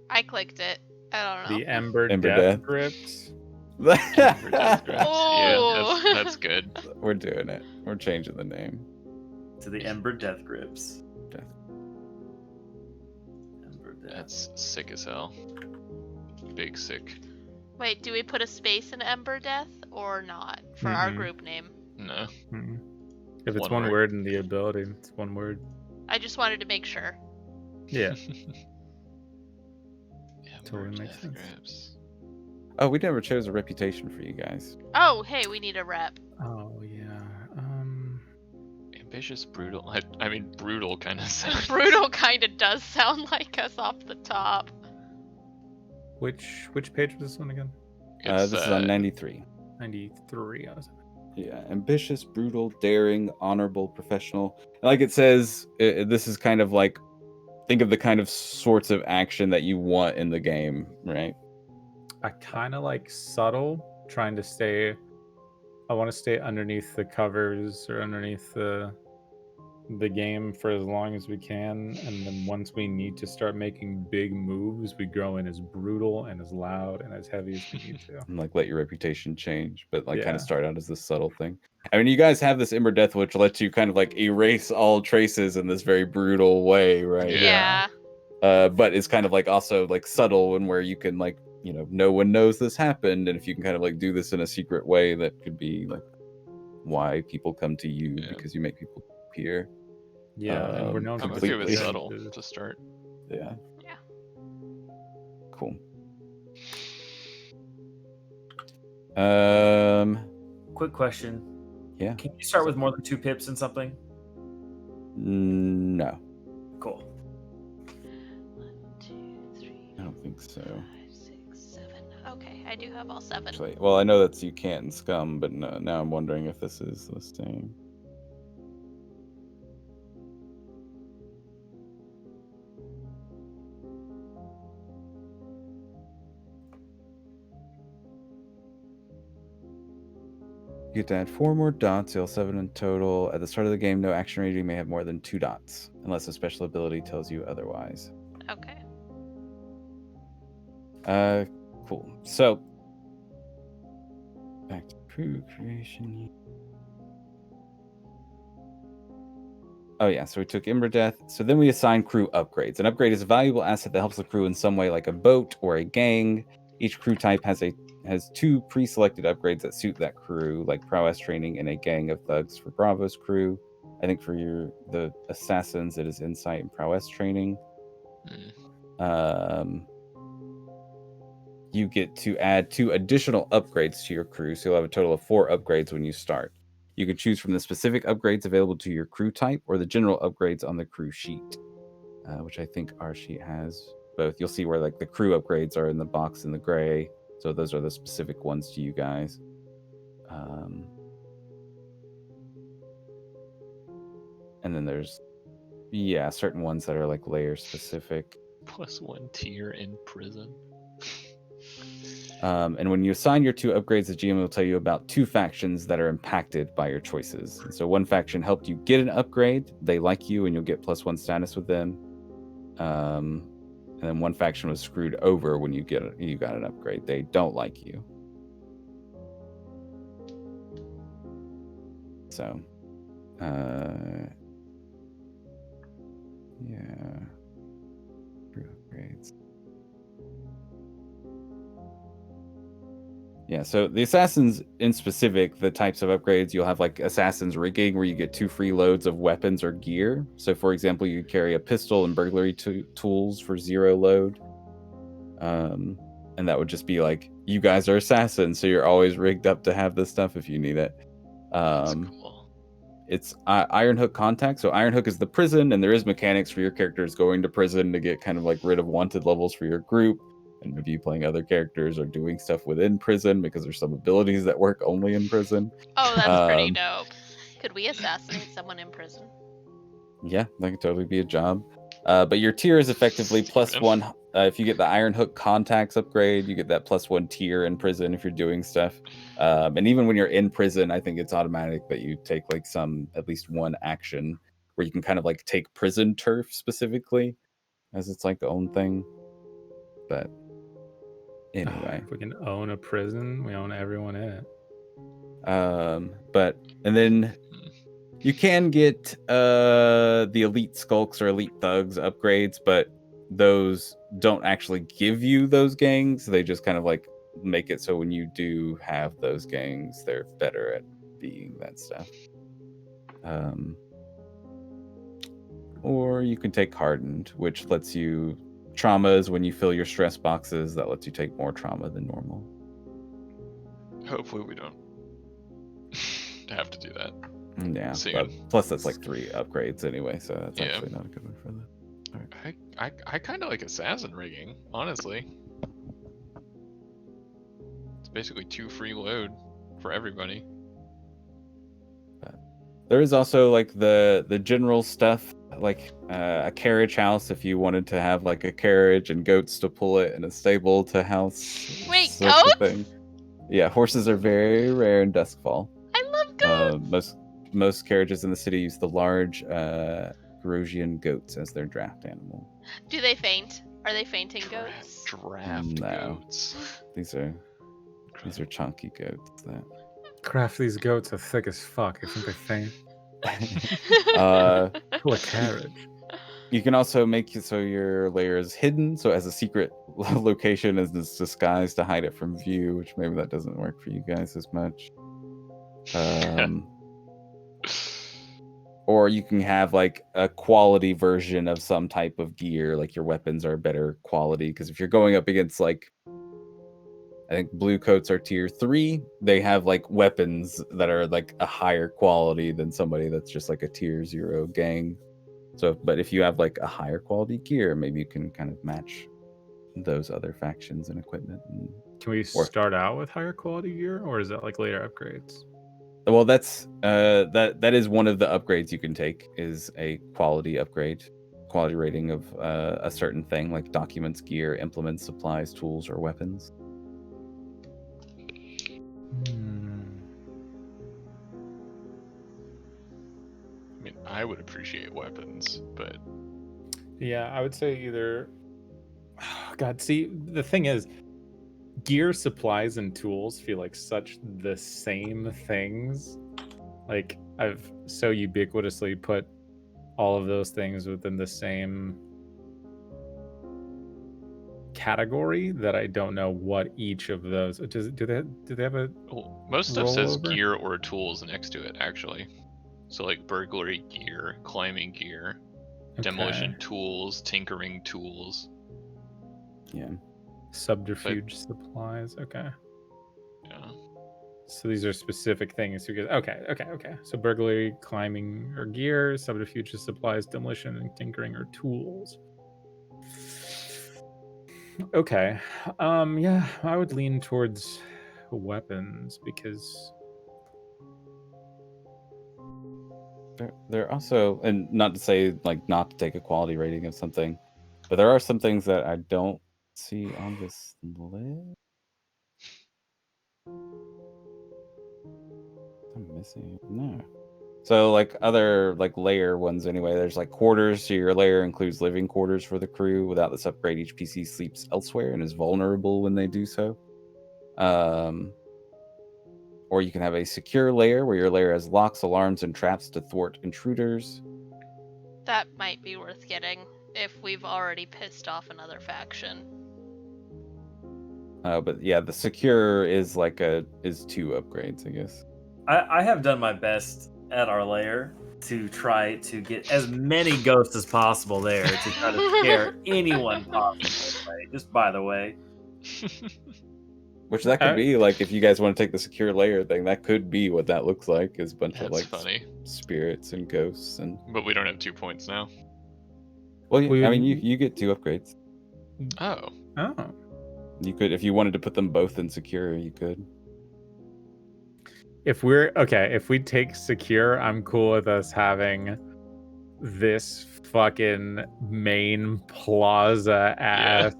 I clicked it. I don't know. The Ember Death Crypt. Emberdeath grips. Oh. Yeah, that's good. We're doing it. We're changing the name. to the Emberdeath grips. Death. Emberdeath. That's sick as hell. Big sick. Wait, do we put a space in Emberdeath or not for our Mm-mm. group name? No. Mm. If it's One one word. word in the ability, it's one word. I just wanted to make sure. Yeah. Totally makes sense. Grips. Oh, we never chose a reputation for you guys. Oh, hey, we need a rep. Oh yeah. Ambitious, brutal. I mean, brutal kind of sounds. Brutal kind of does sound like us off the top. Which page was this one again? It's, This is on 93. 93. I was. Yeah, ambitious, brutal, daring, honorable, professional. Like it says, this is kind of like, think of the kind of sorts of action that you want in the game, right? I kind of like subtle, trying to stay. I want to stay underneath the covers or underneath the game for as long as we can, and then once we need to start making big moves, we grow in as brutal and as loud and as heavy as we need to. And like let your reputation change, but like kind Yeah. of start out as this subtle thing. I mean, you guys have this Emberdeath, which lets you kind of like erase all traces in this very brutal way, right? Yeah. But it's kind of like also like subtle and where you can like, you know, no one knows this happened, and if you can kind of like do this in a secret way, that could be like why people come to you, Yeah. because you make people appear. Yeah, and we're known I'm for okay with completely. subtle disappearances. to start. Yeah. Yeah. Cool. Quick question. Yeah. Can you start with more than 2 pips in something? No, Cool. 1, 2, 3, I don't think so. 5, 6, 7. Okay, I do have all 7. Actually, well, I know that's you can't in Scum, but no, now I'm wondering if this is the same. You get to add 4 more dots, you'll have 7 in total. At the start of the game, no action rating may have more than 2 dots, unless a special ability tells you otherwise. Okay. Cool. So, back to crew creation. Oh yeah, so we took Emberdeath. So then we assign crew upgrades. An upgrade is a valuable asset that helps the crew in some way, like a boat or a gang. Each crew type has 2 pre-selected upgrades that suit that crew, like prowess training and a gang of thugs for Bravo's crew. I think for the assassins, it is insight and prowess training. You get to add 2 additional upgrades to your crew, so you'll have a total of 4 upgrades when you start. You can choose from the specific upgrades available to your crew type or the general upgrades on the crew sheet, which I think our sheet has both. You'll see where like the crew upgrades are in the box in the gray, so those are the specific ones to you guys. And then there's certain ones that are like layer specific. +1 tier in prison. And when you assign your 2 upgrades, the GM will tell you about 2 factions that are impacted by your choices. And so one faction helped you get an upgrade. They like you, and you'll get +1 status with them. And then one faction was screwed over when you got an upgrade. They don't like you. So, yeah. Crew upgrades. Yeah, so the assassins in specific, the types of upgrades, you'll have like assassin's rigging where you get 2 free loads of weapons or gear. So for example, you carry a pistol and burglary tools for 0 load. And that would just be like, you guys are assassins, so you're always rigged up to have this stuff if you need it. That's cool. It's Iron Hook contact. So Iron Hook is the prison, and there is mechanics for your characters going to prison to get kind of like rid of wanted levels for your group. And maybe you playing other characters or doing stuff within prison because there's some abilities that work only in prison. Oh, that's pretty dope. Could we assassinate someone in prison? Yeah, that could totally be a job. But your tier is effectively +1. If you get the Iron Hook contacts upgrade, you get that +1 tier in prison if you're doing stuff. And even when you're in prison, I think it's automatic that you take like at least one action where you can kind of like take prison turf specifically, as it's like the own thing. But anyway, If we can own a prison, we own everyone in it. and then You can get the elite skulks or elite thugs upgrades, but those don't actually give you those gangs. They just kind of like make it so when you do have those gangs, they're better at being that stuff. Or you can take hardened, which lets you traumas when you fill your stress boxes. That lets you take more trauma than normal. Hopefully we don't have to do that. Yeah, soon. but plus that's like 3 upgrades anyway, so that's Yeah. actually not a good one for that. I kind of like assassin rigging, honestly. It's basically 2 free load for everybody. There is also like the general stuff, like a carriage house if you wanted to have like a carriage and goats to pull it, and a stable to house. Wait, such a goats? thing. Yeah, horses are very rare in Duskfall. I love goats. Most carriages in the city use the large Garosian goats as their draft animal. Do they faint? Are they fainting goats? Draft No. goats. These are chunky goats. That Craft, these goats are thick as fuck. You think they faint? Pull a carriage. You can also make it so your layer is hidden, so it has a secret location as this disguise to hide it from view, which maybe that doesn't work for you guys as much. Or you can have like a quality version of some type of gear, like your weapons are better quality, because if you're going up against like, I think blue coats are tier 3, they have like weapons that are like a higher quality than somebody that's just like a tier 0 gang. So, but if you have like a higher quality gear, maybe you can kind of match those other factions and equipment. Can we start out with higher quality gear, or is that like later upgrades? Well, that's that is one of the upgrades you can take, is a quality upgrade, quality rating of a certain thing, like documents, gear, implements, supplies, tools, or weapons. I mean, I would appreciate weapons, but Yeah, I would say either. God, see, the thing is, gear, supplies, and tools feel like such the same things. Like, I've so ubiquitously put all of those things within the same category that I don't know what each of those. Do they have a? well, most stuff says rollover? gear or tools next to it, actually. So like burglary gear, climbing gear, demolition Okay. tools, tinkering tools. Yeah. Subterfuge supplies. Okay. Yeah. So these are specific things. Okay. So burglary, climbing, or gear, subterfuge supplies, demolition, and tinkering or tools. Okay. Yeah, I would lean towards weapons because There also, and not to say like not to take a quality rating of something, but there are some things that I don't see on this list. I'm missing no. So like other like layer ones anyway, there's like quarters. So your layer includes living quarters for the crew. Without this upgrade, each PC sleeps elsewhere and is vulnerable when they do so. Or you can have a secure layer where your layer has locks, alarms, and traps to thwart intruders. That might be worth getting if we've already pissed off another faction. But yeah, the secure is like is 2 upgrades, I guess. I have done my best at our lair to try to get as many ghosts as possible there to try to scare anyone possible. Right? Just by the way. Which that could be like, if you guys want to take the secure layer thing, that could be what that looks like, is a bunch of like funny. spirits and ghosts and. But we don't have 2 points now. Well, I mean, you get 2 upgrades. Oh. You could, if you wanted to put them both in secure, you could. if we take secure, I'm cool with us having this fucking main plaza ass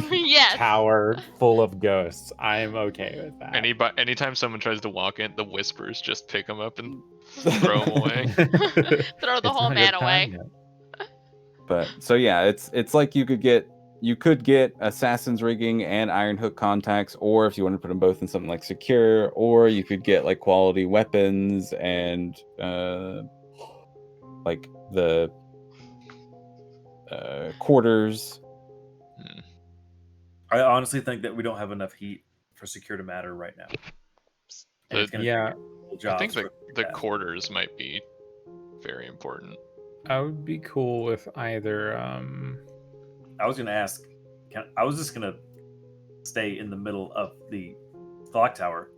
Yes. tower full of ghosts. I'm okay with that. Anytime someone tries to walk in, the whispers just pick them up and throw them away. Throw the whole man away. But so yeah, it's like you could get you could get assassin's rigging and iron hook contacts, or if you want to put them both in something like secure, or you could get like quality weapons and like the quarters. I honestly think that we don't have enough heat for secure to matter right now. And it's gonna Yeah, take I think jobs the for- quarters might be very important. I would be cool with either. I was gonna ask. I was just gonna stay in the middle of the clock tower,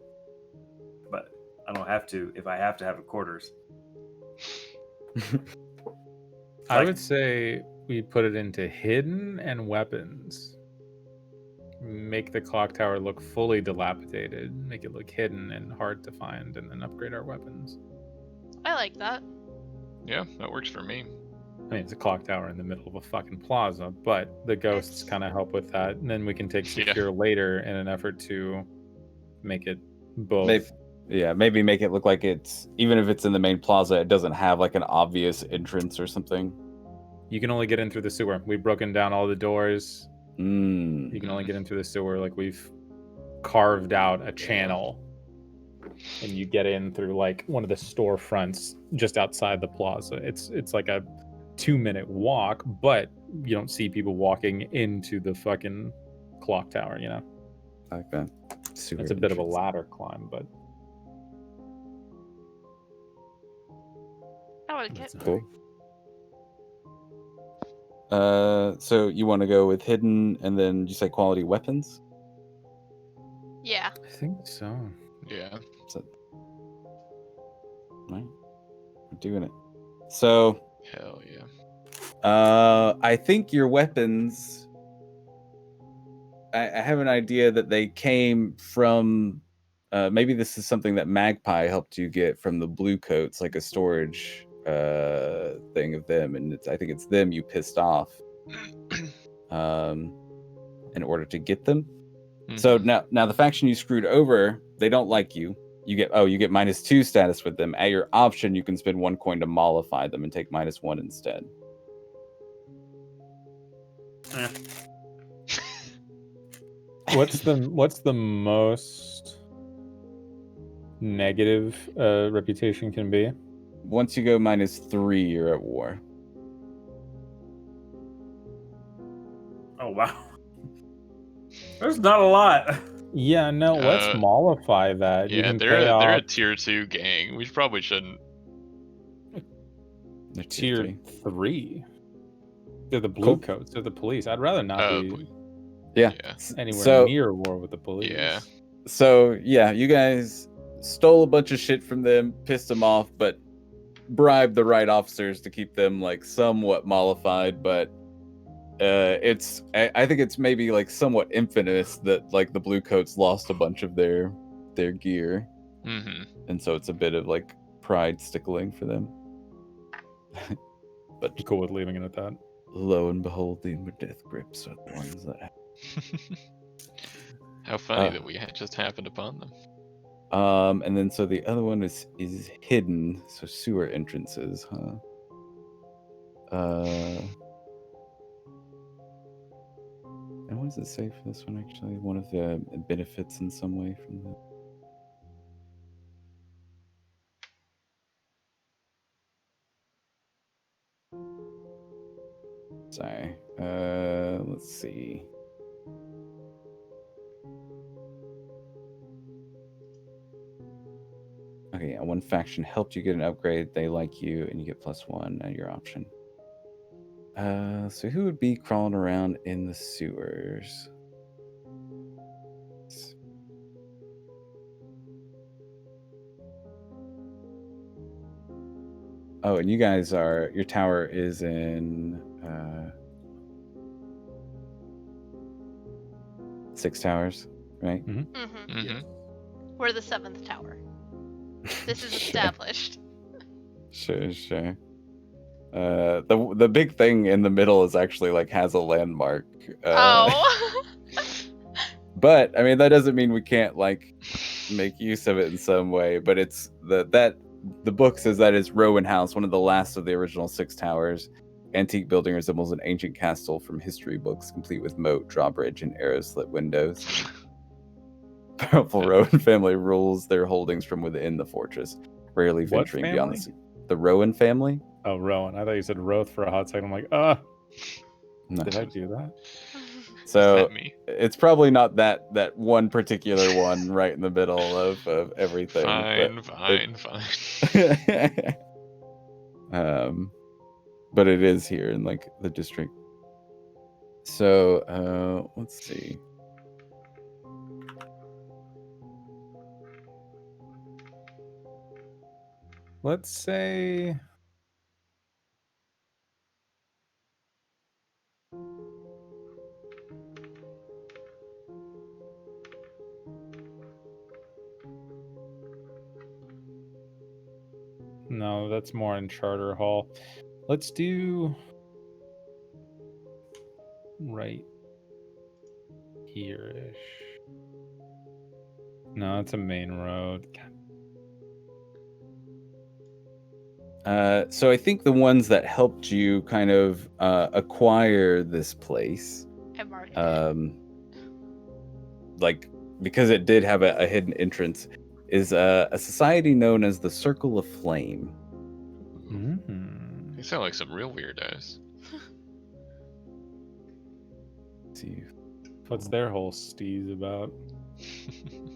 but I don't have to if I have to have a quarters. I Like- would say we put it into hidden and weapons. Make the clock tower look fully dilapidated. Make it look hidden and hard to find, and then upgrade our weapons. I like that. Yeah, that works for me. I mean, it's a clock tower in the middle of a fucking plaza, but the ghosts It's- kind of help with that. And then we can take Yeah. secure later in an effort to make it both. Maybe make it look like it's, even if it's in the main plaza, it doesn't have like an obvious entrance or something. You can only get in through the sewer. We've broken down all the doors. Mm. You can only get in through the sewer. Like, we've carved out a channel, and you get in through like one of the storefronts just outside the plaza. It's like a 2-minute walk, but you don't see people walking into the fucking clock tower. You know, Like that. Super it's a bit of a entrance. ladder climb, but I would that's get. Cool. So you want to go with hidden, and then you say quality weapons? Yeah. I think so. Yeah. Right. We're doing it. So Hell yeah. I think your weapons, I have an idea that they came from, maybe this is something that Magpie helped you get from the Blue Coats, like a storage thing of them, and I think it's them you pissed off in order to get them. So Mhm. now the faction you screwed over, they don't like you. You get -2 status with them. At your option, you can spend 1 coin to mollify them and take -1 instead. Eh. What's the most negative reputation can be? Once you go -3, you're at war. Oh wow. There's not a lot. Yeah, no, let's mollify that. You Yeah, can they're pay they're a off tier 2 gang. We probably shouldn't. They're tier 3. They're the blue Cool. coats. They're the police. I'd rather not be Yeah. Yeah. anywhere So near war with the police. Yeah. you guys stole a bunch of shit from them, pissed them off, but bribed the right officers to keep them like somewhat mollified. But I think it's maybe like somewhat infamous that like the Blue Coats lost a bunch of their gear, Mm-hmm. and so it's a bit of like pride stickling for them. But I'm cool with leaving it at that. lo and behold, the Emberdeath grips are the ones that have. How funny that we just happened upon them. And then so the other one is hidden, so sewer entrances, huh? And what does it say for this one actually? One of the benefits in some way from the. Sorry. Let's see. Okay, yeah, one faction helped you get an upgrade. They like you, and you get +1 at your option. So who would be crawling around in the sewers? Oh, and you guys your tower is in 6 towers, right? Mm-hmm. Mm-hmm. We're the 7th tower. This is Sure. established. Sure. The big thing in the middle is actually like has a landmark. Oh. But I mean that doesn't mean we can't like make use of it in some way. But it's the book says that is Rowan House, one of the last of the original 6 towers, antique building resembles an ancient castle from history books, complete with moat, drawbridge, and arrow-slit windows. Powerful Rowan family rules their holdings from within the fortress, rarely What venturing beyond family? the Rowan family. Oh, Rowan. I thought you said Roth for a hot second. I'm like, No. did I do that? Is So that me? it's probably not that one particular one right in the middle of everything. Fine. But it is here in like the district. So let's see. Let's say no, that's more in Charter Hall. Let's do right here-ish. No, it's a main road. So I think the ones that helped you kind of acquire this place, I marked it. like because it did have a hidden entrance, is a society known as the Circle of Flame. Mm-hmm. They sound like some real weirdos. Let's see. What's their whole steez about?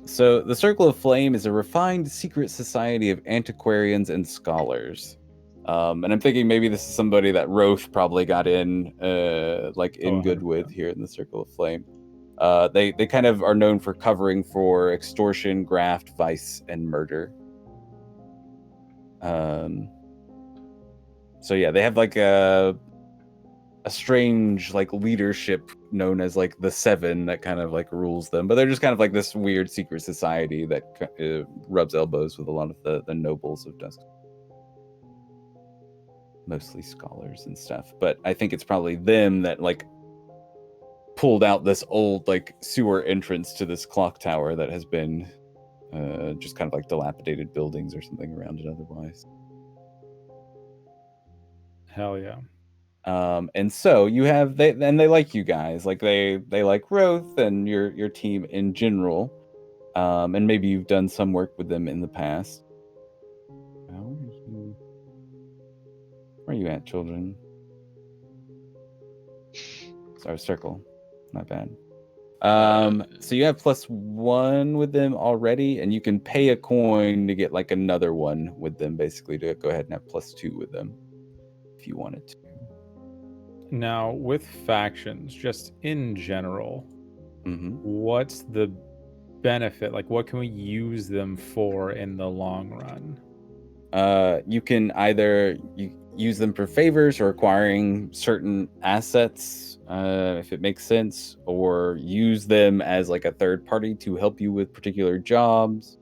So the Circle of Flame is a refined secret society of antiquarians and scholars. And I'm thinking maybe this is somebody that Roth probably got in good with 100%. here in the Circle of Flame. They kind of are known for covering for extortion, graft, vice, and murder. So yeah, they have like a strange like leadership known as like the Seven that kind of like rules them, but they're just kind of like this weird secret society that rubs elbows with a lot of the nobles of Dusk, mostly scholars and stuff. But I think it's probably them that like pulled out this old like sewer entrance to this clock tower that has been just kind of like dilapidated buildings or something around it otherwise. Hell yeah. And so you have they like you guys, like they like Roth and your team in general, and maybe you've done some work with them in the past. Where are you at, children? Sorry, circle. Not bad. So you have +1 with them already, and you can pay a coin to get like another one with them, basically to go ahead and have +2 with them if you wanted to. Now, with factions, just in general, Mm-hmm. what's the benefit? Like, what can we use them for in the long run? You can either use them for favors or acquiring certain assets, if it makes sense, or use them as like a third party to help you with particular jobs.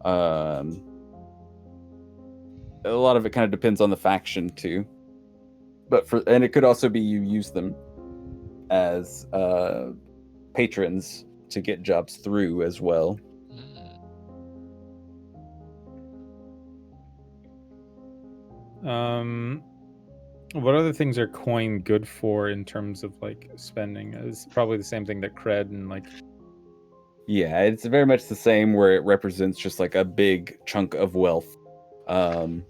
A lot of it kind of depends on the faction too. And it could also be you use them as patrons to get jobs through as well. What other things are coin good for in terms of like spending? Is probably the same thing that cred and like. Yeah, it's very much the same where it represents just like a big chunk of wealth. And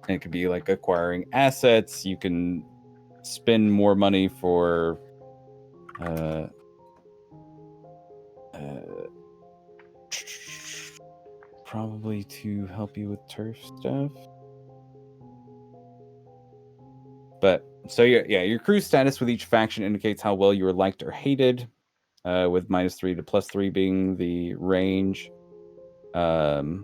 it could be like acquiring assets. You can spend more money for probably to help you with turf stuff. But so your crew status with each faction indicates how well you are liked or hated, with -3 to +3 being the range. And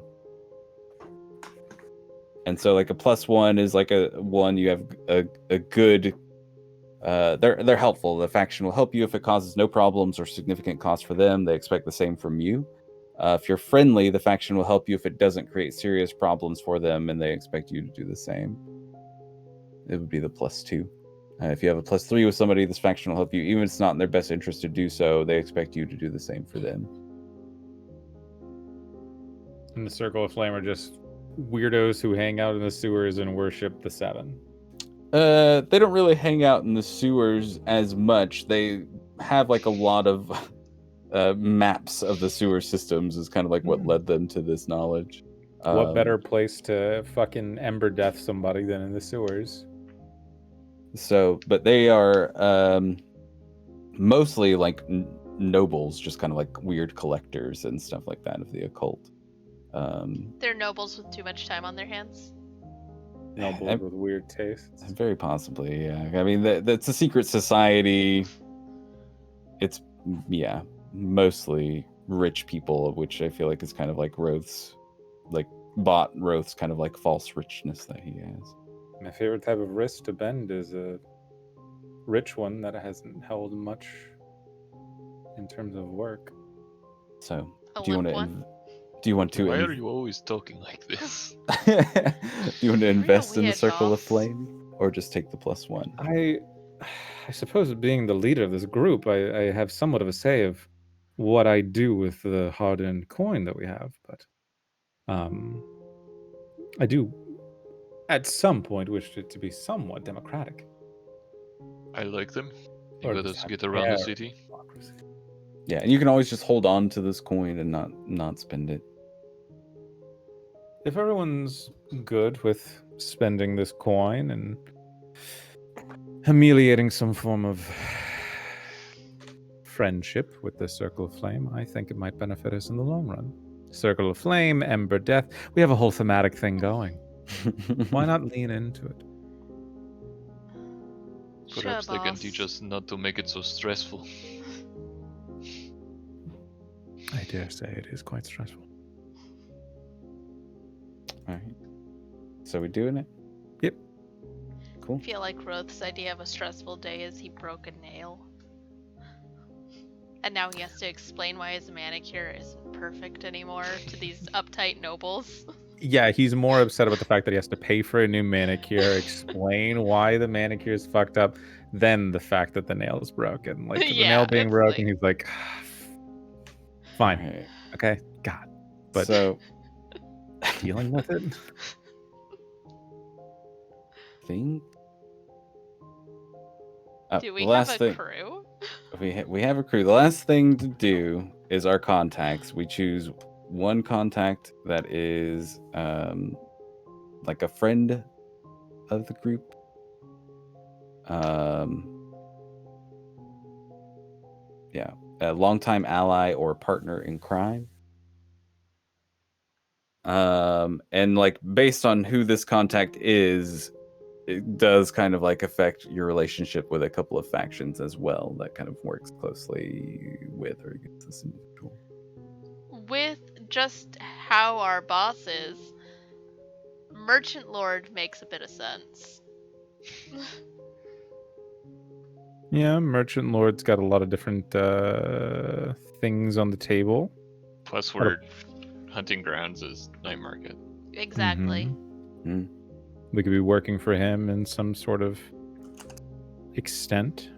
so like a +1 is like a one you have a good. They're helpful. The faction will help you if it causes no problems or significant cost for them. They expect the same from you. If you're friendly, the faction will help you if it doesn't create serious problems for them, and they expect you to do the same. It would be the +2. If you have a +3 with somebody, this faction will help you, even if it's not in their best interest to do so. They expect you to do the same for them. And the Circle of Flame are just weirdos who hang out in the sewers and worship the Seven. They don't really hang out in the sewers as much. They have like a lot of maps of the sewer systems is kind of like what led them to this knowledge. What better place to fucking Emberdeath somebody than in the sewers? So, but they are mostly like nobles, just kind of like weird collectors and stuff like that of the occult. They're nobles with too much time on their hands. Nobles with weird tastes. Very possibly, yeah. I mean, that's a secret society. It's, yeah, mostly rich people, which I feel like is kind of like Roth's, like Roth's kind of like false richness that he has. My favorite type of wrist to bend is a rich one that hasn't held much in terms of work. So, A do you want limp to? one? Do you want to? Why are you always talking like this? Do you want to invest in the weird, circle of boss. flame, or just take the +1? I suppose being the leader of this group, I have somewhat of a say of what I do with the hard-earned coin that we have, but I do at some point wish it to be somewhat democratic. I like them. You Or let just us have get around the fair city. democracy. Yeah, and you can always just hold on to this coin and not spend it. If everyone's good with spending this coin and ameliorating some form of friendship with the Circle of Flame, I think it might benefit us in the long run. Circle of Flame, Emberdeath. We have a whole thematic thing going. Why not lean into it? Perhaps Sure, they can boss. teach us not to make it so stressful. I dare say it is quite stressful. All right. So we doing it? Yep. Cool. I feel like Roth's idea of a stressful day is he broke a nail. And now he has to explain why his manicure isn't perfect anymore to these uptight nobles. Yeah, he's more upset about the fact that he has to pay for a new manicure, explain why the manicure is fucked up, than the fact that the nail is broken. Like, the Yeah, nail being it's broken, like- he's like, fine, All right. okay, God. But So dealing with it? think. Do we the last have a thing, crew? we have a crew. The last thing to do is our contacts. We choose one contact that is like a friend of the group. Yeah, a longtime ally or partner in crime. And like based on who this contact is, it does kind of like affect your relationship with a couple of factions as well that kind of works closely with or against this individual. With just how our boss is, Merchant Lord makes a bit of sense. Yeah, Merchant Lord's got a lot of different things on the table. Plus, we're hunting grounds as night market. Exactly. Mm. We could be working for him in some sort of extent.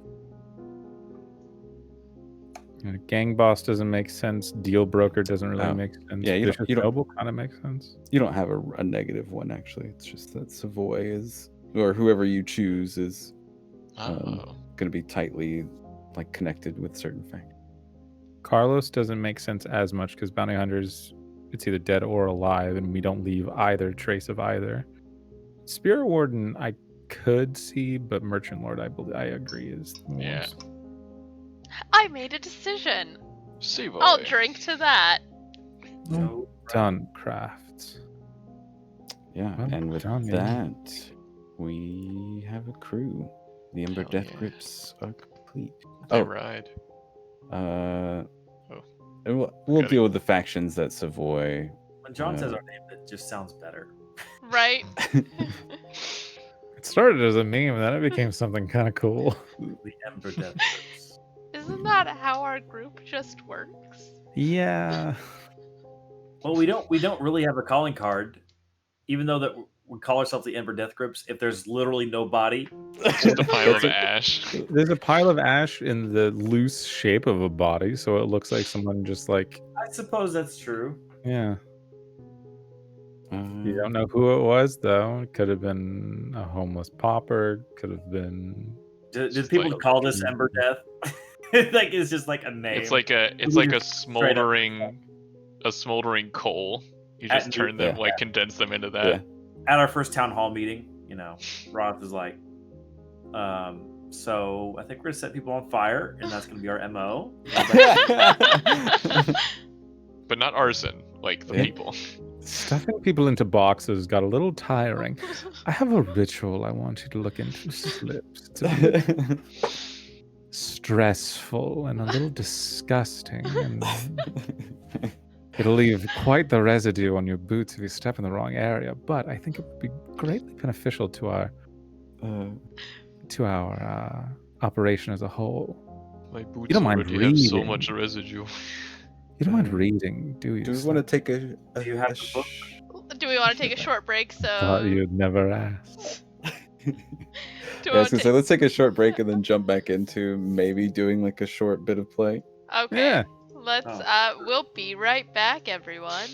Gang boss doesn't make sense. Deal broker doesn't really Oh. make sense. Yeah, you don't- Noble kind of makes sense. You don't have a negative one actually. It's just that Savoy is, or whoever you choose is Oh. going to be tightly like connected with certain factions. Carlos doesn't make sense as much because bounty hunters, it's either dead or alive, and we don't leave either trace of either. Spirit Warden, I could see, but Merchant Lord, I agree, is the Yeah. most. I made a decision. Savoy. I'll drink to that. So, Done, crafts. Yeah, Well and with done, yeah. that, we have a crew. The Emberdeath Hell yeah. grips are complete. I Oh, ride. and we'll Okay. deal with the factions that Savoy. when John says our name, it just sounds better. Right? It started as a meme, then it became something kind of cool. The Emberdeath Grips. Isn't that how our group just works? Yeah. Well, we don't really have a calling card, even though that we call ourselves the Emberdeath Grips. If there's literally no body, Just a pile of That's ash. There's a pile of ash in the loose shape of a body, so it looks like someone just like, I suppose that's true. yeah. You don't know who it was, though. It could have been a homeless pauper. Could have been. Did Just people like- call this Emberdeath? Like it's just like a name. It's like a Straight up- smoldering coal. You At just turn them, yeah. like condense them into that. Yeah. At our first town hall meeting, Roth is like, so I think we're gonna set people on fire, and that's gonna be our MO. But not arson, like the Yeah. people. Stuffing people into boxes got a little tiring. I have a ritual I want you to look into. Slips. It's a bit stressful and a little disgusting, and it'll leave quite the residue on your boots if you step in the wrong area. But I think it would be greatly beneficial to our operation as a whole. My boots You don't mind already have so reading. much residue. You don't mind reading, do you? Do we want to take a? Do you have the book? Do we want to take a short break? Thought So you'd never ask. do Yeah, we I was want gonna say let's take a short break and then jump back into maybe doing like a short bit of play. Okay. Yeah. Let's. Oh. We'll be right back, everyone.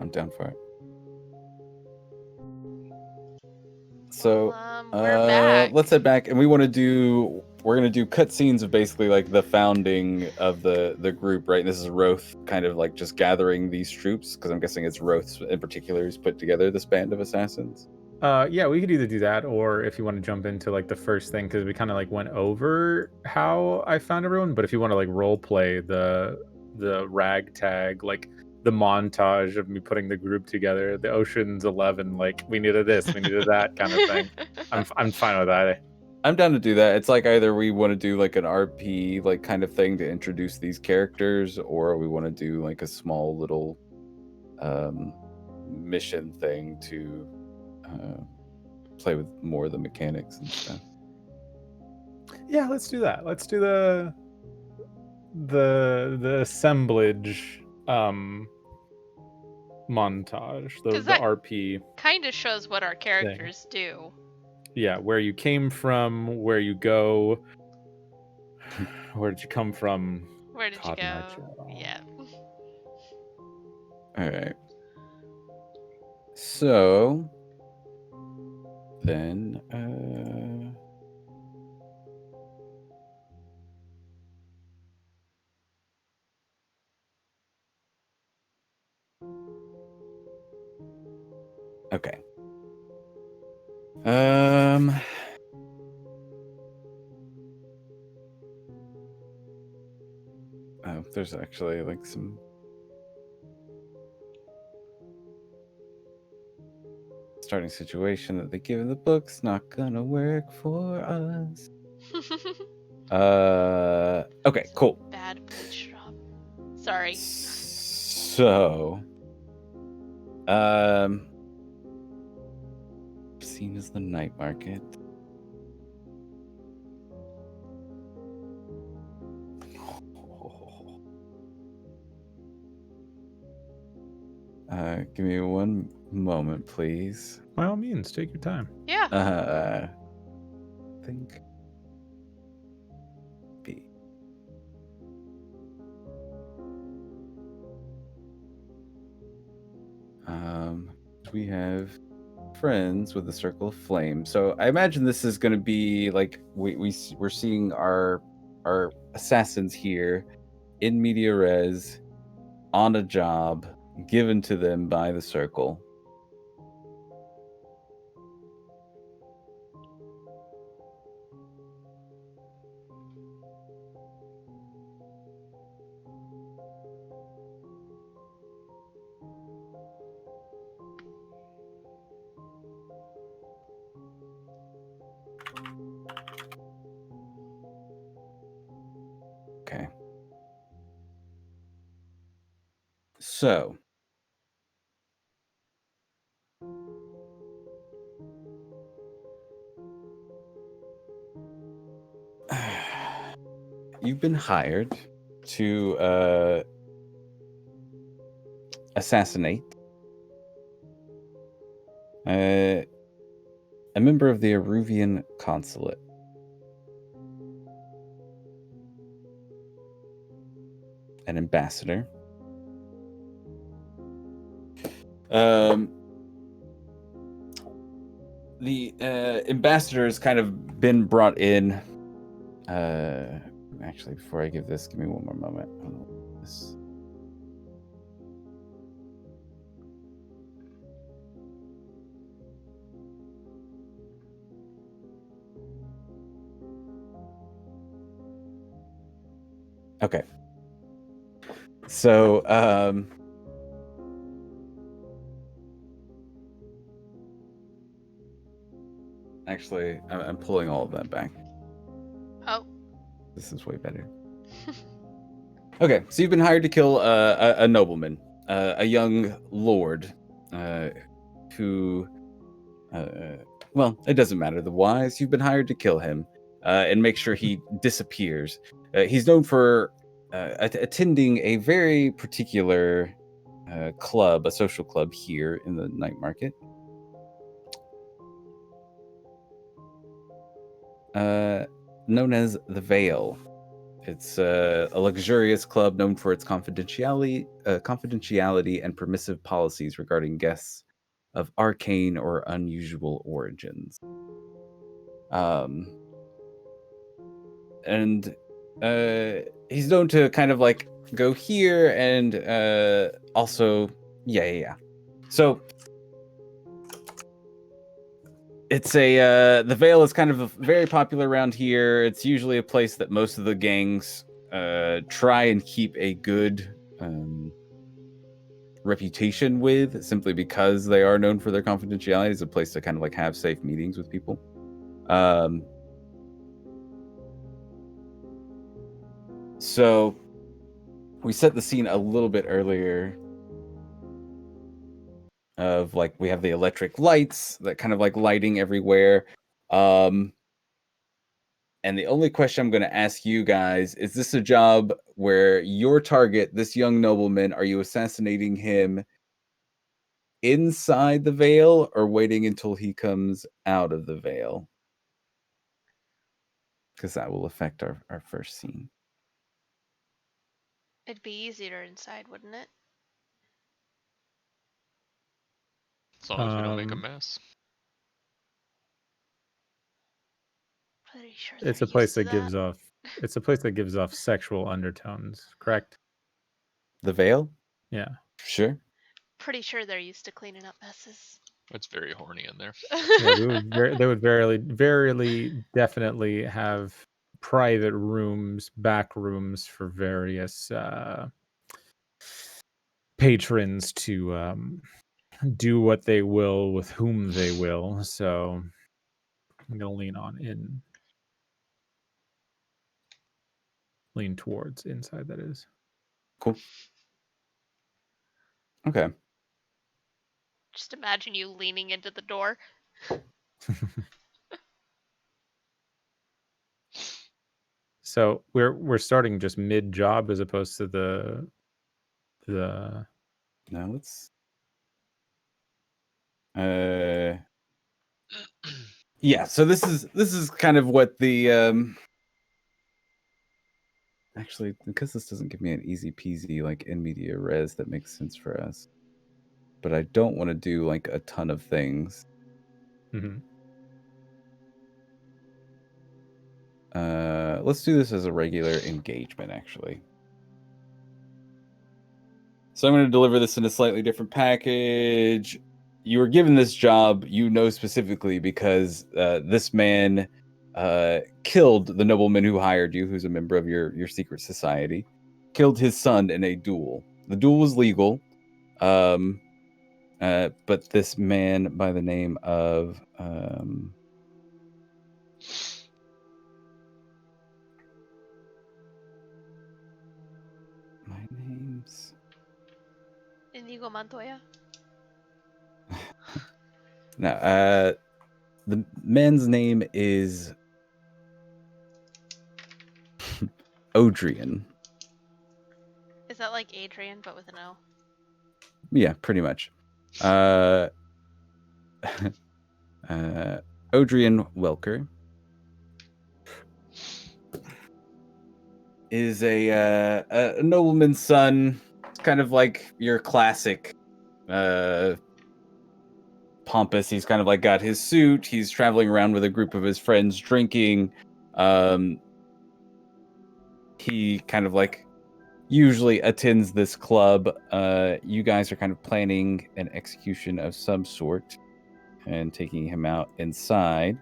I'm down for it. So we're back. let's head back, and we're gonna do cutscenes of basically like the founding of the group, right? And this is Roth kind of like just gathering these troops, because I'm guessing it's Roth in particular who's put together this band of assassins. Yeah, we could either do that, or if you want to jump into like the first thing, because we kind of like went over how I found everyone. But if you want to like role play the ragtag, like the montage of me putting the group together, the Ocean's 11, like we needed this, we needed that kind of thing. I'm fine with that. I'm down to do that. It's like either we want to do like an RP like kind of thing to introduce these characters, or we want to do like a small little mission thing to play with more of the mechanics and stuff. Yeah, let's do that. Let's do the assemblage montage, the 'Cause that RP. kind of shows what our characters do. Yeah, where you came from, where you go, where did you come from? Where did God, you my go? child. Yeah. All right. So then okay. Oh, there's actually like some starting situation that they give in the book's not gonna work for us. Okay, cool. Bad bleach drop. Sorry. So, seen as the night market. Give me one moment, please. By all means, take your time. Yeah. Think B. We have friends with the circle of flame. So I imagine this is going to be like we're seeing our assassins here in media res on a job given to them by the circle. Okay. So, you've been hired to assassinate a member of the Aruvian consulate. An ambassador. The ambassador has kind of been brought in. Actually, before I give this, give me one more moment. This. Okay. So, actually, I'm pulling all of that back. Oh. This is way better. Okay, so you've been hired to kill a nobleman, a young lord, who, well, it doesn't matter the whys. You've been hired to kill him and make sure he disappears. He's known for attending a very particular club, a social club here in the night market. Known as the Vale. It's a luxurious club known for its confidentiality and permissive policies regarding guests of arcane or unusual origins. And he's known to kind of like go here and also yeah. So it's the Vale is kind of very popular around here. It's usually a place that most of the gangs try and keep a good reputation with, simply because they are known for their confidentiality. It's a place to kind of like have safe meetings with people. So we set the scene a little bit earlier of like we have the electric lights that kind of like lighting everywhere. And the only question I'm going to ask you guys is this a job where your target, this young nobleman, are you assassinating him inside the Vale or waiting until he comes out of the Vale? Because that will affect our first scene. It'd be easier inside, wouldn't it? As long as we don't make a mess. Pretty sure It's they're a place used to that gives off. It's a place that gives off sexual undertones. Correct? The Vale? Yeah. Sure. Pretty sure they're used to cleaning up messes. It's very horny in there. Yeah, they would verily, definitely have private rooms, back rooms for various patrons to do what they will with whom they will. So I'm gonna lean towards inside. That is cool. Okay. Just imagine you leaning into the door. So we're starting just mid job as opposed to the. Now let's. Yeah. So this is kind of what the Actually, because this doesn't give me an easy peasy like in media res that makes sense for us. But I don't want to do like a ton of things. Mm-hmm. Let's do this as a regular engagement, actually. So I'm going to deliver this in a slightly different package. You were given this job, you know specifically, because this man killed the nobleman who hired you, who's a member of your secret society, killed his son in a duel. The duel was legal, but this man by the name of... my name's... Inigo Montoya. No, the man's name is Odrian. Is that like Adrian but with an O? Yeah, pretty much. Odrian Welker is a nobleman's son, kind of like your classic pompous. He's kind of like got his suit. He's traveling around with a group of his friends drinking. He kind of like usually attends this club. You guys are kind of planning an execution of some sort and taking him out inside.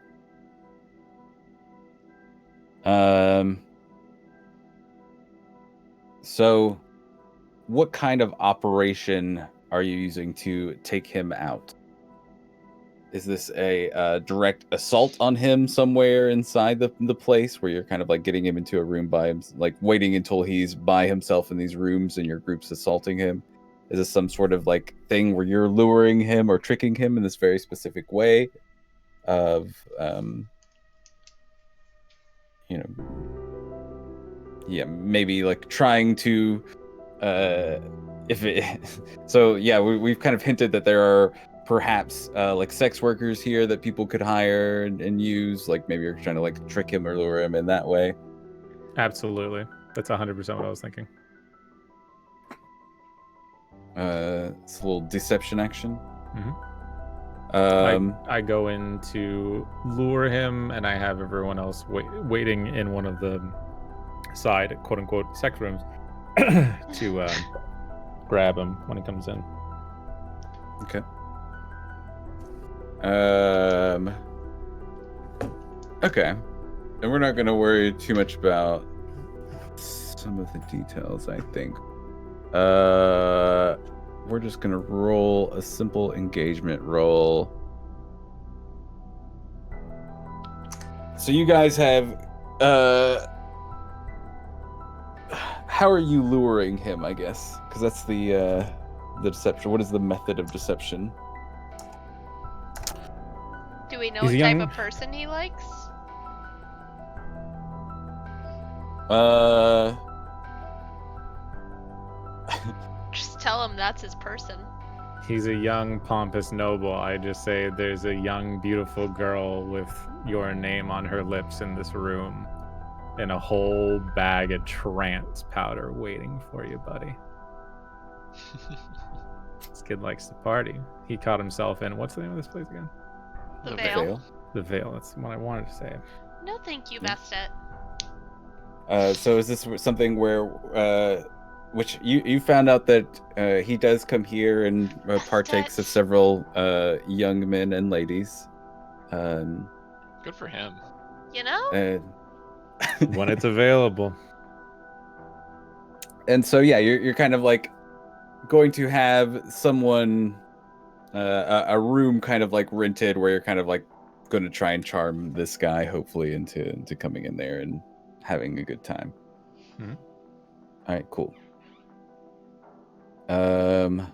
So what kind of operation are you using to take him out? Is this a direct assault on him somewhere inside the place where you're kind of like getting him into a room by him, like waiting until he's by himself in these rooms and your group's assaulting him? Is this some sort of like thing where you're luring him or tricking him in this very specific way of, maybe like trying to, so yeah, we've kind of hinted that there are perhaps like sex workers here that people could hire and use. Like maybe you're trying to like trick him or lure him in that way. Absolutely. That's 100% what I was thinking. It's a little deception action. I go in to lure him, and I have everyone else waiting in one of the side, quote unquote, sex rooms to grab him when he comes in. Okay. Okay. And we're not going to worry too much about some of the details, I think. We're just going to roll a simple engagement roll. So you guys have... how are you luring him, I guess? Because that's the deception. What is the method of deception? Do we know He's what young. type of person he likes? Just tell him that's his person. He's a young, pompous noble. I just say there's a young, beautiful girl with your name on her lips in this room, and a whole bag of trance powder waiting for you, buddy. This kid likes to party. He caught himself in, what's the name of this place again? The Veil. The Veil. That's what I wanted to say. No, thank you, Yeah. Bastet. So is this something where, which you found out that he does come here and partakes of several young men and ladies. Good for him. You know? When it's available. And so yeah, you're kind of like going to have someone, a room kind of like rented where you're kind of like going to try and charm this guy, hopefully into coming in there and having a good time. Mhm. All right, cool. I'm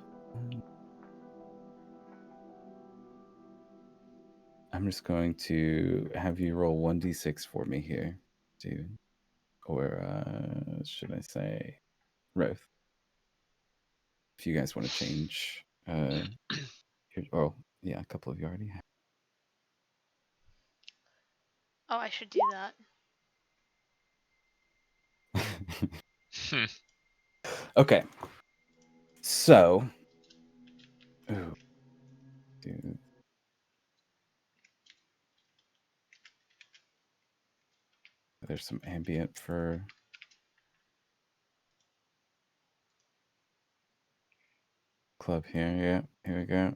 just going to have you roll 1d6 for me here, dude. Or should I say, Roth? If you guys want to change, oh yeah, a couple of you already have. Oh, I should do that. Okay. So, ooh, dude. There's some ambient for club here. Yeah, here we go.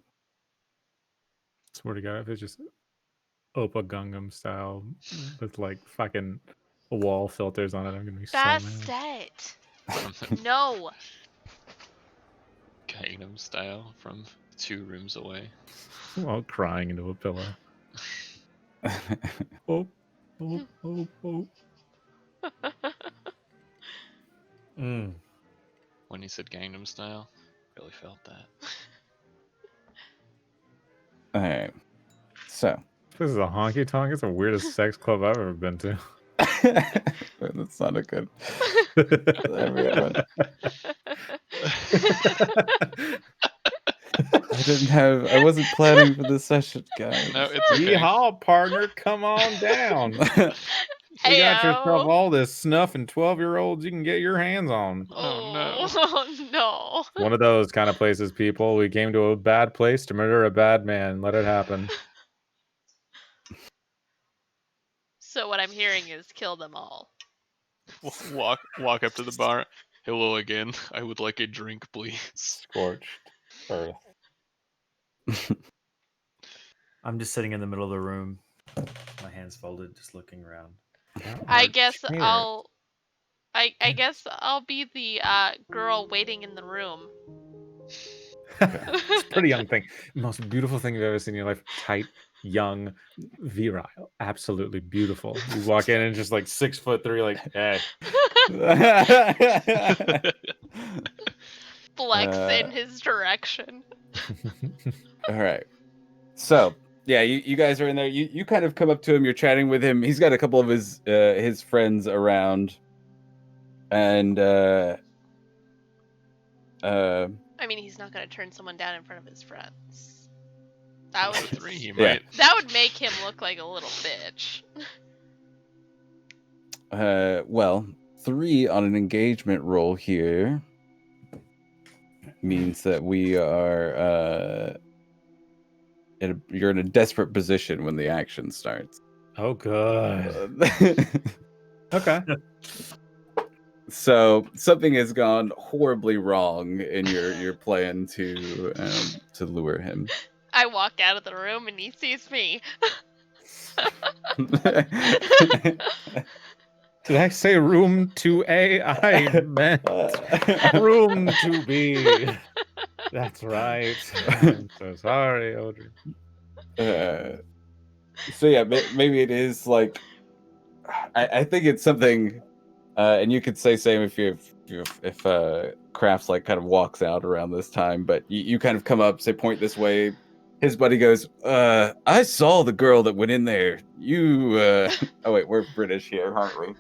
Swear to God, if it's just Opa Gungam style with like fucking wall filters on it, I'm gonna be so mad. Bastet! No! Gangnam Style from 2 rooms away. While crying into a pillow. Oh, oh, oh, oh. When he said Gangnam Style, really felt that. All right. So, This is a honky tonk. It's the weirdest sex club I've ever been to. that sounded good. Everyone. I wasn't planning for this session, guys. No, it's okay. Yeehaw, partner, come on down. You got yourself all this snuff and 12-year-olds you can get your hands on. Oh no. Oh no. One of those kind of places, people. We came to a bad place to murder a bad man. Let it happen. So what I'm hearing is kill them all. Walk up to the bar. Hello again. I would like a drink, please. Scorched earth. I'm just sitting in the middle of the room, my hands folded, just looking around. I guess I'll be the girl waiting in the room. It's a pretty young thing. Most beautiful thing you've ever seen in your life. Tight, young, virile. Absolutely beautiful. You walk in and just like 6'3", like, hey. Flex in his direction. All right. So, yeah, you guys are in there. You kind of come up to him. You're chatting with him. He's got a couple of his friends around, and I mean, he's not gonna turn someone down in front of his friends. That would 3, he Yeah. might. that would make him look like a little bitch. Well, 3 on an engagement roll here means that we are you're in a desperate position when the action starts. Oh, good. Okay. So something has gone horribly wrong in your plan to lure him. I walk out of the room and he sees me. Did I say room 2A? I meant room 2B. That's right. I'm so sorry, Audrey. So yeah, maybe it is like I think it's something, and you could say same if Crafts like kind of walks out around this time, but you kind of come up, say point this way. His buddy goes, I saw the girl that went in there. You oh wait, we're British here, aren't we?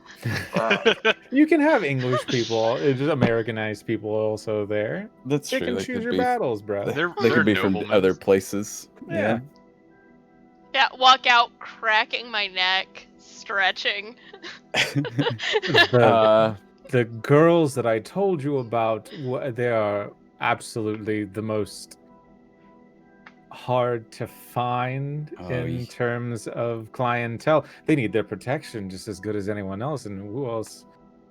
You can have English people, just Americanized people also there. That's Pick true. and They choose could your be battles, bro. they They're could be from noblemen. other places. Yeah. Yeah, walk out, cracking my neck, stretching. The girls that I told you about, they are absolutely the most hard to find in terms of clientele. They need their protection just as good as anyone else, and who else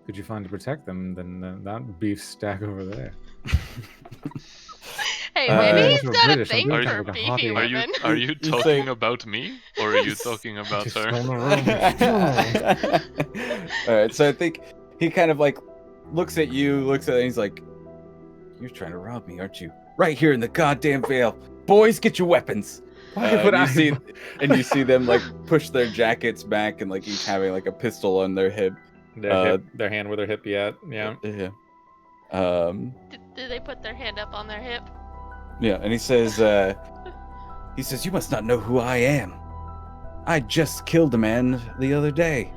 could you find to protect them than that beef stack over there? Hey, maybe he's we're got British, a I'm thing doing for kind of like a beefy hottie. women. Are you talking about me, or are you talking about Just her? go in the room. All right, so I think he kind of like looks at you, looks at it, and he's like, "You're trying to rob me, aren't you? Right here in the goddamn veil, boys, get your weapons." Why would I? You see them like push their jackets back and like each having like a pistol on their hip. Their hand where their hip yet? Yeah. Yeah. Did they put their hand up on their hip? Yeah, and he says, "You must not know who I am. I just killed a man the other day.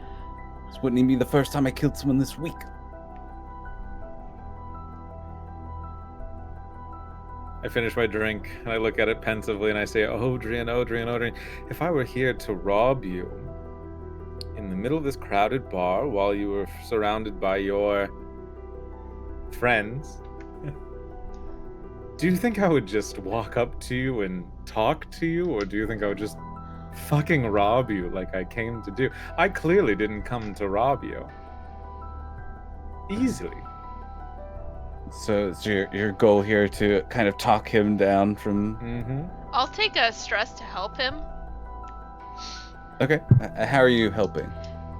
This wouldn't even be the first time I killed someone this week." I finish my drink and I look at it pensively and I say, Odrian, if I were here to rob you in the middle of this crowded bar while you were surrounded by your friends, do you think I would just walk up to you and talk to you, or do you think I would just fucking rob you like I came to do? I clearly didn't come to rob you. Easily. So it's your goal here to kind of talk him down from... Mm-hmm. I'll take a stress to help him. Okay. How are you helping?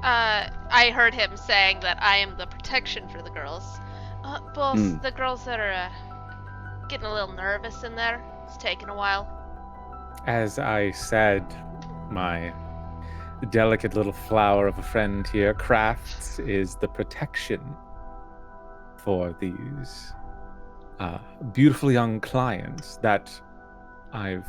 I heard him saying that I am the protection for the girls. Boss, the girls that are getting a little nervous in there. It's taking a while. As I said, my delicate little flower of a friend here, Crafts, is the protection for these beautiful young clients that I've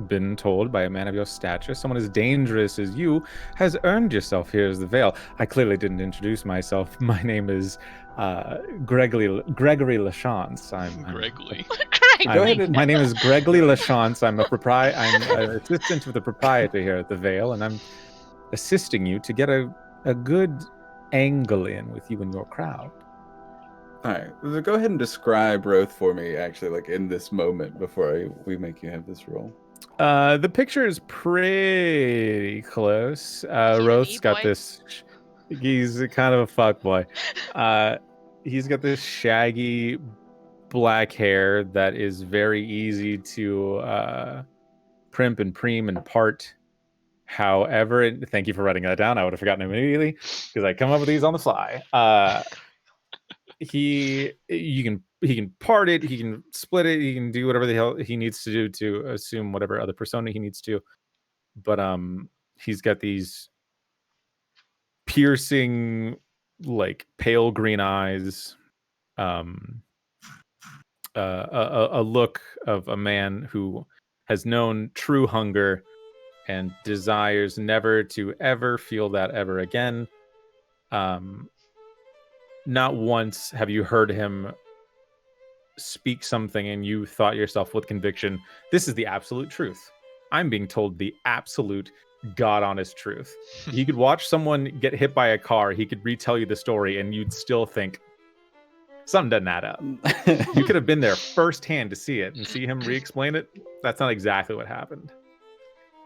been told by a man of your stature, someone as dangerous as you, has earned yourself here as the Veil. I clearly didn't introduce myself. My name is Gregory Lachance. My name is Gregory Lachance. I'm an assistant to the proprietor here at the Veil, and I'm assisting you to get a good angle in with you and your crowd. All right. So go ahead and describe Roth for me, actually, like in this moment before we make you have this roll. The picture is pretty close. Roth's got this. He's kind of a fuckboy. He's got this shaggy black hair that is very easy to primp and preem and part. However, thank you for writing that down. I would have forgotten immediately because I come up with these on the fly. He can part it, he can split it, he can do whatever the hell he needs to do to assume whatever other persona he needs to. But he's got these piercing, like pale green eyes, a look of a man who has known true hunger and desires never to ever feel that ever again. Not once have you heard him speak something and you thought yourself with conviction, this is the absolute truth. I'm being told the absolute God honest truth. He could watch someone get hit by a car, he could retell you the story, and you'd still think something doesn't add up. You could have been there firsthand to see it and see him re-explain it. That's not exactly what happened.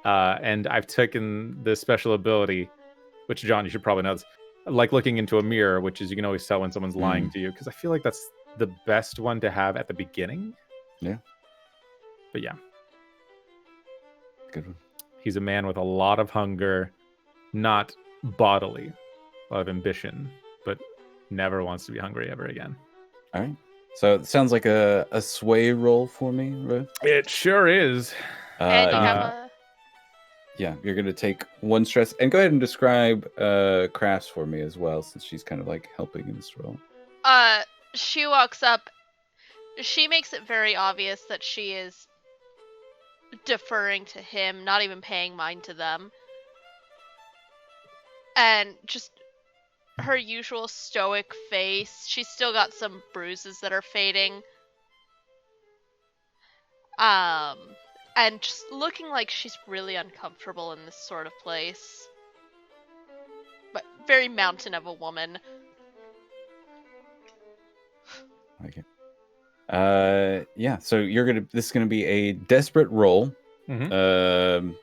And I've taken this special ability, which John, you should probably know this, like looking into a mirror, which is you can always tell when someone's lying to you, because I feel like that's the best one to have at the beginning. Yeah. But yeah, Good one. he's a man with a lot of hunger, not bodily, a lot of ambition, but never wants to be hungry ever again. All right. So it sounds like a sway roll for me, right? It sure is. And you have Yeah. a. Yeah, you're gonna take 1 stress, and go ahead and describe crafts for me as well, since she's kind of like helping in this role. She walks up. She makes it very obvious that she is deferring to him, not even paying mind to them. And just her usual stoic face. She's still got some bruises that are fading. And just looking like she's really uncomfortable in this sort of place. But very mountain of a woman. Okay. Yeah. So this is gonna be a desperate roll. Mhm.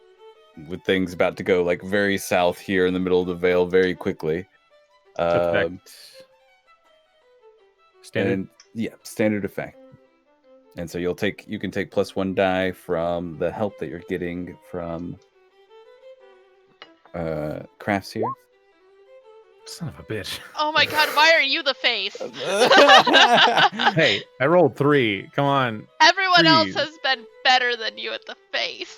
With things about to go like very south here in the middle of the Vale very quickly. Effect. Standard. And yeah, standard effect. And so you can take +1 die from the help that you're getting from crafts here. Son of a bitch. Oh my god, why are you the face? Hey, I rolled 3. Come on. Everyone else Please. has been better than you at the face.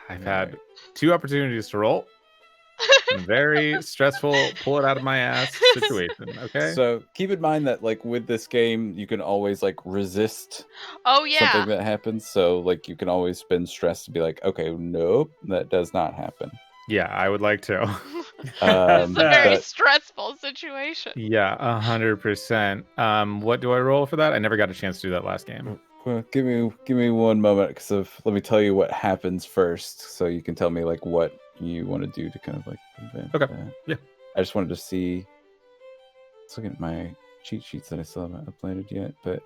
I've had 2 opportunities to roll. Very stressful, pull it out of my ass situation. Okay. So keep in mind that like with this game, you can always like resist Oh yeah. something that happens. So like you can always spend stress to be like, okay, nope, that does not happen. Yeah, I would like to. It's a very but- stressful situation. Yeah, 100%. What do I roll for that? I never got a chance to do that last game. Well, give me one moment, because let me tell you what happens first, so you can tell me like what you want to do to kind of like prevent Okay. that. Yeah. I just wanted to see. Let's look at my cheat sheets that I still haven't uploaded yet, but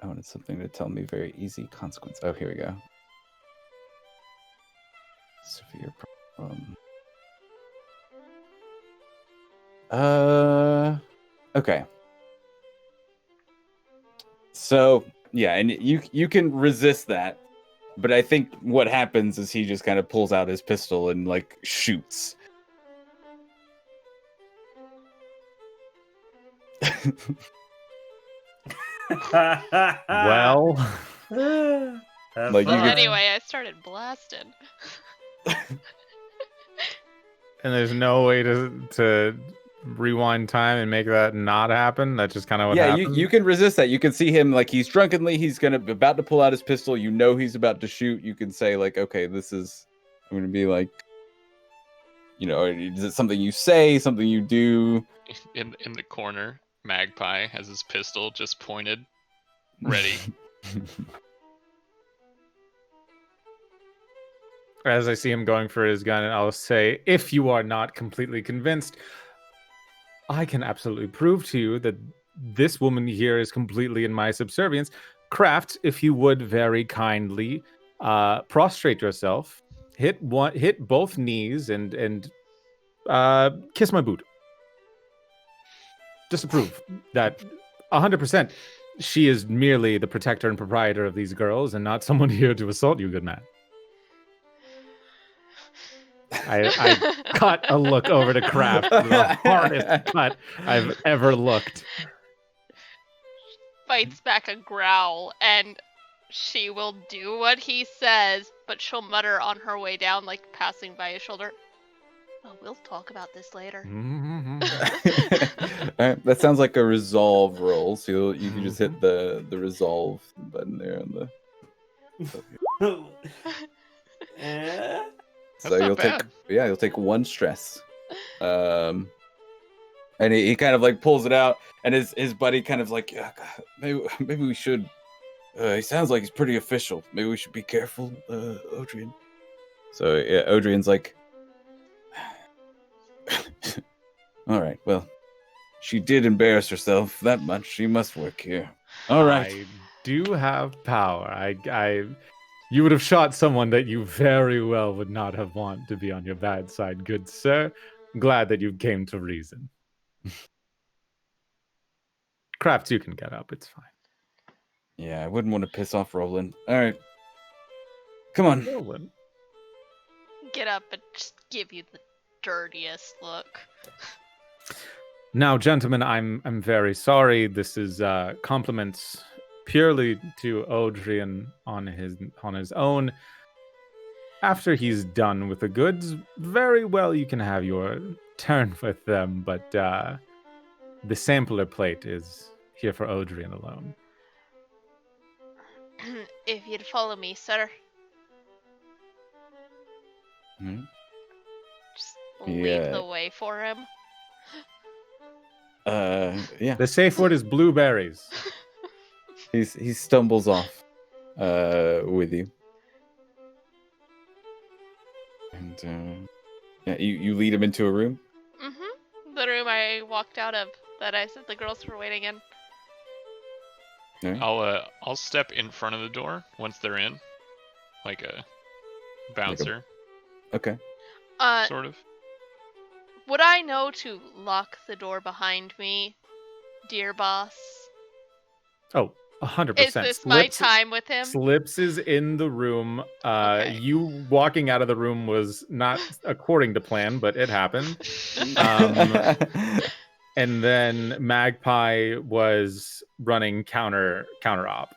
I wanted something to tell me very easy consequence. Oh, here we go. Severe problem. Okay. So yeah, and you can resist that, but I think what happens is he just kind of pulls out his pistol and like shoots. Well, Have Like, you fun. could- Anyway, I started blasting. and there's no way to rewind time and make that not happen. That's just kind of what Yeah, happened. you can resist that. You can see him like he's about to pull out his pistol. You know he's about to shoot. You can say like, okay, I'm gonna be like, is it something you say, something you do? In the corner, Magpie has his pistol just pointed, ready. As I see him going for his gun, and I'll say, if you are not completely convinced, I can absolutely prove to you that this woman here is completely in my subservience. Craft, if you would very kindly prostrate yourself, hit both knees, and kiss my boot. Just to prove that 100% she is merely the protector and proprietor of these girls, and not someone here to assault you, good man. I cut a look over to Kraft, the hardest cut I've ever looked. Fights back a growl, and she will do what he says, but she'll mutter on her way down, like passing by his shoulder. Oh, we'll talk about this later. Mhm. Alright, that sounds like a resolve roll. So you can just hit the resolve button there on the. Eh? So That's not you'll bad. take 1 stress. And he kind of like pulls it out, and his buddy kind of like, yeah, maybe we should. He sounds like he's pretty official. Maybe we should be careful, Odrian. So yeah, Odrian's like, all right, well, she did embarrass herself that much. She must work here. All right. I do have power. You would have shot someone that you very well would not have want to be on your bad side, good sir. Glad that you came to reason. Crafts, you can get up. It's fine. Yeah, I wouldn't want to piss off Roland. All right, come on. Roland. Get up and just give you the dirtiest look. Now, gentlemen, I'm very sorry. This is compliments purely to Odrian on his own. After he's done with the goods, very well you can have your turn with them, but the sampler plate is here for Odrian alone. If you'd follow me, sir. Hmm? Just Yeah. lead the way for him. Yeah. The safe word is blueberries. He stumbles off with you. And yeah, you lead him into a room. Mm-hmm. The room I walked out of that I said the girls were waiting in. All right. I'll step in front of the door once they're in, like a bouncer, Okay. sort of. Would I know to lock the door behind me, dear boss? Oh, 100%. Is this my time with him? Slips is in the room. Okay. You walking out of the room was not according to plan, but it happened. And then Magpie was running counter op.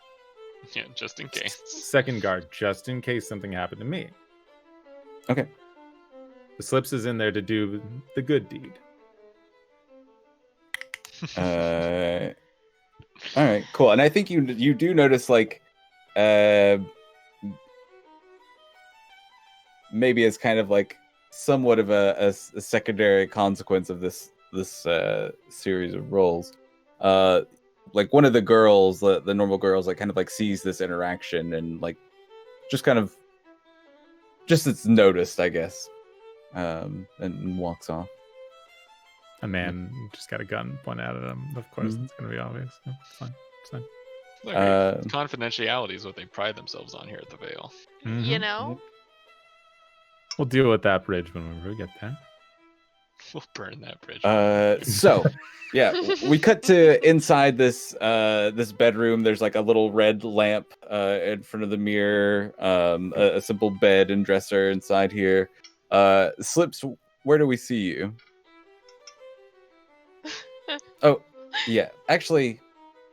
Yeah, just in case. Second guard, just in case something happened to me. Okay. The Slips is in there to do the good deed. All right, cool. And I think you do notice like maybe as kind of like somewhat of a secondary consequence of this series of roles. Like one of the girls, the normal girls, like kind of like sees this interaction and like just kind of it's noticed, I guess, and walks off. A man just got a gun pointed at him. Of course, Mhm. it's going to be obvious. No, it's fine. It's fine. Look, confidentiality is what they pride themselves on here at the Vale. You know? We'll deal with that bridge when we get there. We'll burn that bridge. So yeah, we cut to inside this bedroom. There's like a little red lamp in front of the mirror, a simple bed and dresser inside here. Slips, where do we see you? Oh, yeah. Actually,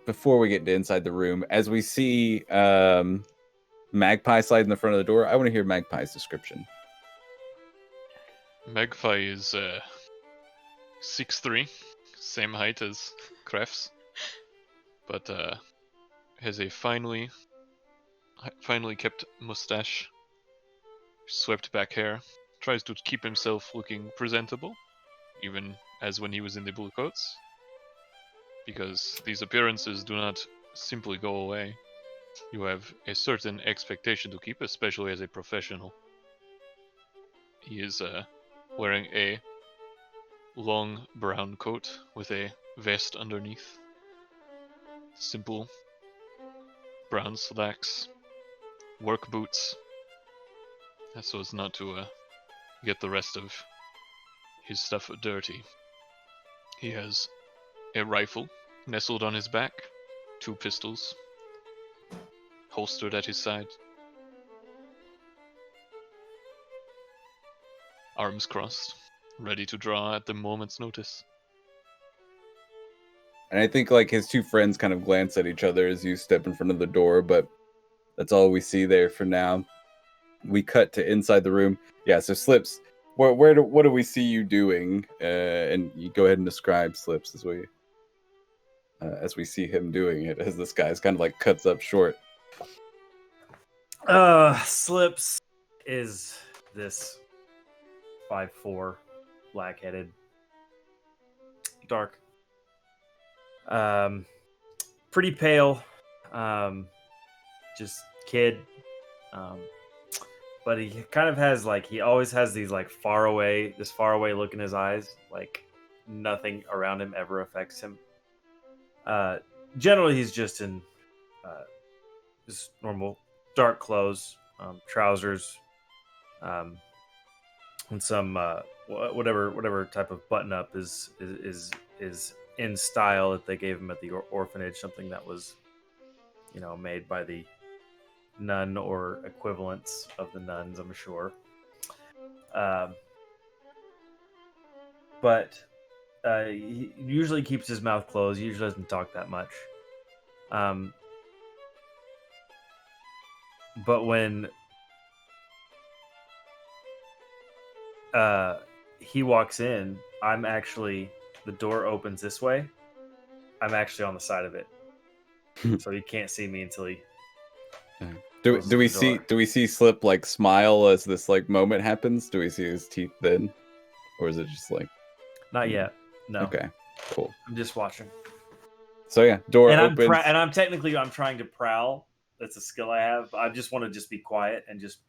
before we get to inside the room, as we see Magpie slide in the front of the door, I want to hear Magpie's description. Magpie is 6'3", same height as Krefs, but has a finely kept mustache, swept back hair, tries to keep himself looking presentable, even as when he was in the blue coats, because these appearances do not simply go away. You have a certain expectation to keep, especially as a professional. He is wearing a long brown coat with a vest underneath. Simple brown slacks, work boots, so as not to get the rest of his stuff dirty. He has a rifle nestled on his back, 2 pistols holstered at his side, arms crossed, ready to draw at the moment's notice. And I think like his 2 friends kind of glance at each other as you step in front of the door, but that's all we see there for now. We cut to inside the room. Yeah, so Slips, what do we see you doing? And you go ahead and describe Slips as we see him doing it, as this guy's kind of like cuts up short. Slips is this 5'4", black-headed dark. Pretty pale. Just kid. But he kind of has like he always has these like far away look in his eyes, like nothing around him ever affects him. Generally, he's just in just normal dark clothes, trousers, and some whatever type of button up is in style that they gave him at the orphanage, something that was made by the nun or equivalents of the nuns, I'm sure. But he usually keeps his mouth closed. He usually doesn't talk that much. But when he walks in, the door opens this way. I'm actually on the side of it, so he can't see me until he. Do we see Slip like smile as this like moment happens? Do we see his teeth then, or is it just like? Not yet. No. Okay. Cool. I'm just watching. So yeah, door and opens. I'm trying to prowl. That's a skill I have. I just want to just be quiet and just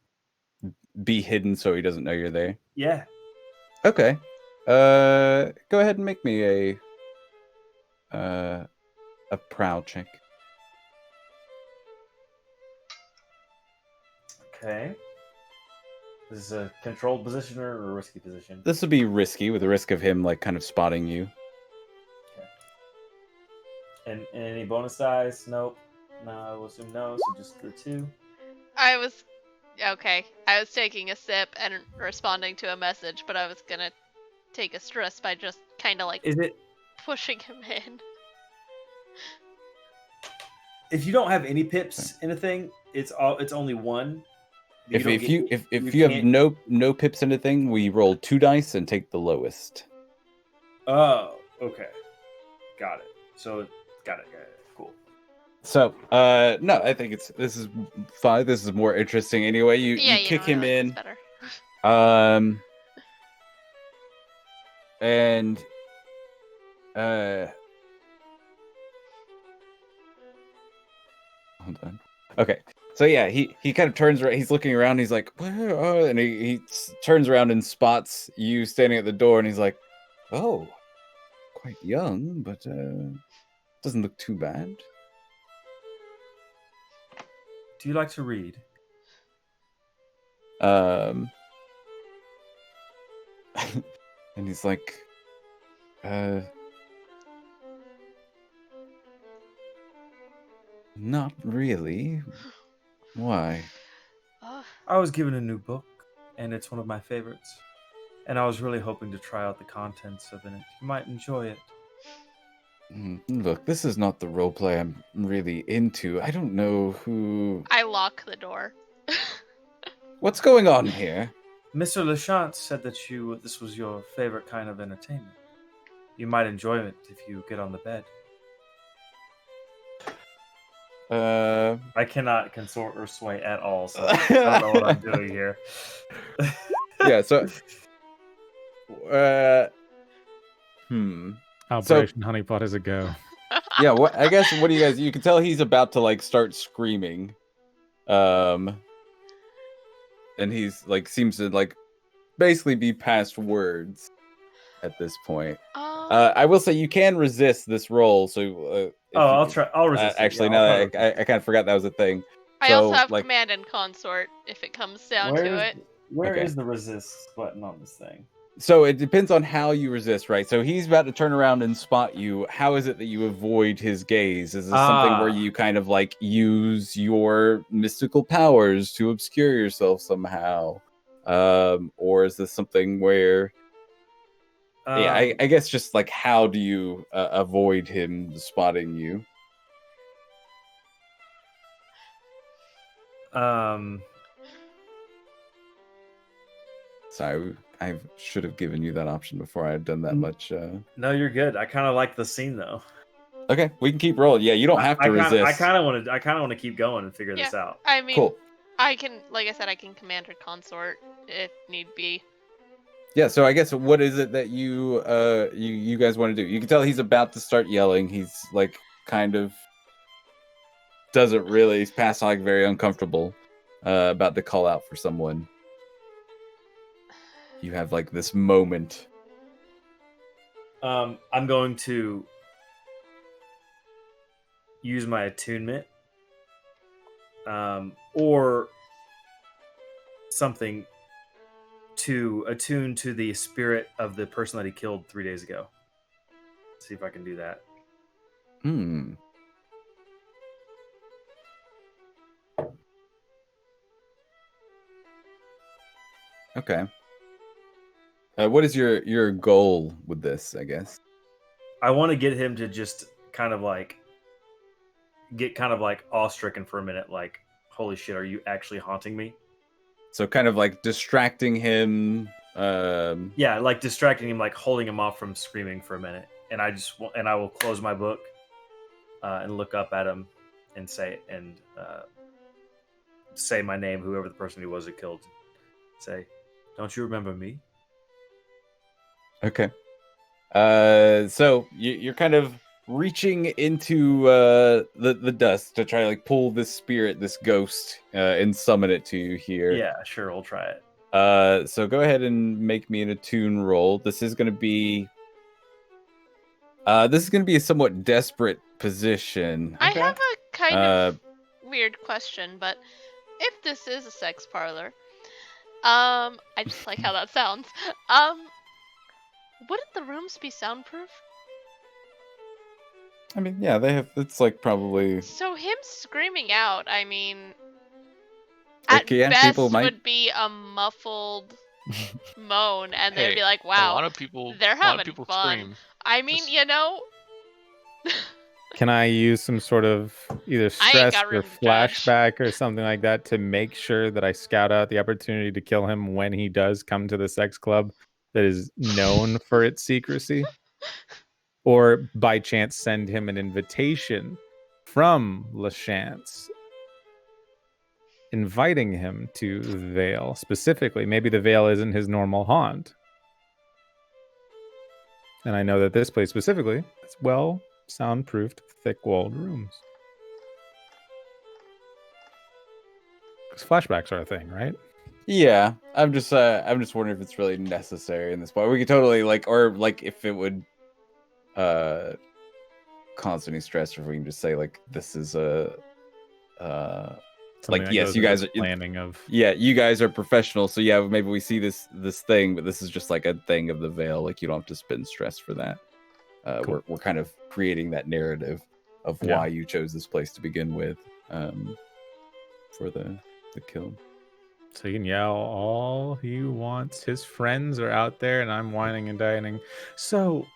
be hidden so he doesn't know you're there. Yeah. Okay. Go ahead and make me a prowl check. Okay. Is this a controlled position or a risky position? This would be risky, with the risk of him like kind of spotting you. Okay. And any bonus dice? Nope. No, I will assume no. So just the 2. I was taking a sip and responding to a message, but I was gonna take a stress by just kind of like pushing him in. If you don't have any pips in a thing, it's only 1. If you have no pips in a thing, we roll 2 dice and take the lowest. Oh, okay. Got it. So got it. Cool. So, no, I think this is fine. This is more interesting anyway. You kick him in. And hold on. Okay. So yeah, he kind of turns around. He's looking around. He's like, and he turns around and spots you standing at the door, and he's like, "Oh, quite young, but doesn't look too bad." Do you like to read? And he's like, not really. Why? I was given a new book, and it's one of my favorites. And I was really hoping to try out the contents of it. You might enjoy it. Look, this is not the roleplay I'm really into. I don't know who... I lock the door. What's going on here? Mr. Lachance said that this was your favorite kind of entertainment. You might enjoy it if you get on the bed. I cannot consort or sway at all, so I don't know what I'm doing here. Yeah, so... Operation Honeypot is a go. Yeah, I guess, what do you guys... You can tell he's about to, like, start screaming. And he's, like, seems to, like, basically be past words at this point. I will say you can resist this roll, so... I'll try. I'll resist. Actually, I kind of forgot that was a thing. I also have command and consort if it comes down to it. Where is the resist button on this thing? So it depends on how you resist, right? So he's about to turn around and spot you. How is it that you avoid his gaze? Is this something where you kind of like use your mystical powers to obscure yourself somehow? Or is this something where... I guess just like how do you avoid him spotting you? Sorry, I should have given you that option before I had done that much. No, you're good. I kind of like the scene though. Okay, we can keep rolling. Yeah, you don't have to resist. I kind of want to keep going and figure this out. I mean, cool. I can, like I said, I can command or consort if need be. Yeah, so I guess what is it that you guys want to do? You can tell he's about to start yelling. He's like kind of doesn't really. He's past like very uncomfortable about to call out for someone. You have like this moment. I'm going to use my attunement, or something to attune to the spirit of the person that he killed 3 days ago. See if I can do that. Okay. What is your goal with this, I guess? I want to get him to just kind of like get kind of like awe-stricken for a minute, like, holy shit, are you actually haunting me? So kind of like distracting him. Yeah, like distracting him, like holding him off from screaming for a minute. And I will close my book and look up at him and say my name, whoever the person he was that killed. Say, don't you remember me? Okay. So you're kind of reaching into the dust to try to like pull this spirit, this ghost, and summon it to you here. Yeah, sure, we'll try it. So go ahead and make me an attune roll. This is going to be a somewhat desperate position. I have a kind Uh, of weird question, but if this is a sex parlor, I just like how that sounds. Wouldn't the rooms be soundproof? I mean, yeah, they have. It's like probably. So him screaming out, I mean, Like, at yeah, best people might- would be a muffled moan, and they'd Hey, be like, A "Wow, lot of people, they're a lot having of people fun." scream. I mean, Just- you know, Can I use some sort of either I ain't stress got or room to judge. flashback or something like that to make sure that I scout out the opportunity to kill him when he does come to the sex club that is known for its secrecy? Or by chance send him an invitation from LaChance inviting him to the Vale specifically. Maybe the Vale isn't his normal haunt. And I know that this place specifically is well soundproofed, thick-walled rooms. Because flashbacks are a thing, right? Yeah, I'm just wondering if it's really necessary in this point. We could totally like, or like if it would cause any stress, or if we can just say like this is a Something like that yes, goes you into guys the are planning of. yeah, you guys are professionals, so yeah, maybe we see this thing, but this is just like a thing of the veil. Like you don't have to spend stress for that. Cool. We're kind of creating that narrative of why you chose this place to begin with, for the kill. So he can yell all he wants. His friends are out there, and I'm whining and dining. So,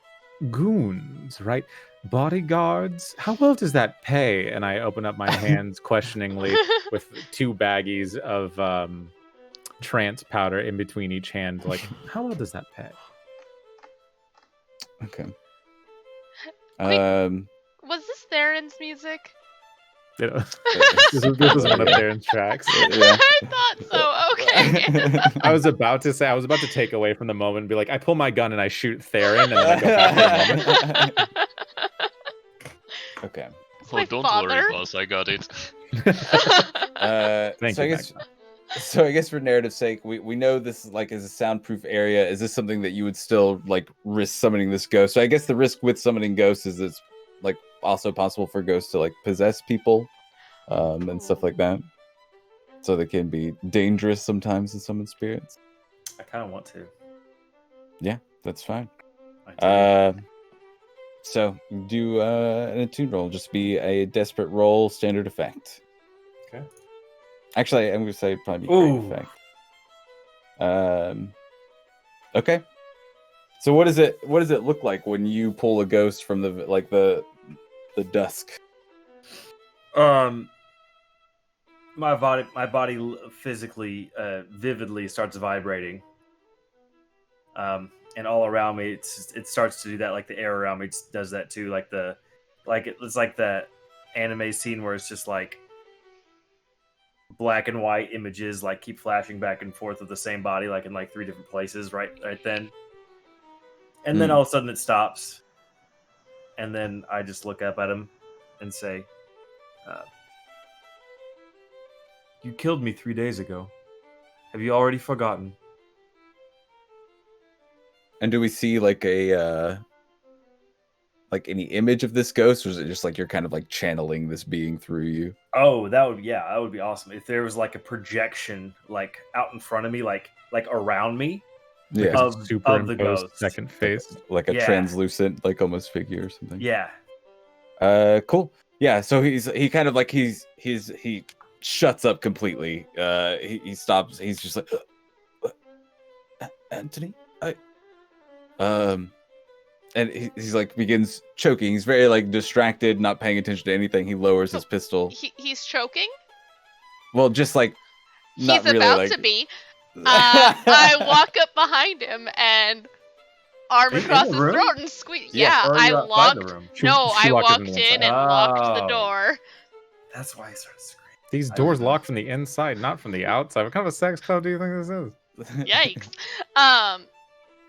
goons, right? Bodyguards. How well does that pay? And I open up my hands questioningly with 2 baggies of trance powder in between each hand. Like, how well does that pay? Okay. Quick- Was this Theron's music? You know, this is one of Theron's tracks. Yeah. I thought so. Okay. I was about to take away from the moment and be like, I pull my gun and I shoot Theron, and then I go back for a moment. Okay. Oh, my don't father. worry, boss. I got it. Thank So you, I guess, so I guess for narrative's sake, we know this like is a soundproof area. Is this something that you would still like risk summoning this ghost? So I guess the risk with summoning ghosts is it's like also possible for ghosts to like possess people, and stuff like that. So they can be dangerous sometimes to summon spirits. I kind of want to. Yeah, that's fine. I do. So do an attune roll. Just be a desperate roll, standard effect. Okay. Actually, I'm gonna say probably great Ooh. effect. Okay. So what does it look like when you pull a ghost from the dusk? My body physically, vividly starts vibrating. And all around me, it starts to do that. Like the air around me does that too. It's like that anime scene where it's just like black and white images like keep flashing back and forth of the same body, like in like 3 different places, right then. And then all of a sudden it stops, and then I just look up at him and say, "You killed me 3 days ago. Have you already forgotten?" And do we see like a like any image of this ghost, or is it just like you're kind of like channeling this being through you? Oh, that would be awesome if there was like a projection like out in front of me, like around me, Yeah, of the superimposed ghost. second face. like a Yeah. translucent, like almost figure or something. Yeah. Cool. Yeah, so he kind of like he shuts up completely. He stops. He's just like, Anthony, and he's like begins choking. He's very like distracted, not paying attention to anything. He lowers his pistol. He's choking. Well, just like not He's really, about like... to be. I walk up behind him and arm In the across his room? throat and squeeze. Yeah. Yeah, Or are I you outside locked. the room? No, She I locked it walked from the in inside. and locked the Oh. door. That's why I started screaming. These I doors don't know. lock from the inside, not from the outside. What kind of a sex club do you think this is? Yikes.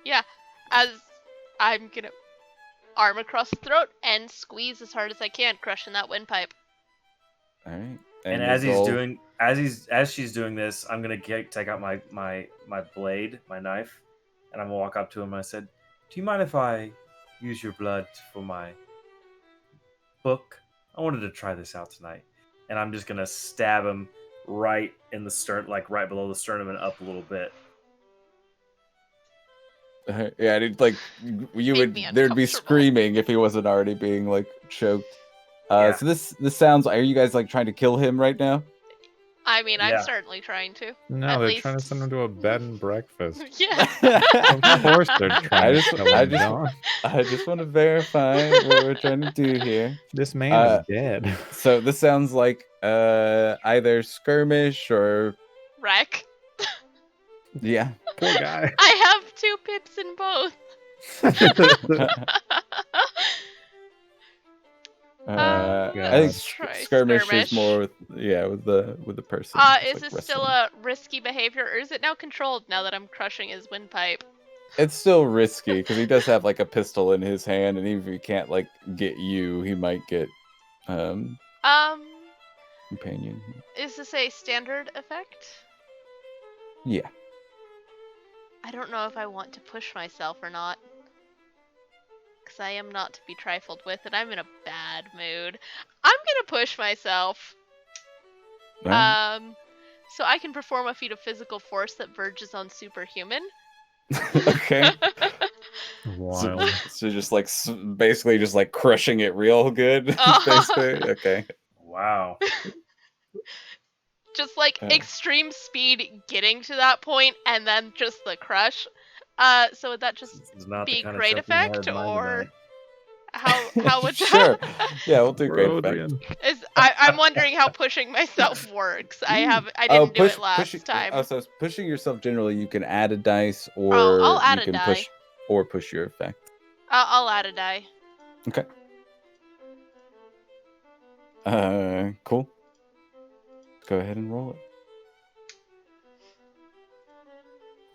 Yeah, as I'm gonna arm across the throat and squeeze as hard as I can, crushing that windpipe. All right. And as she's doing this, I'm gonna take out my blade, my knife, and I'm gonna walk up to him. And I said, "Do you mind if I use your blood for my book? I wanted to try this out tonight." And I'm just gonna stab him right in the stern, like right below the sternum and up a little bit. Yeah, it'd, like you Made would me there'd be uncomfortable. screaming if he wasn't already being like choked. Yeah. So this sounds. Are you guys like trying to kill him right now? I mean, Yeah. I'm certainly trying to. No, At they're least... trying to send him to a bed and breakfast. Yeah. Of course they're trying to kill him, John. I just want to verify what we're trying to do here. This man is dead. So this sounds like either skirmish or Wreck. yeah. Poor guy. I have 2 pips in both. I think let's try skirmish is more with the person. Is Just, this like, still wrestling. a risky behavior, or is it now controlled now that I'm crushing his windpipe? It's still risky because he does have like a pistol in his hand, and even if he can't like get you, he might get companion. Is this a standard effect? Yeah. I don't know if I want to push myself or not. Because I am not to be trifled with, and I'm in a bad mood. I'm gonna push myself. Right. So I can perform a feat of physical force that verges on superhuman. Okay. Wild. So just like basically just like crushing it real good. Basically. Okay. Wow. Just like extreme speed getting to that point, and then just the crush. So would that just It's not be the kind great of stuff we effect, had in mind or tonight. how would that? Sure. Yeah, we'll do great effect. Rodrian. I'm wondering how pushing myself works. I didn't do it last time. Oh, so pushing yourself generally, you can add a dice, or I'll add you a can die. push your effect. I'll add a die. Okay. Cool. Go ahead and roll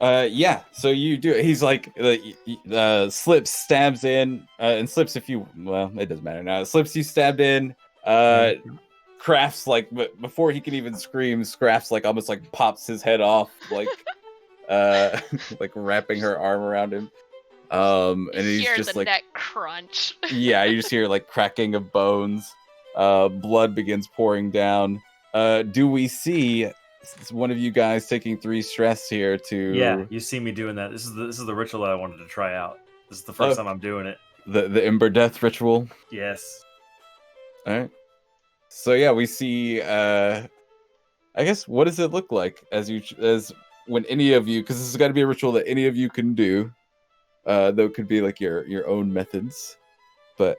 it. Yeah. So you do. He's like, Slips stabs in, and Slips, if you, well, it doesn't matter now. Slips, you stabbed in. Crafts like before he can even scream, Scraps like almost like pops his head off, like, like wrapping her arm around him. And he's Hear just the like neck crunch. yeah, you just hear like cracking of bones. Blood begins pouring down. Do we see one of you guys taking 3 stress here to Yeah, you see me doing that. This is the ritual that I wanted to try out. This is the first time I'm doing it. the Emberdeath ritual? Yes. All right. So yeah, we see. I guess what does it look like as when any of you, because this has got to be a ritual that any of you can do. Though it could be like your own methods. But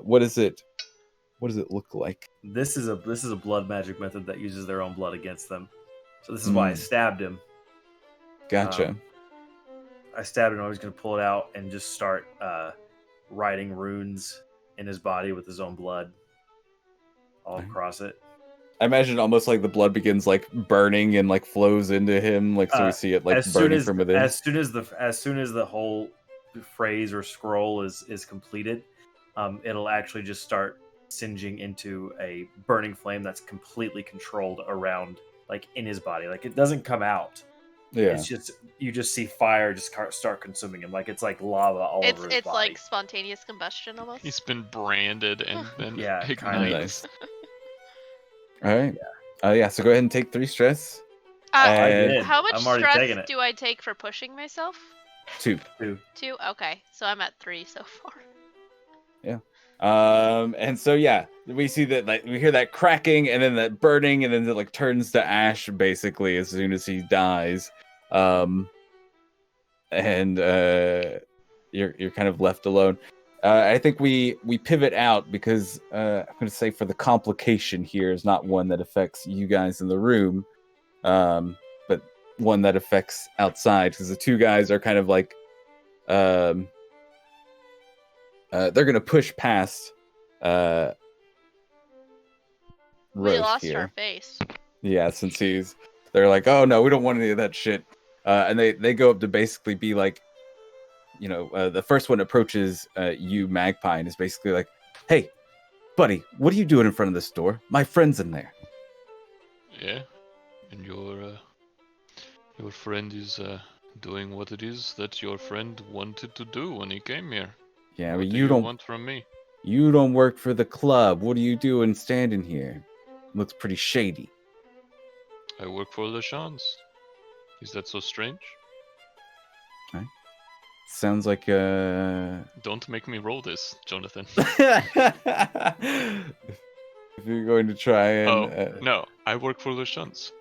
what does it look like? This is a blood magic method that uses their own blood against them. So this is why I stabbed him. Gotcha. I stabbed him. I was going to pull it out and just start writing runes in his body with his own blood all across it. I imagine almost like the blood begins like burning and like flows into him, like so we see it like burning from within. As soon as the whole phrase or scroll is completed, it'll actually just start singeing into a burning flame that's completely controlled around, like in his body. Like it doesn't come out. Yeah. It's just you just see fire just start consuming him. Like it's like lava all over his It's body. like spontaneous combustion almost. He's been branded and then Yeah, kinda. ignited. Nice. All right. Yeah. So go ahead and take 3 stress. I And did. How much I'm already stress taking it. do I take for pushing myself? 2. 2. 2? Okay, so I'm at 3 so far. And so yeah, we see that like we hear that cracking and then that burning and then it like turns to ash basically as soon as he dies. And you're kind of left alone. I think we pivot out because I'm going to say for the complication here is not one that affects you guys in the room, but one that affects outside because the 2 guys are kind of like they're going to push past We Roche lost here. our face. Yeah, since they're like, oh no, we don't want any of that shit. And they go up to basically be like, the first one approaches you, Magpie, and is basically like, hey, buddy, what are you doing in front of this door? My friend's in there. Yeah, and your friend is doing what it is that your friend wanted to do when he came here. Yeah, What but do you don't want from me? You don't work for the club. What are you doing standing here? Looks pretty shady. I work for LeChance. Is that so strange? Sounds like Don't make me roll this, Jonathan. If you're going to try and No, I work for LeChance.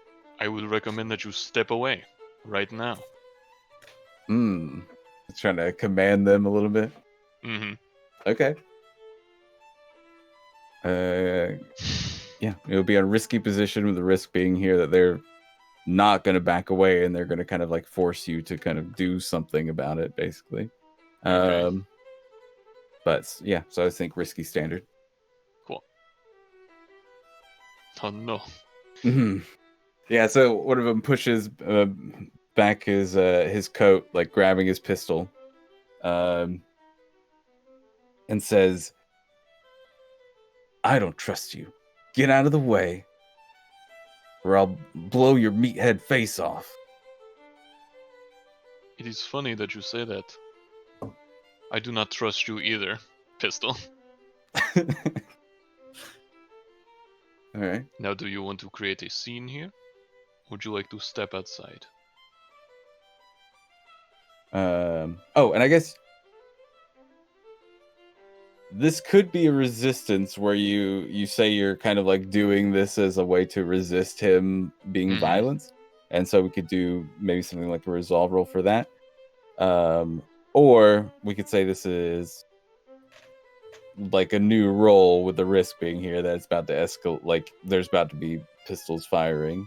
I would recommend that you step away right now. Trying to command them a little bit. Mm-hmm. Okay. Yeah, it'll be a risky position with the risk being here that they're not going to back away and they're going to kind of like force you to kind of do something about it, basically. Okay. But yeah, so I think risky standard. Cool. Oh no. Yeah, so one of them pushes back his coat, like grabbing his pistol, and says, I don't trust you. Get out of the way, or I'll blow your meathead face off. It is funny that you say that. I do not trust you either, pistol. Alright. Now, do you want to create a scene here? Would you like to step outside? Oh, and I guess this could be a resistance where you say you're kind of like doing this as a way to resist him being violent. And so we could do maybe something like a resolve roll for that. Or we could say this is like a new roll with the risk being here that it's about to escalate, like there's about to be pistols firing.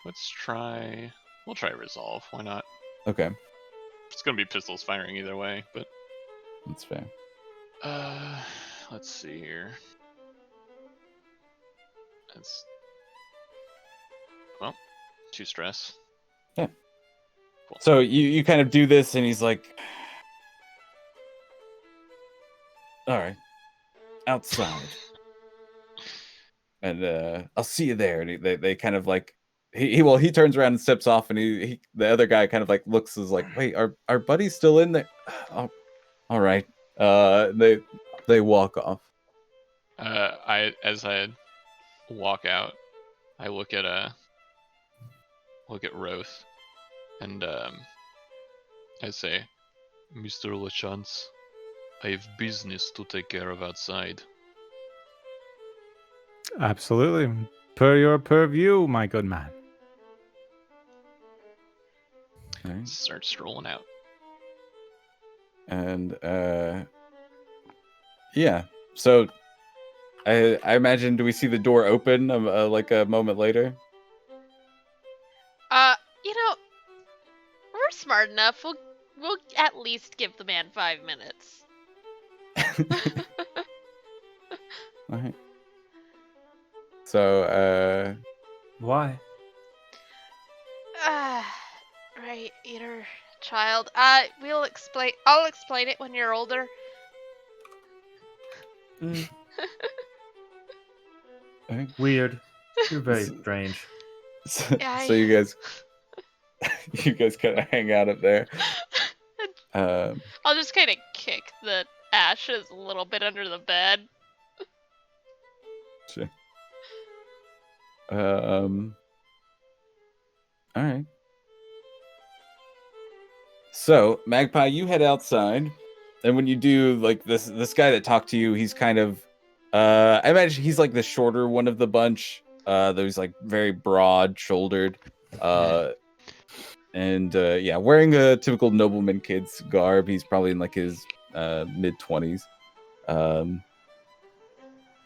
Let's try... We'll try resolve, why not? Okay. It's gonna be pistols firing either way, but... That's fair. Let's see here. That's... Well, 2 stress. Yeah. Cool. So you kind of do this and he's like, all right, outside. And I'll see you there. And they kind of like, he turns around and steps off and the other guy kind of like looks as like, wait, our buddies still in there? Oh, all right. They walk off. As I walk out, I look at Roth, and I say, Mr. LeChance, I have business to take care of outside. Absolutely. Per your purview, my good man. Right. Start strolling out. And yeah. So I imagine, do we see the door open like a moment later? We're smart enough. We'll at least give the man 5 minutes. All right. So, Why? Right, eater child. We'll explain. I'll explain it when you're older. Weird. You're very strange. so you guys kind of hang out up there. I'll just kind of kick the ashes a little bit under the bed. Sure. All right. So, Magpie, you head outside, and when you do, like this guy that talked to you, he's kind of, I imagine he's like the shorter one of the bunch. Though he's like very broad-shouldered, and yeah, wearing a typical nobleman kid's garb. He's probably in like his mid-20s.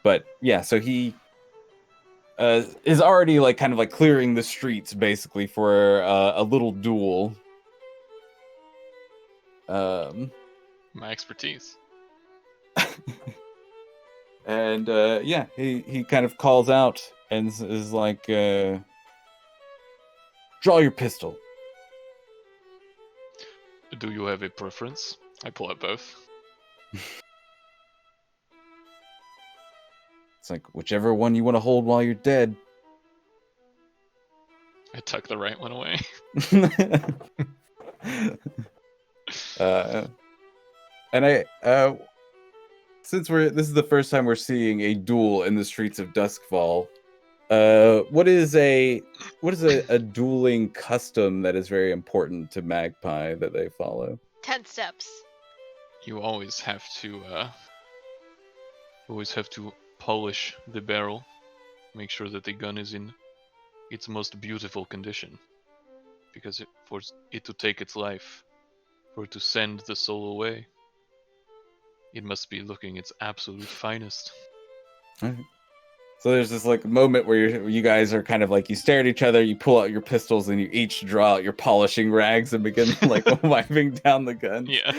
But yeah, so he is already like kind of like clearing the streets basically for a little duel. My expertise. And yeah, he kind of calls out and is like, draw your pistol. Do you have a preference? I pull out both. It's like, whichever one you want to hold while you're dead. I tuck the right one away. And since this is the first time we're seeing a duel in the streets of Duskfall, what is a dueling custom that is very important to Magpie that they follow? 10 steps. You always have to polish the barrel, make sure that the gun is in its most beautiful condition, because for it to take its life, for it to send the soul away, it must be looking its absolute finest. Right. So there's this like moment where you guys are kind of like, you stare at each other, you pull out your pistols, and you each draw out your polishing rags and begin like wiping down the gun. Yeah.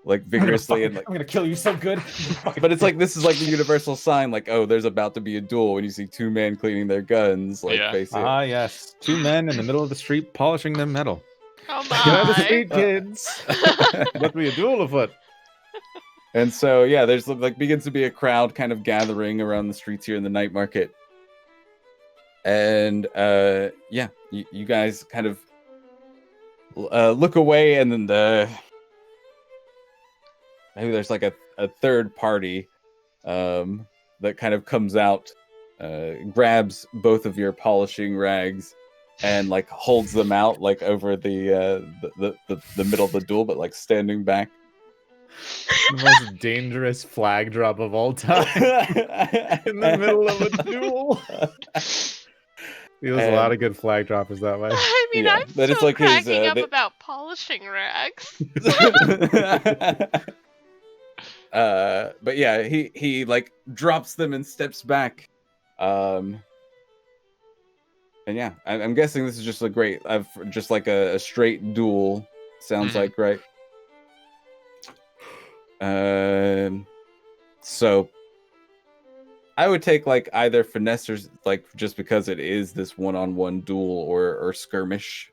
Like vigorously and like, I'm gonna kill you so good. but it's like, this is like the universal sign, like, oh, there's about to be a duel when you see two men cleaning their guns, like Yeah. basically. Ah, yes. Two men in the middle of the street polishing their metal. Oh Get out of the my. street, kids. Let me a duel afoot. And so yeah, there's like begins to be a crowd kind of gathering around the streets here in the night market. And yeah, you guys kind of look away, and then maybe there's like a third party that kind of comes out, grabs both of your polishing rags and like holds them out like over the middle of the duel, but like standing back. The most dangerous flag drop of all time in the middle of a duel. There's a lot of good flag droppers that way. I mean, Yeah, I'm but it's so like his, cracking up they- about polishing rags. But yeah, he like drops them and steps back. And yeah, I'm guessing this is just a great, just like a straight duel. Sounds Mhm. like, right? So I would take like either finesse or like, just because it is this one-on-one duel, or skirmish.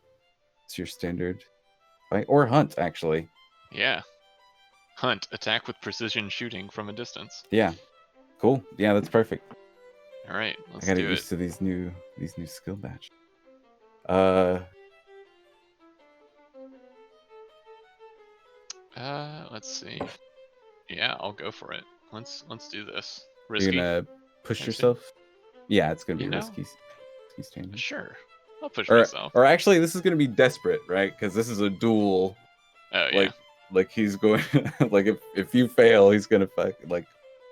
It's your standard, right? Or hunt, actually. Yeah. Hunt, attack with precision shooting from a distance. Yeah, cool. Yeah, that's perfect. All right, let's I gotta do get it. used to these new skill batch. Let's see. Yeah, I'll go for it. Let's do this. You're Risky. gonna push Actually, yourself? Yeah, it's gonna be you know, risky standard. Sure. I'll push Or myself. or actually, this is gonna be desperate, right? Because this is a duel. Oh yeah. Like he's going like if you fail, he's gonna like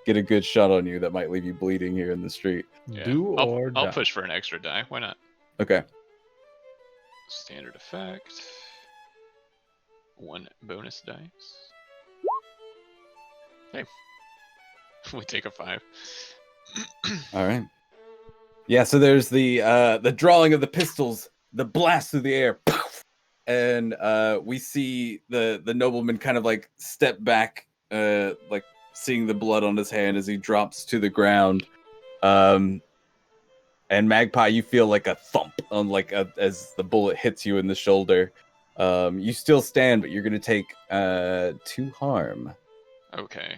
get a good shot on you that might leave you bleeding here in the street. Yeah. Do or I'll die. push for an extra die. Why not? Okay. Standard effect. 1 bonus dice. Hey. We take a 5. All right. Yeah, so there's the drawing of the pistols, the blast through the air, and we see the nobleman kind of like step back, like seeing the blood on his hand as he drops to the ground. And Magpie, you feel like a thump on as the bullet hits you in the shoulder. You still stand, but you're gonna take 2 harm. Okay.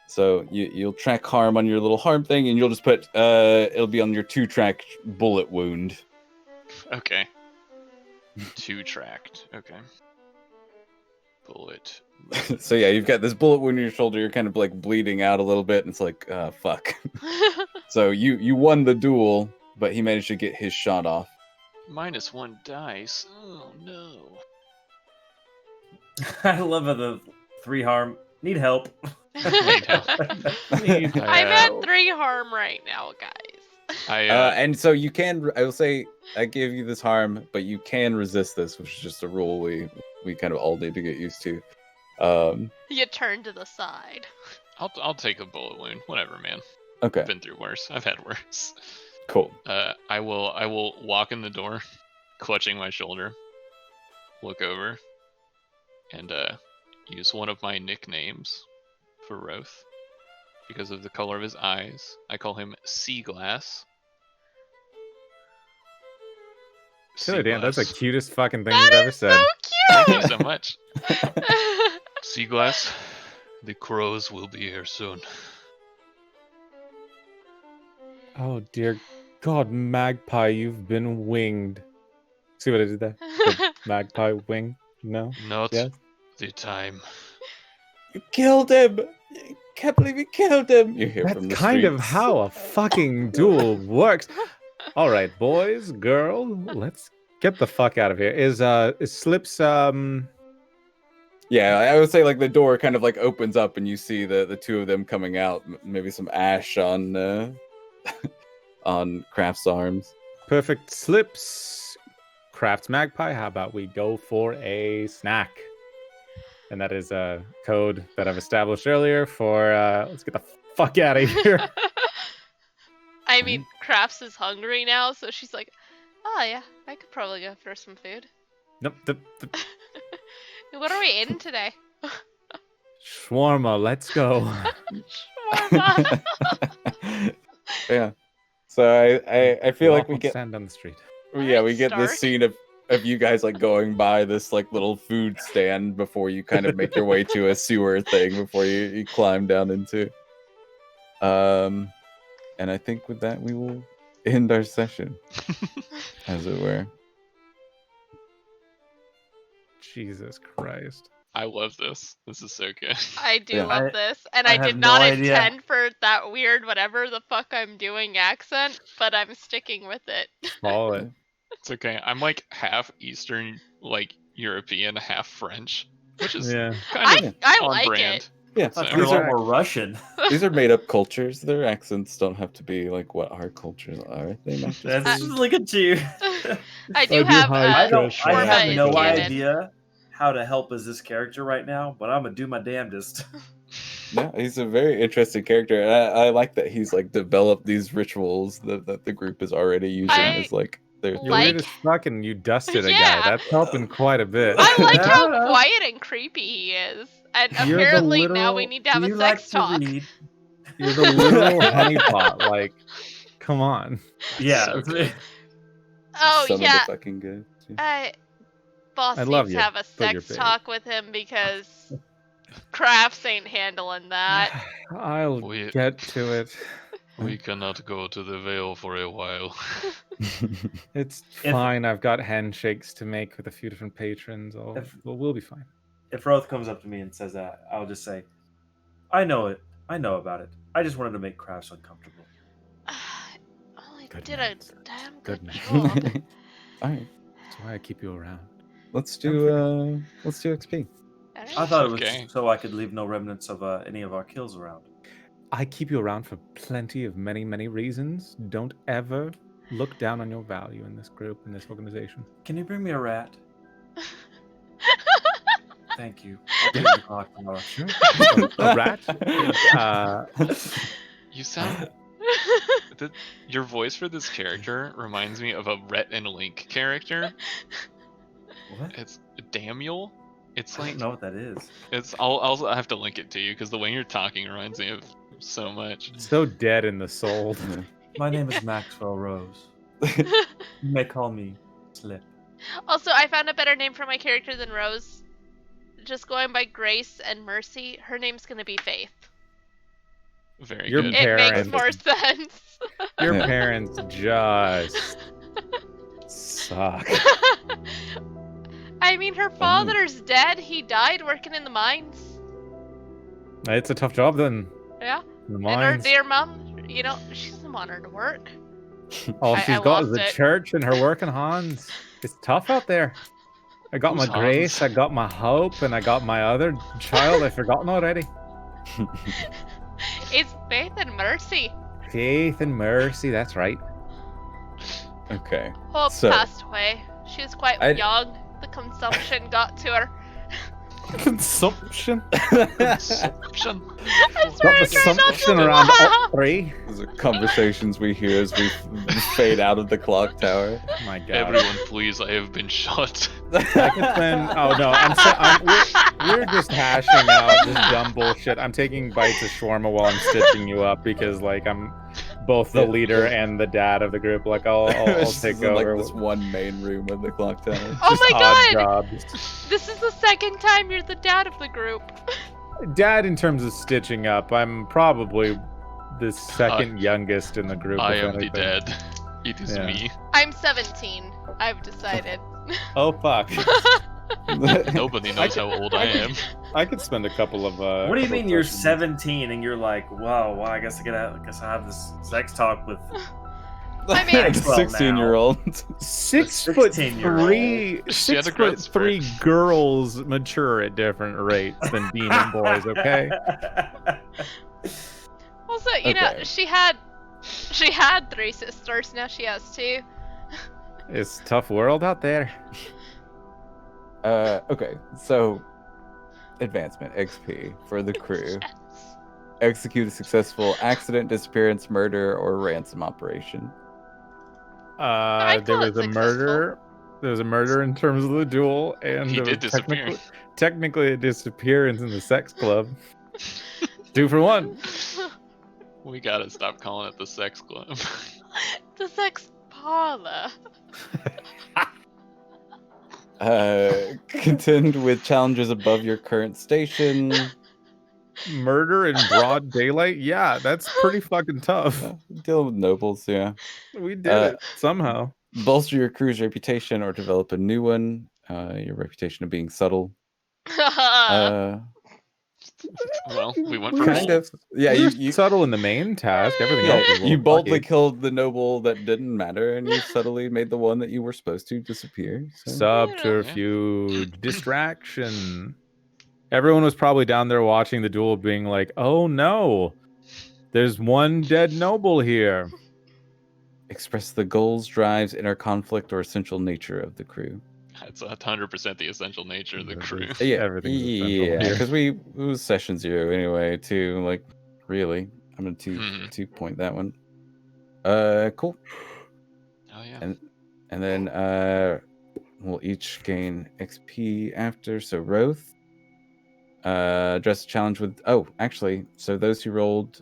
So you'll track harm on your little harm thing, and you'll just put it'll be on your 2-track bullet wound. Okay. 2 tracked. Okay. Bullet. So yeah, you've got this bullet wound in your shoulder. You're kind of like bleeding out a little bit, and it's like, fuck. So you won the duel, but he managed to get his shot off. -1 dice. Oh no. I love how the 3 harm. Need help. I'm at 3 harm right now, guys. And so you can. I will say I give you this harm, but you can resist this, which is just a rule we kind of all need to get used to. You turn to the side. I'll take a bullet wound. Whatever, man. Okay. I've been through worse. I've had worse. Cool. I will walk in the door, clutching my shoulder, look over, and use one of my nicknames for Roth because of the color of his eyes. I call him Sea Glass. Killer Dan, that's the cutest fucking thing That you've ever is said. so Thank cute. you so much. Sea Glass, the crows will be here soon. Oh dear God, Magpie, you've been winged. See what I did there? The magpie wing? No? Not Yes? the time. You killed him. I can't believe you killed him. You hear That's from the kind of streets. how a fucking duel works. All right, boys, girl, let's get the fuck out of here. Is Slips Yeah, I would say like the door kind of like opens up and you see the 2 of them coming out. Maybe some ash on on Kraft's arms. perfect? Slips, Crafts Magpie. How about we go for a snack? And that is a code that I've established earlier for let's get the fuck out of here. I mean, Crafts is hungry now, so she's like, oh yeah, I could probably go for some food. Nope. What are we eating today? Shawarma, let's go. Shawarma. Yeah. So I feel like we get stand on the street. yeah, we get Stark. this scene of you guys like going by this like little food stand before you kind of make your way to a sewer thing before you climb down into. And I think with that we will end our session, as it were. Jesus Christ. I love this. This is so good. I do Yeah. love this, and I I did have not no idea. intend for that weird whatever the fuck I'm doing accent, but I'm sticking with it. Follow it. It's okay. I'm like half Eastern, like European, half French, which is Yeah. kind of I on like brand. it. Yeah, I thought So- you were a these lot are more Russian. these are made up cultures. Their accents don't have to be like what our cultures are. They might just That's be... look at you. I do do have high I don't. pressure. I Shawarma have is no canon. idea how to help as this character right now, but I'm gonna do my damnedest. No, he's a very interesting character. And I like that he's like developed these rituals that the group is already using I as like their You're like- weird as fuck and you dusted a Yeah. guy. That's helping quite a bit. I like how Yeah. quiet and creepy he is, and You're the apparently now literal- we need to have Do a you sex like talk. to read? You're the literal honeypot. Like, come on. Yeah. So good. Oh son yeah, of the fucking good. boss I needs love to you, have a but you're sex big. talk with him because Crafts ain't handling that. I'll We- get to it. We cannot go to the Vale for a while. It's If- fine. I've got handshakes to make with a few different patrons. We'll be fine. If Roth comes up to me and says that, I'll just say, "I know it. I know about it. I just wanted to make Crafts uncomfortable." Only Good did man, a sir. damn Good good man. job. All right, That's why I keep you around. let's do XP. I thought it was Okay. so I could leave no remnants of any of our kills around. I keep you around for plenty of many, many reasons. Don't ever look down on your value in this group, in this organization. Can you bring me a rat? Thank you. I'll take the clock tomorrow. Sure. A rat? You sound. Your voice for this character reminds me of a Rhett and Link character. What? It's Damiel. It's I like don't know what that is. I'll have to link it to you because the way you're talking reminds me of so much. So dead in the soul. Yeah. My name is Maxwell Rose. You may call me Slip. Also, I found a better name for my character than Rose. Just going by Grace and Mercy, her name's gonna be Faith. Very Your good. It makes parents. more sense. Your Yeah. parents just suck. I mean, her father's dead. He died working in the mines. It's a tough job then. Yeah. The And her mines. dear mum, you know, she doesn't want her to work. All I she's got is lost the it. church and her working hands. It's tough out there. I got Who's my grace, Hans? I got my hope, and I got my other child I've forgotten already. It's Faith and Mercy. Faith and mercy, that's right. Okay. Hope So- passed away. She was quite I- young. The consumption got to her. Consumption. Consumption. I'm Got sorry, the I tried not to sumption around laugh. 3. Those are conversations we hear as we fade out of the clock tower. Oh my god. Everyone, please! I have been shot. I could spend. Oh no, we're just hashing out this dumb bullshit. I'm taking bites of shawarma while I'm stitching you up because like I'm both the leader and the dad of the group. Like I'll It's take just in, over. like this one main room of the clock tower. Oh Just my odd god! jobs. This is the second time you're the dad of the group. Dad, in terms of stitching up, I'm probably the second youngest in the group. I if am the anything. dead. It is Yeah. me. I'm 17. I've decided. Oh fuck! Nobody knows how old I am. I could spend a couple of. What do you mean you're sessions. 17 and you're like, wow, well, I guess I have this sex talk with I mean, Maxwell now. 16-year-old. 16-year-old. She had a 6'3" growth spurt. girls mature at different rates than demon boys. Okay. also, you know, Okay. she had 3 sisters. Now she has 2. It's a tough world out there. Okay, so advancement XP for the crew. Yes. Execute a successful accident, disappearance, murder, or ransom operation. I'd There call was it a murder. There was a murder in terms of the duel, and He there did was disappear. technically a disappearance in the sex club. 2 for 1. We gotta stop calling it the sex club. The sex parlor. Contend with challenges above your current station. Murder in broad daylight? Yeah, that's pretty fucking tough. Deal with nobles, yeah. We did it somehow. Bolster your crew's reputation or develop a new one. Your reputation of being subtle. Well, we went for Kind of. Yeah, You're you subtle in the main task. Everything else is a you little boldly fucky. killed the noble that didn't matter, and you subtly made the one that you were supposed to disappear. So. Subterfuge, distraction. Everyone was probably down there watching the duel, being like, "Oh no, there's one dead noble here." Express the goals, drives, inner conflict, or essential nature of the crew. That's 100% the essential nature of the crew. Yeah, Everything's essential yeah, here. because it was session 0 anyway. Too like, really, I'm gonna Mhm. 2 point that one. Cool. Oh yeah. And then we'll each gain XP after. So Roth, address a challenge with. Oh, actually, so those who rolled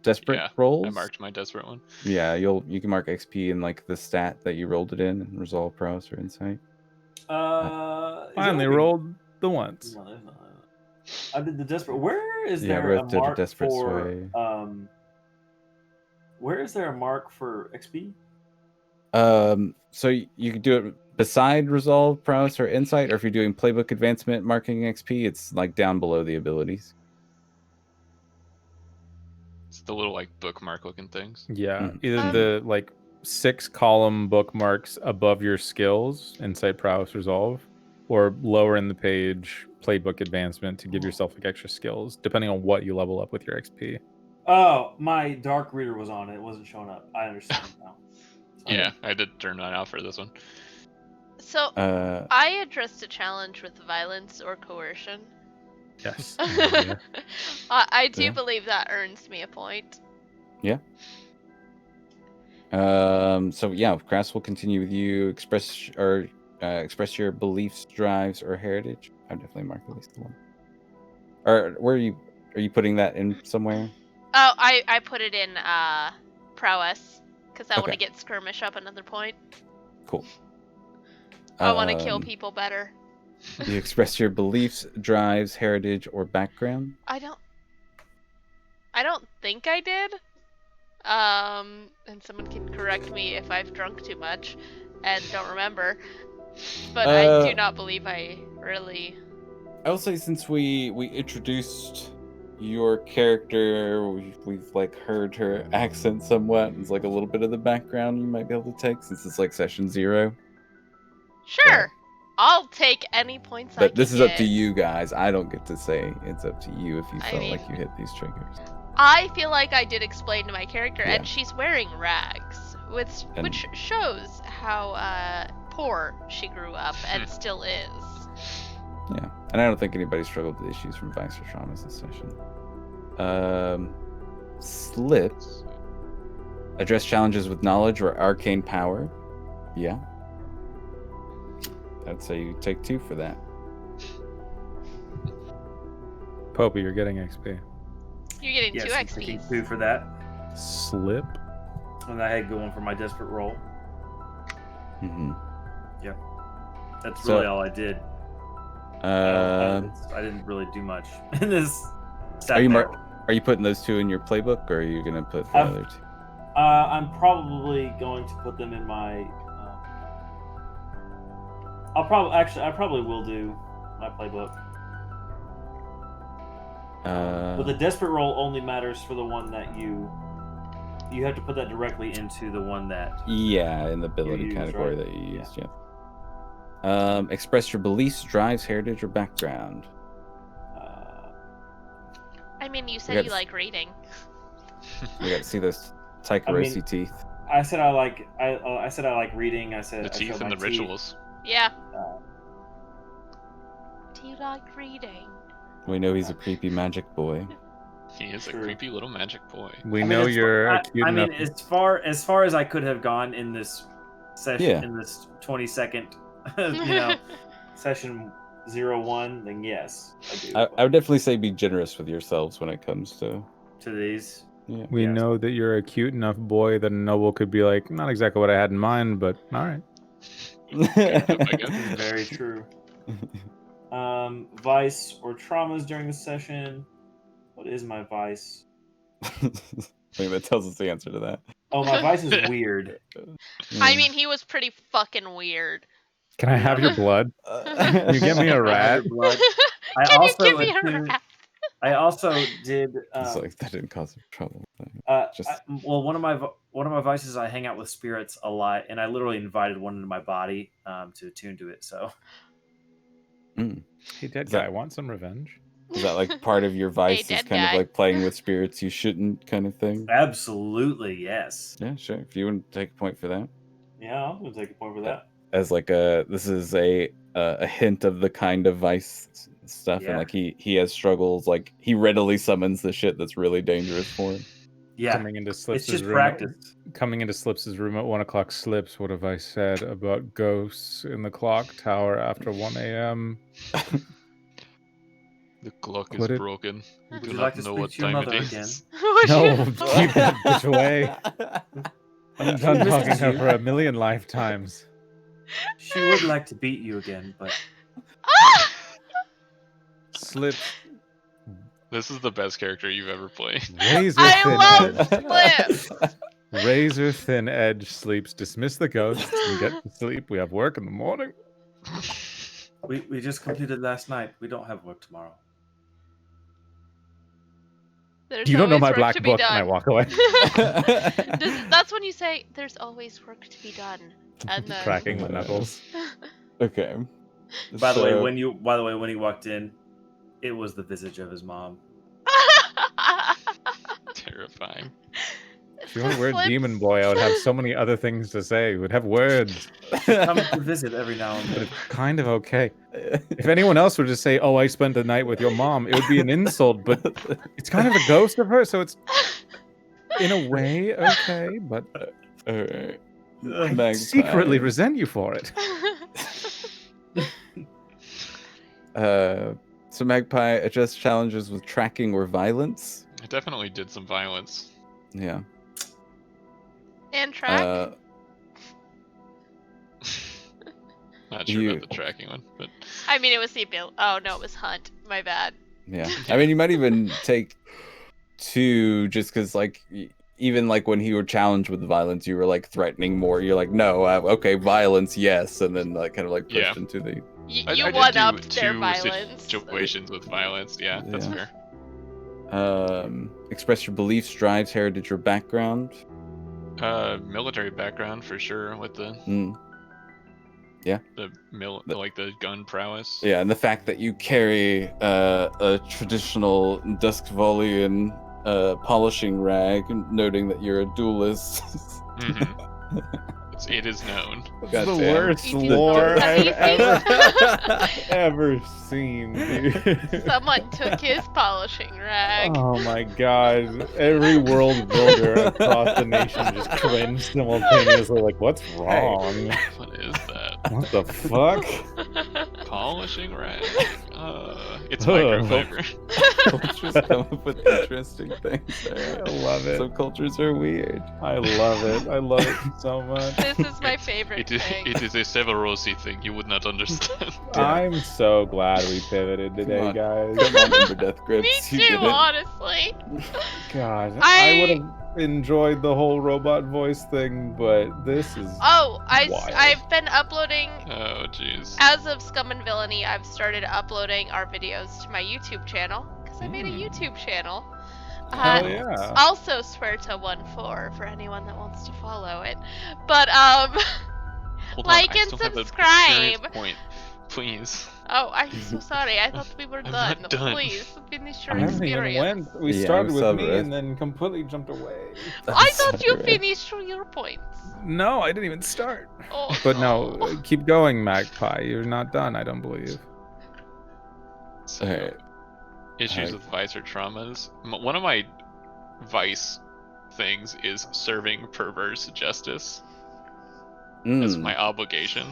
desperate Yeah, rolls. I marked my desperate one. Yeah, you can mark XP in like the stat that you rolled it in, and resolve, prowess, or insight. Finally rolled the once. No, there's not. I did the desperate. Where is Yeah, there a Roth did a mark desperate for? sway. Where is there a mark for XP? So you can do it beside resolve, prowess, or insight, or if you're doing playbook advancement marking XP, it's like down below the abilities. It's the little like bookmark looking things. Yeah, Mhm. either the like 6-column bookmarks above your skills, insight, prowess, resolve, or lower in the page, playbook advancement to give yourself like extra skills, depending on what you level up with your XP. Oh, my dark reader was on. It wasn't showing up. I understand now. Yeah, I did turn mine off for this one. So, Uh, I addressed a challenge with violence or coercion. Yes. I do Yeah. believe that earns me a point. So yeah, Grass will continue with you. Express or Express your beliefs, drives, or heritage. I'd definitely mark at least the one. Or are you putting that in somewhere? Oh, I put it in prowess because I want to Okay. get skirmish up another point. Cool. I want to kill people better. You express your beliefs, drives, heritage, or background. I don't think I did. And someone can correct me if I've drunk too much and don't remember. But I do not believe I really. I will say, since we introduced your character, we've like heard her accent somewhat. It's like a little bit of the background you might be able to take, since it's like session 0. Sure, I'll take any points I can But this is get. up to you guys. I don't get to say. It's up to you if you I felt mean, like you hit these triggers. I feel like I did explain to my character, Yeah. and she's wearing rags, which shows how poor she grew up and still is. Yeah, and I don't think anybody struggled with issues from Vice or traumas this session. Slip. Address challenges with knowledge or arcane power. Yeah. I'd say you take 2 for that. Popey, you're getting XP. You're getting Yes, 2 I'm taking XP. 2 for that. Slip. And I had going for my desperate roll. Mm-hmm. Yep. That's So- really all I did. I didn't really do much in this. Are you putting those 2 in your playbook, or are you gonna put the other 2? I'm probably going to put them in my. I probably will do my playbook. But the desperate roll only matters for the one that you have to put that directly into the one that. Yeah, in the ability use, category right? that you used. Yeah. Express your beliefs, drives, heritage, or background. I mean, you We said got- you like reading. You got to see those Tycherosi teeth. I said I like reading. I said The I teeth showed and my the rituals. Yeah. Uh, Do you like reading? We know he's a creepy magic boy. He is True. a creepy little magic boy. We I mean, know it's- you're I cute mean, enough. as far as I could have gone in this session, Yeah. in this 20-second, session 01, then yes, I do. I would definitely say be generous with yourselves when it comes to. To these, Yeah. We Yes. know that you're a cute enough boy that a noble could be like, not exactly what I had in mind, but all right. Good enough, I guess. this is very true. Vice or traumas during the session. What is my vice? I think that tells us the answer to that. Oh, my vice is weird. I mean, he was pretty fucking weird. Can I have your blood? Can you get me a rat? Blood. Can you give me a rat? I also did. It's like that didn't cause him trouble. Just- Well, one of my vices, I hang out with spirits a lot, and I literally invited one into my body to attune to it. So, Hey, dead Is that- guy, want some revenge? Is that like part of your vice? Is dead kind guy. of like playing with spirits you shouldn't, kind of thing. absolutely yes. Yeah, sure. If you want to take a point for that, Yeah, I'm gonna take a point for that. as like this is a hint of the kind of vice stuff, Yeah. and like he has struggles. Like he readily summons the shit that's really dangerous for him. Yeah, Coming into it's Slips' just room. practice. Coming into Slips' room at 1 o'clock. Slips, what have I said about ghosts in the clock tower after 1 a.m.? The clock Quit is it. broken. We Would do you not like to know speak what to your time mother it again? is. No, keep that bitch away. I'm done misses talking to her you. for a million lifetimes. She would like to beat you again, but Slips, This is the best character you've ever played. razor I thin love edge. Slip. Razor thin edge. Sleeps. Dismiss the ghosts and get to sleep. We have work in the morning. we just completed last night. We don't have work tomorrow. There's You don't know always my work black to be book, and I done. walk away. That's when you say, "There's always work to be done," and then. Cracking my knuckles. Okay. By the way, So- when he walked in, it was the visage of his mom. Terrifying. If you want a weird Slips. demon boy, I would have so many other things to say. We would have words, Come to visit every now and but then. it's kind of okay. If anyone else would just say, "Oh, I spent the night with your mom," it would be an insult. But it's kind of a ghost of her, so it's in a way okay. But Alright. I Magpie. secretly resent you for it. So Magpie adjusts challenges with tracking or violence. I definitely did some violence. Yeah. And track. Not sure You- about the tracking one, but I mean, it was the ability. Oh no, it was hunt. My bad. Yeah. I mean, you might even take 2 just because, like, even like when you were challenged with violence, you were like threatening more. You're like, no, okay, violence, yes, and then like kind of like pushed Yeah. into the. You I did one do up their 2 violence. situations with violence. Yeah, that's Yeah. fair. Express your beliefs, drives, heritage, or background. Military background for sure with the Mm. like the gun prowess. Yeah, and the fact that you carry a traditional Duskvalian polishing rag, noting that you're a duelist. Mm-hmm. It is known. That's the Goddamn. worst If you lore don't- I've have ever seen, dude. Someone took his polishing rag. Oh my god. Every world builder across the nation just cringed simultaneously like, what's wrong? What is that? What the fuck? Polishing rag. It's microfiber. Cultures come up with interesting things. I love it. Some cultures are weird. I love it. I love it so much. This is my favorite thing. It is a Severosy thing you would not understand. I'm so glad we pivoted today, on. guys. Come on, Emberdeath Me Grips. You too, did it. honestly. God, I- I would have enjoyed the whole robot voice thing, but this is Oh, wild. I've been uploading. Oh jeez. As of Scum and Villainy, I've started uploading our videos to my YouTube channel because I made a YouTube channel. Hell yeah. Also, Swerta14 for anyone that wants to follow it. But Hold like on, I and still have a subscribe. experience point. Please. Oh, I'm so sorry. I thought we were I'm done. not done. Please finish your I haven't even experience. went. We Yeah, started I'm with me sorry. and then completely jumped away. I thought you Sorry. finished your points. No, I didn't even start. Oh. But no, keep going, Magpie. You're not done, I don't believe. So, Alright. issues Alright. with vice or traumas. One of my vice things is serving perverse justice. That's Mm. my obligation.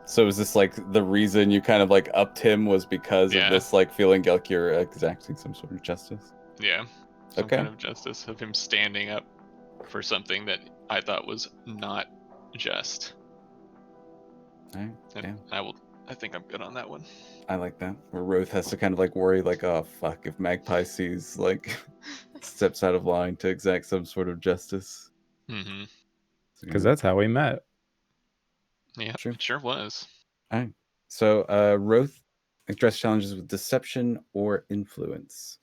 So is this like the reason you kind of like upped him was because Yeah. of this like feeling like you're exacting some sort of justice? Yeah. Some Okay. kind of justice of him standing up for something that I thought was not just. Alright, And I think I'm good on that one. I like that. Where Roth has to kind of like worry like, oh fuck, if Magpie sees like steps out of line to exact some sort of justice. Mm-hmm. Because that's how we met. Yeah, True. it sure was. Alright. So Roth address challenges with deception or influence.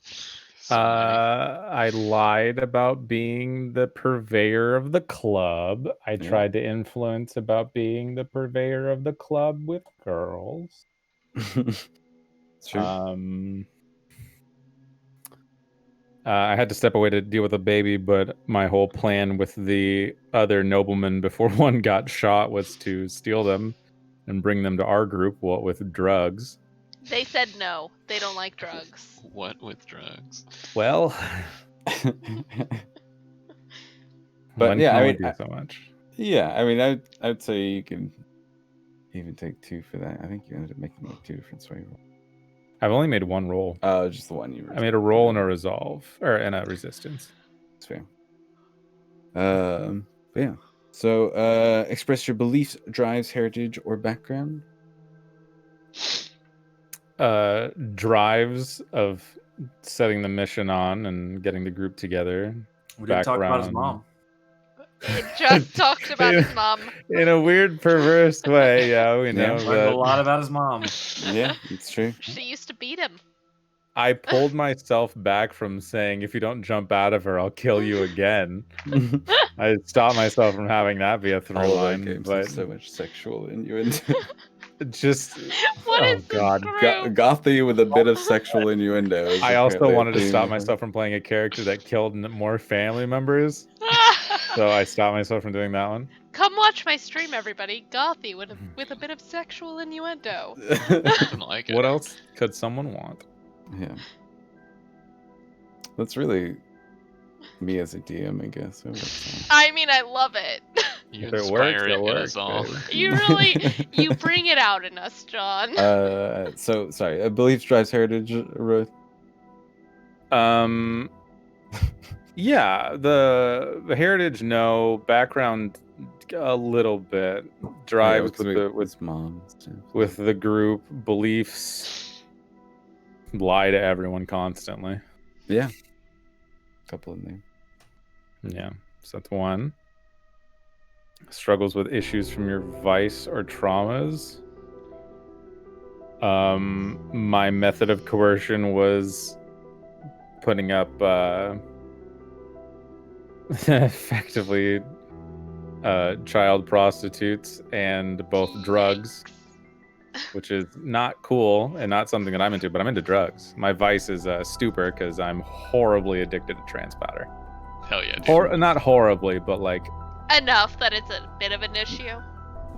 So many. I lied about being the purveyor of the club. I Yeah. tried to influence about being the purveyor of the club with girls. It's true. I had to step away to deal with a baby, but my whole plan with the other noblemen before one got shot was to steal them and bring them to our group, what with drugs. They said no. They don't like drugs. What with drugs? Well, But one yeah, can I only mean, do so much. yeah, I mean, I'd say you can even take 2 for that. I think you ended up making like 2 different sway rolls. I've only made one roll. Oh, just the one you. I made a roll and a resolve, or and a resistance. That's fair. But yeah. So, express your beliefs, drives, heritage, or background. Drives of setting the mission on and getting the group together. We didn't talk about his Background. mom. It just talked about his mom. In a weird, perverse way, yeah, we know. Yeah. Learned a But lot about his mom. Yeah, it's true. She used to beat him. I pulled myself back from saying, if you don't jump out of her, I'll kill you again. I stopped myself from having that be a through All of our line. games But have so much sexual innuendo. just, What oh is this god. group? Gothy with a bit of sexual innuendo. is I also apparently a wanted to theme stop of- myself from playing a character that killed more family members. So I stopped myself from doing that one. Come watch my stream, everybody. Gothy with a bit of sexual innuendo. Didn't like it. What else could someone want? Yeah. That's really Me as a DM, I guess. It works I mean, I love it. You If it works, inspire it it in works, us all. baby. You bring it out in us, John. So sorry. Beliefs drives heritage. Ruth. Yeah, the heritage, no. Background, a little bit. Drives with mom and stuff. with the group. Beliefs, lie to everyone constantly. Yeah. Couple in there. Yeah, so that's one. Struggles with issues from your vice or traumas. My method of coercion was putting up effectively child prostitutes and both drugs, which is not cool and not something that I'm into, but I'm into drugs. My vice is stupor because I'm horribly addicted to trans powder. Hell yeah, dude. Not horribly, but like Enough that it's a bit of an issue.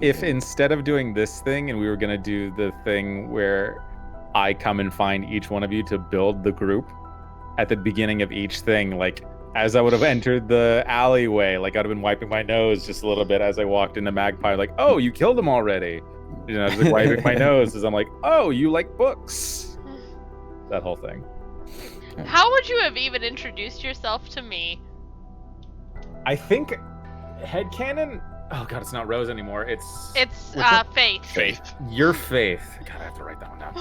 if instead of doing this thing and we were going to do the thing where I come and find each one of you to build the group at the beginning of each thing, like as I would have entered the alleyway, like I'd have been wiping my nose just a little bit as I walked into Magpie, like, oh, you killed him already. You know, I was like wiping my nose as I'm like, oh, you like books. That whole thing. How would you have even introduced yourself to me? I think headcanon. Oh god, it's not Rose anymore. It's Faith. Faith. Your Faith. God, I have to write that one down.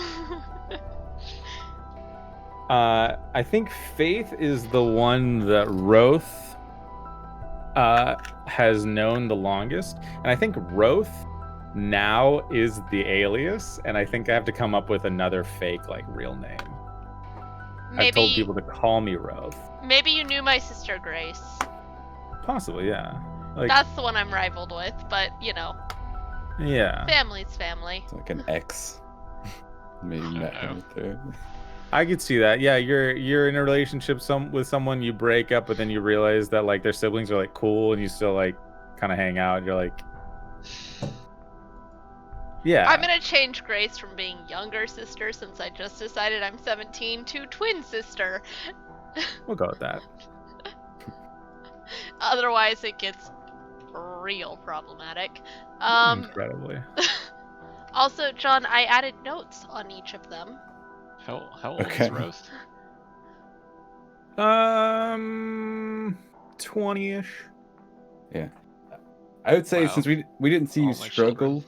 I think Faith is the one that Roth has known the longest, and I think Roth now is the alias, and I think I have to come up with another fake, like, real name. I've told people to call me Roth. Maybe you knew my sister Grace. Possibly, yeah. Like, That's the one I'm rivaled with, but you know. Yeah. Family's family. It's like an ex. Maybe met him there. I could see that. Yeah, you're in a relationship with someone, you break up, but then you realize that like their siblings are like cool, and you still like kind of hang out. You're like, yeah. I'm gonna change Grace from being younger sister, since I just decided I'm 17, to twin sister. We'll go with that. Otherwise, it gets real problematic. Incredibly. Also, John, I added notes on each of them. How old is Roth? 20-ish. Yeah. I would say since we didn't see you struggle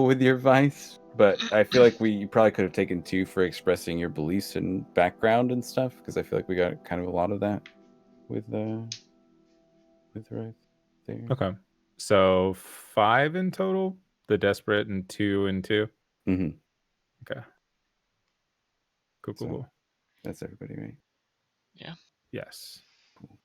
with your vice, but I feel like you probably could have taken 2 for expressing your beliefs and background and stuff, because I feel like we got kind of a lot of that with Roth there. Okay. So 5 in total? The desperate and 2 and 2? Mm-hmm. Okay. Cool. That's everybody, right? Yeah. Yes. Cool.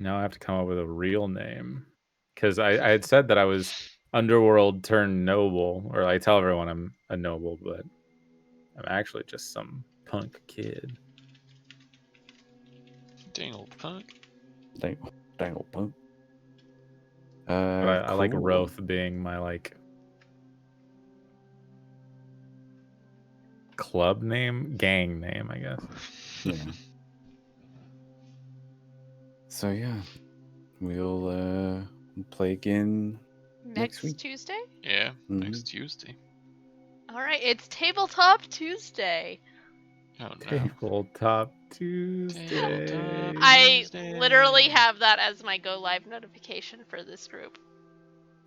Now I have to come up with a real name. Because I had said that I was underworld turned noble, or I tell everyone I'm a noble, but I'm actually just some punk kid. Dang old punk. Dang old punk. But I like cool. Roth being my like club name, gang name, I guess. Yeah. So yeah, we'll play again next week. Tuesday? Yeah, next Tuesday. All right, it's Tabletop Tuesday. Oh no. Tabletop Tuesday. I literally have that as my go live notification for this group.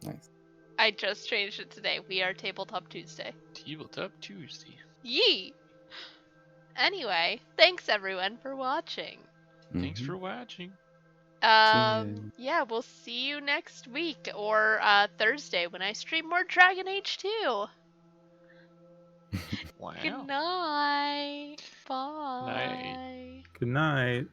Nice. I just changed it today. We are Tabletop Tuesday. Tabletop Tuesday. Yee! Anyway, thanks everyone for watching. Thanks for watching. Yeah, we'll see you next week or Thursday when I stream more Dragon Age 2. Wow. Good night. Bye. Night. Good night.